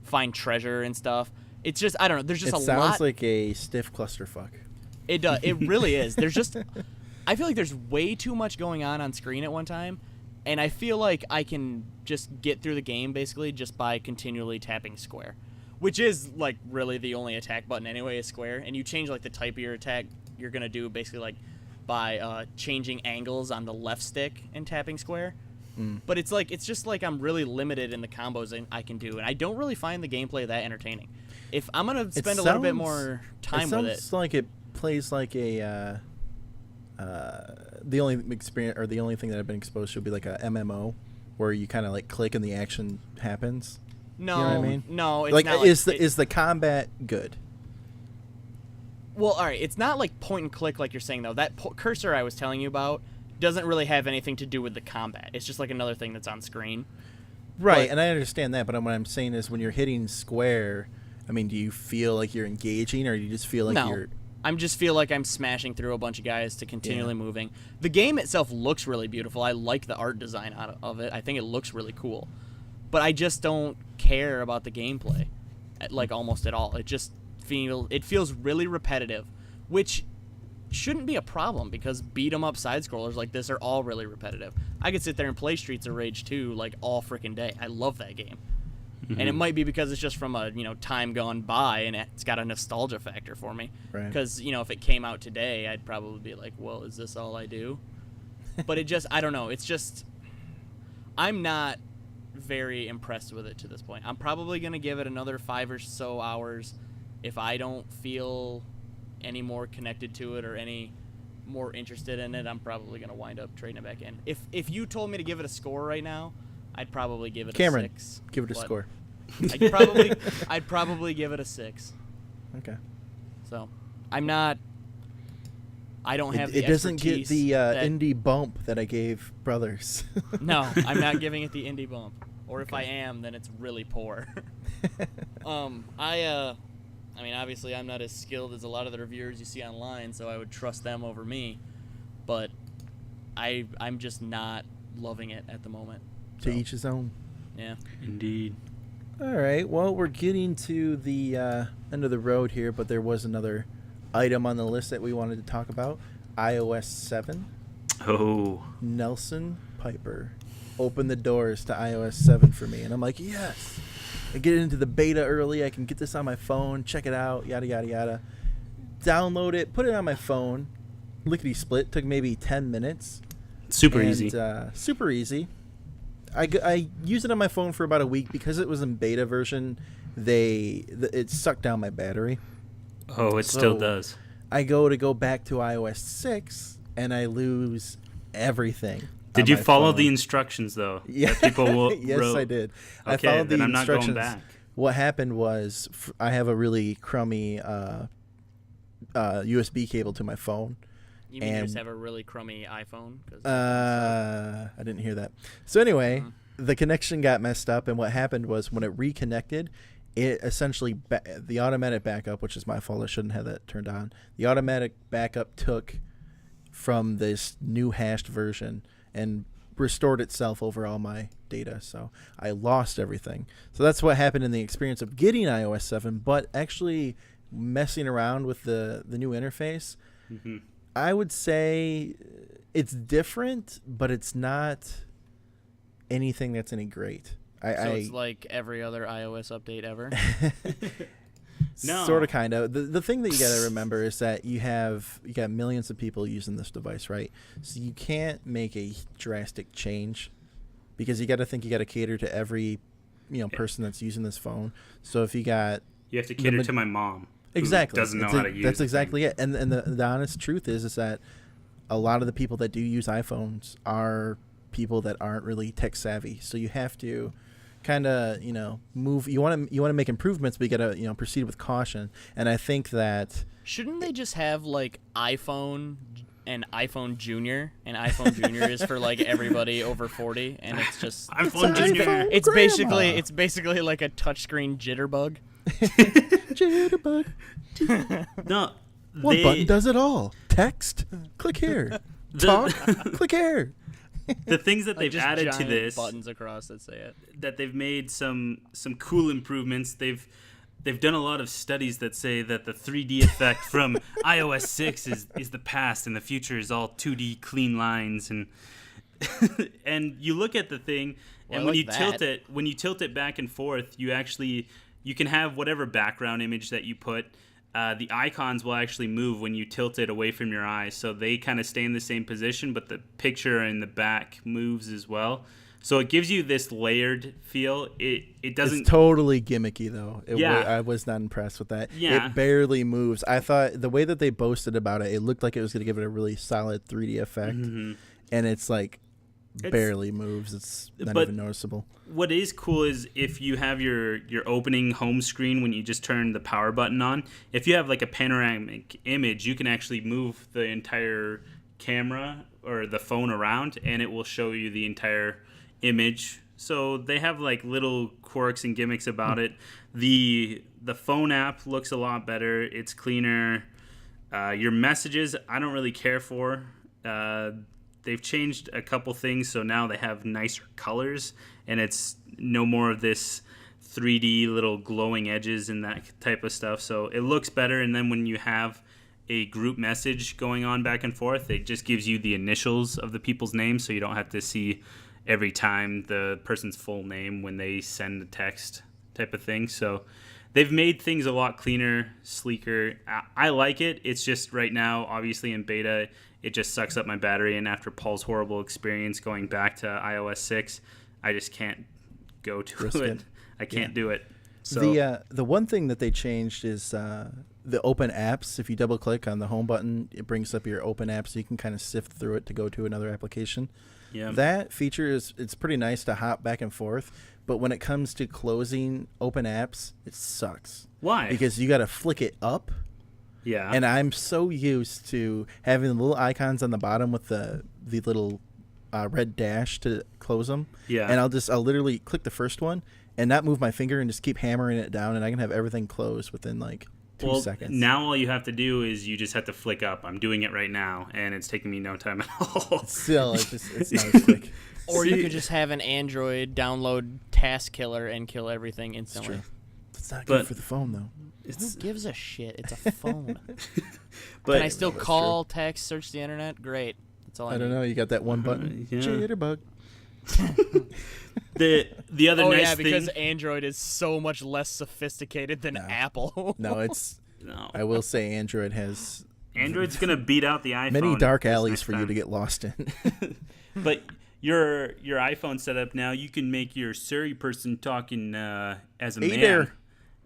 find treasure and stuff. It's just, I don't know, there's just a lot. It sounds like a stiff clusterfuck. It does. It really is. There's just, I feel like there's way too much going on screen at one time. And I feel like I can just get through the game, basically, just by continually tapping square. Which is, like, really the only attack button anyway, is square. And you change, like, the type of your attack you're going to do, basically, like, by changing angles on the left stick and tapping square. But it's just like I'm really limited in the combos I can do. And I don't really find the gameplay that entertaining. If I'm going to spend a little bit more time with it. It sounds like it plays like a... the only experience, or the only thing that I've been exposed to would be like a MMO, where you kind of like click and the action happens. No, you know what I mean? No, it's like, not. Is the combat good? Well, all right, it's not like point and click like you're saying though. That cursor I was telling you about doesn't really have anything to do with the combat. It's just like another thing that's on screen. Right, and I understand that, but what I'm saying is when you're hitting square, I mean, do you feel like you're engaging, or do you just feel like you're... I just feel like I'm smashing through a bunch of guys to continually moving. The game itself looks really beautiful. I like the art design of it. I think it looks really cool. But I just don't care about the gameplay, like, almost at all. It just feels really repetitive, which shouldn't be a problem because beat 'em up side scrollers like this are all really repetitive. I could sit there and play Streets of Rage 2 like all freaking day. I love that game. And it might be because it's just from a time gone by, and it's got a nostalgia factor for me. Right. Because if it came out today, I'd probably be like, well, is this all I do? But it just, I don't know. It's just, I'm not very impressed with it to this point. I'm probably gonna give it another 5 or so hours. If I don't feel any more connected to it or any more interested in it, I'm probably gonna wind up trading it back in. If you told me to give it a score right now, I'd probably give it Cameron, a 6. give it a score. I'd probably give it a 6. Okay. So, I don't have the It doesn't get expertise the that- indie bump that I gave Brothers. No, I'm not giving it the indie bump. Or if I am, then it's really poor. I mean, obviously I'm not as skilled as a lot of the reviewers you see online, so I would trust them over me. But I'm just not loving it at the moment. To each his own. Yeah. Indeed. All right. Well, we're getting to the end of the road here, but there was another item on the list that we wanted to talk about. iOS 7. Oh. Nelson Piper opened the doors to iOS 7 for me, and I'm like, yes. I get into the beta early. I can get this on my phone, check it out, yada, yada, yada. Download it, put it on my phone. Lickety-split. Took maybe 10 minutes. Super easy. Super easy. I used it on my phone for about a week because it was in beta version. It sucked down my battery. Oh, it still does. I go back to iOS 6 and I lose everything. Did you my follow phone. the instructions though? Yeah, that people yes, wrote? I did. I Okay, followed then the I'm not going instructions. back. What happened was I have a really crummy USB cable to my phone. You mean you and just have a really crummy iPhone? 'Cause I didn't hear that. So anyway, the connection got messed up, and what happened was when it reconnected, it essentially the automatic backup, which is my fault. I shouldn't have that turned on. The automatic backup took from this new hashed version and restored itself over all my data. So I lost everything. So that's what happened in the experience of getting iOS 7, but actually messing around with the new interface. Mm-hmm. I would say it's different, but it's not anything that's any great. So it's like every other iOS update ever? No. Sort of, kind of. The thing that you got to remember is that you got millions of people using this device, right? So you can't make a drastic change because you got to think you got to cater to every person that's using this phone. So if you got You have to cater to my mom. Exactly. Who doesn't know how to use That's the exactly it. And the honest truth is that a lot of the people that do use iPhones are people that aren't really tech savvy. So you have to kind of, move. You want to make improvements, but you got to, proceed with caution. And I think that Shouldn't they just have like iPhone and iPhone Junior, and iPhone Junior is for like everybody over 40, and it's just iPhone Junior. It's basically like a touchscreen jitterbug. Jitterbug. No. One button does it all. Text, click here. Talk, click here. The things that they've Just added to giant this, buttons across that say it. that they've made some cool improvements. They've done a lot of studies that say that the 3D effect from iOS 6 is the past, and the future is all 2D clean lines, and and you look at the thing, and when you tilt it back and forth, you can have whatever background image that you put. The icons will actually move when you tilt it away from your eyes, so they kind of stay in the same position, but the picture in the back moves as well. So it gives you this layered feel. It doesn't. It's totally gimmicky though. Yeah. I was not impressed with that. Yeah. It barely moves. I thought the way that they boasted about it, it looked like it was going to give it a really solid 3D effect, and it's like barely moves. It's not even noticeable. What is cool is if you have your opening home screen when you just turn the power button on, if you have like a panoramic image, you can actually move the entire camera or the phone around, and it will show you the entire image. So they have like little quirks and gimmicks about it. The phone app looks a lot better. It's cleaner. Your messages, I don't really care for. They've changed a couple things, so now they have nicer colors, and it's no more of this 3D little glowing edges and that type of stuff. So it looks better, and then when you have a group message going on back and forth, it just gives you the initials of the people's names, so you don't have to see every time the person's full name when they send the text type of thing. So they've made things a lot cleaner, sleeker. I like it. It's just right now, obviously in beta, it just sucks up my battery, and after Paul's horrible experience going back to iOS 6, I just can't go to it. I can't do it. So the one thing that they changed is the open apps. If you double click on the home button, it brings up your open apps, so you can kind of sift through it to go to another application. Yeah. That feature it's pretty nice to hop back and forth, but when it comes to closing open apps, it sucks. Why? Because you got to flick it up. Yeah. And I'm so used to having the little icons on the bottom with the little red dash to close them. Yeah. And I'll literally click the first one and not move my finger and just keep hammering it down, and I can have everything closed within like 2 seconds. Now all you have to do is you just have to flick up. I'm doing it right now, and it's taking me no time at all. Still, it's not as quick. Or you could just have an Android download Task Killer and kill everything instantly. It's true. It's not good for the phone though. Who gives a shit? It's a phone. But can I still call, text, search the internet? Great. That's all I don't need. know. You got that one button. Yeah. Jitterbug. The other nice thing. Because Android is so much less sophisticated than Apple. No. I will say Android's gonna beat out the iPhone. many dark alleys for you to get lost in. But your iPhone setup now, you can make your Siri person talking as a man. There.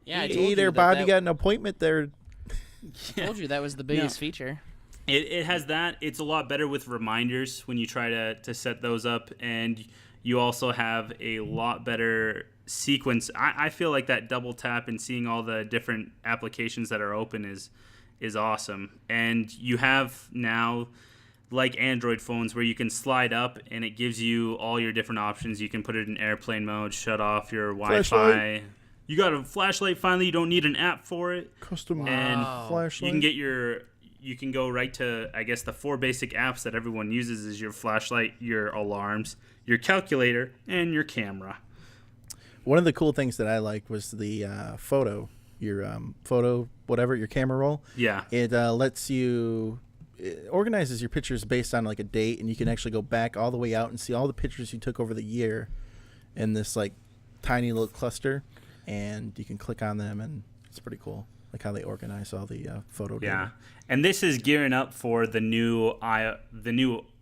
Yeah, I Hey told there, you Bob. that You got an appointment there. I told you that was the biggest feature. It has that. It's a lot better with reminders when you try to set those up, and you also have a lot better sequence. I feel like that double tap and seeing all the different applications that are open is awesome. And you have now, like Android phones, where you can slide up and it gives you all your different options. You can put it in airplane mode, shut off your Wi-Fi. Flashlight. You got a flashlight finally. You don't need an app for it. Custom And flashlight. you can get you can go right to, I guess, the 4 basic apps that everyone uses is your flashlight, your alarms, your calculator, and your camera. One of the cool things that I liked was the photo, your photo, whatever, your camera roll. Yeah. It lets you, it organizes your pictures based on like a date, and you can actually go back all the way out and see all the pictures you took over the year in this like tiny little cluster, and you can click on them, and it's pretty cool, like how they organize all the photo data. Yeah. And this is gearing up for the new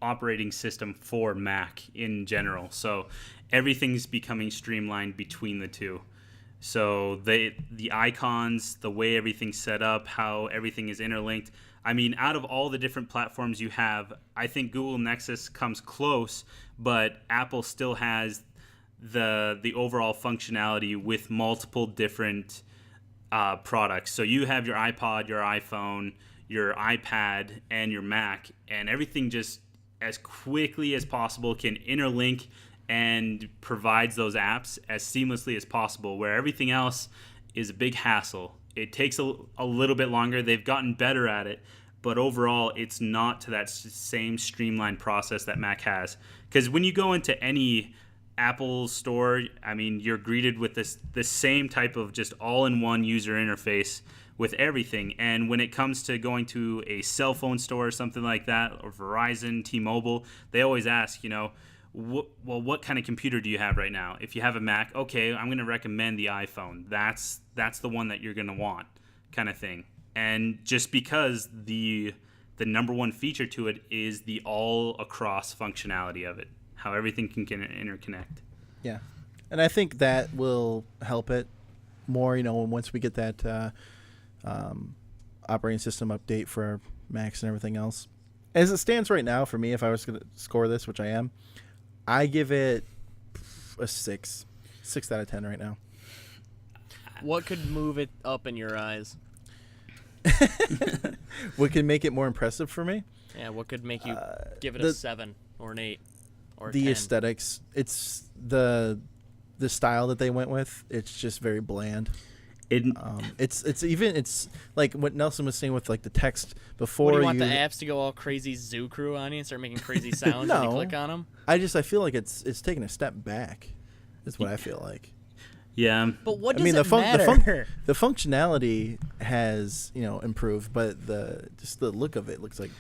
operating system for Mac in general. So everything's becoming streamlined between the two. So the icons, the way everything's set up, how everything is interlinked. I mean, out of all the different platforms you have, I think Google Nexus comes close, but Apple still has the overall functionality with multiple different products. So you have your iPod, your iPhone, your iPad, and your Mac, and everything just as quickly as possible can interlink and provides those apps as seamlessly as possible, where everything else is a big hassle. It takes a little bit longer. They've gotten better at it, but overall it's not to that same streamlined process that Mac has. Because when you go into any Apple store, I mean, you're greeted with this same type of just all-in-one user interface with everything. And when it comes to going to a cell phone store or something like that, or Verizon, T-Mobile, they always ask, what kind of computer do you have right now? If you have a Mac, okay, I'm going to recommend the iPhone. That's the one that you're going to want, kind of thing. And just because the number one feature to it is the all-across functionality of it, how everything can interconnect. Yeah. And I think that will help it more, once we get that operating system update for our Macs and everything else. As it stands right now, for me, if I was going to score this, which I am, I give it a 6 out of 10 right now. What could move it up in your eyes? What could make it more impressive for me? Yeah, what could make you give it a 7 or an 8 or a the 10? Aesthetics. It's the style that they went with. It's just very bland. It's like what Nelson was saying with like the text before. What, do you want the apps to go all crazy zoo crew on you and start making crazy sounds when you click on them? I feel like it's taking a step back. Is what I feel like. Yeah. But what does it matter? The functionality has improved, but the look of it looks like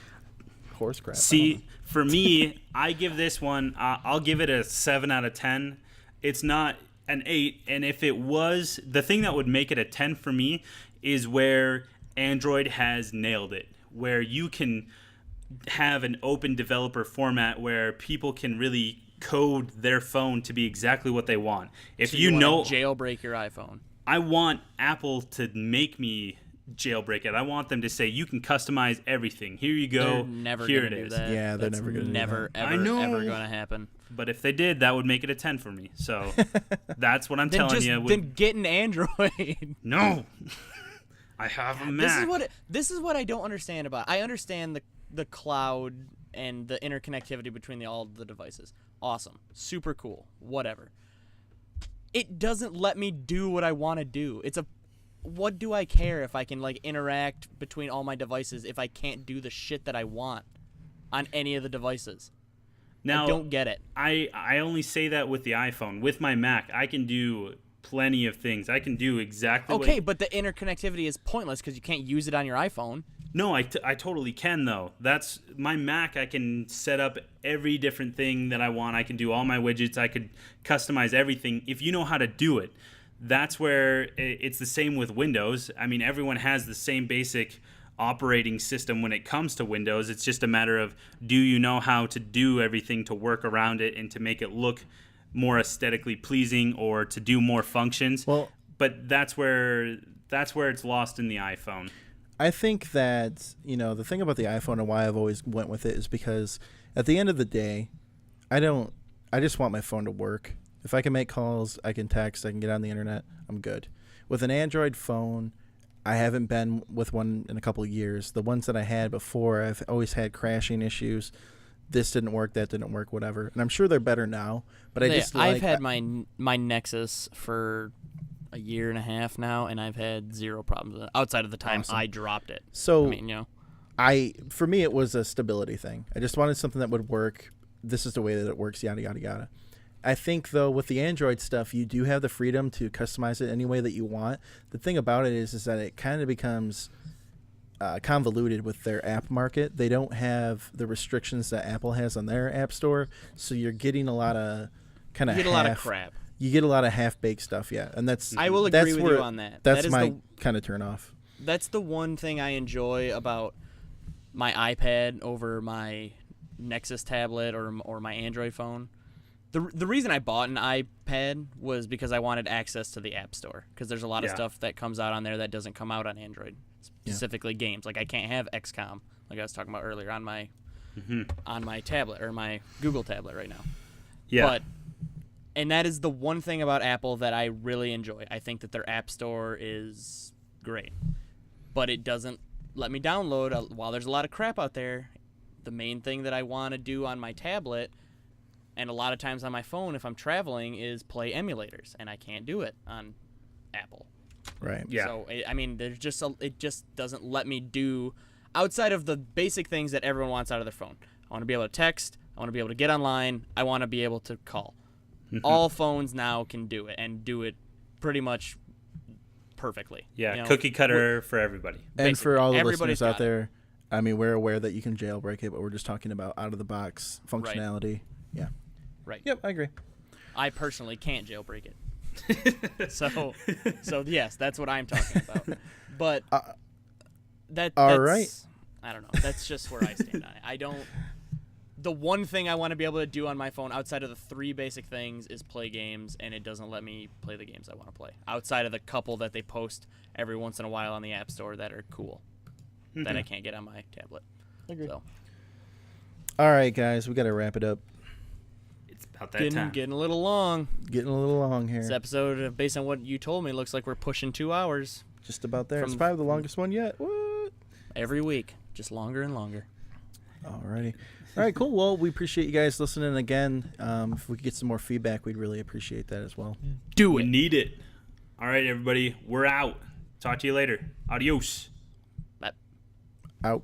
horse crap. See, for me, I give this one. I'll give it a 7 out of 10. It's not an 8, and if it was, the thing that would make it a 10 for me is where Android has nailed it, where you can have an open developer format where people can really code their phone to be exactly what they want. If so you know, jailbreak your iPhone. I want Apple to make me jailbreak it. I want them to say you can customize everything. Here you go. They're never Here gonna it do is. that. Yeah, they're never gonna do that. Never, ever, I know. ever gonna happen. But if they did, that would make it a 10 for me. So that's what I'm telling you. Then get an Android. No. I have a Mac. This is what I don't understand about. I understand the cloud and the interconnectivity between all the devices. Awesome. Super cool. Whatever. It doesn't let me do what I want to do. What do I care if I can interact between all my devices if I can't do the shit that I want on any of the devices? Now, I don't get it. I only say that with the iPhone. With my Mac, I can do plenty of things. I can do exactly Okay, but the interconnectivity is pointless because you can't use it on your iPhone. No, I totally can, though. That's my Mac. I can set up every different thing that I want. I can do all my widgets. I could customize everything if you know how to do it. That's where it's the same with Windows. I mean, everyone has the same basic operating system when it comes to Windows. It's just a matter of, do you know how to do everything to work around it and to make it look more aesthetically pleasing or to do more functions? Well, but that's where it's lost in the iPhone. I think that, the thing about the iPhone and why I've always went with it is because at the end of the day, I just want my phone to work. If I can make calls, I can text, I can get on the internet, I'm good. With an Android phone, I haven't been with one in a couple of years. The ones that I had before, I've always had crashing issues. This didn't work, that didn't work, whatever. And I'm sure they're better now, but I've had my Nexus for a year and a half now, and I've had zero problems with it, outside of the time I dropped it. So, for me, it was a stability thing. I just wanted something that would work. This is the way that it works, yada, yada, yada. I think, though, with the Android stuff, you do have the freedom to customize it any way that you want. The thing about it is that it kind of becomes convoluted with their app market. They don't have the restrictions that Apple has on their app store, so you're getting a lot of kind of a lot of crap. You get a lot of half-baked stuff, yeah, and I will agree with you on that. That's my kind of turn off. That's the one thing I enjoy about my iPad over my Nexus tablet or my Android phone. The reason I bought an iPad was because I wanted access to the App Store, because there's a lot of stuff that comes out on there that doesn't come out on Android, specifically games. Like I can't have XCOM, like I was talking about earlier, on my tablet or my Google tablet right now. Yeah. And that is the one thing about Apple that I really enjoy. I think that their App Store is great, but it doesn't let me download. While there's a lot of crap out there, the main thing that I want to do on my tablet and a lot of times on my phone if I'm traveling is play emulators, and I can't do it on Apple. Right. Yeah. So, there's just it just doesn't let me do, outside of the basic things that everyone wants out of their phone. I want to be able to text. I want to be able to get online. I want to be able to call. All phones now can do it, and do it pretty much perfectly. Yeah, cookie cutter for everybody. And Basically, for all the everybody's listeners out got it. there, I mean, we're aware that you can jailbreak it, but we're just talking about out-of-the-box functionality. Yeah. Right. Yep, I agree. I personally can't jailbreak it. So yes, that's what I'm talking about. But that's right. I don't know. That's just where I stand on it. I don't. The one thing I want to be able to do on my phone outside of the three basic things is play games, and it doesn't let me play the games I want to play. Outside of the couple that they post every once in a while on the App Store that are cool, that I can't get on my tablet. Agree. So. All right, guys, we got to wrap it up. It's about that time. Getting a little long. Getting a little long here. This episode, based on what you told me, looks like we're pushing 2 hours. Just about there. It's probably the longest one yet. What? Every week, just longer and longer. Alrighty. All right, cool. Well, we appreciate you guys listening again. If we could get some more feedback, we'd really appreciate that as well. Do it. We need it. All right, everybody. We're out. Talk to you later. Adios. Bye. Out.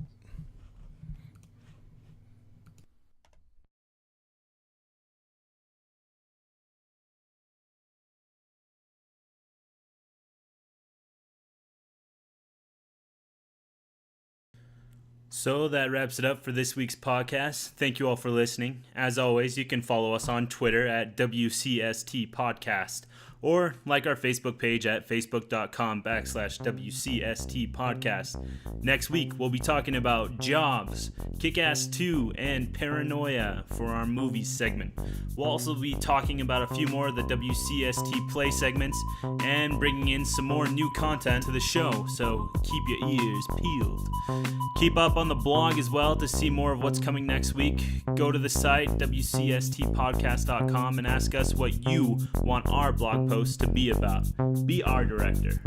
So that wraps it up for this week's podcast. Thank you all for listening. As always, you can follow us on Twitter at WCST Podcast, or like our Facebook page at facebook.com/WCST Podcast. Next week, we'll be talking about Jobs, Kick-Ass 2, and Paranoia for our movies segment. We'll also be talking about a few more of the WCST play segments and bringing in some more new content to the show, so keep your ears peeled. Keep up on the blog as well to see more of what's coming next week. Go to the site, WCSTpodcast.com, and ask us what you want our blog post to be about. Be our director.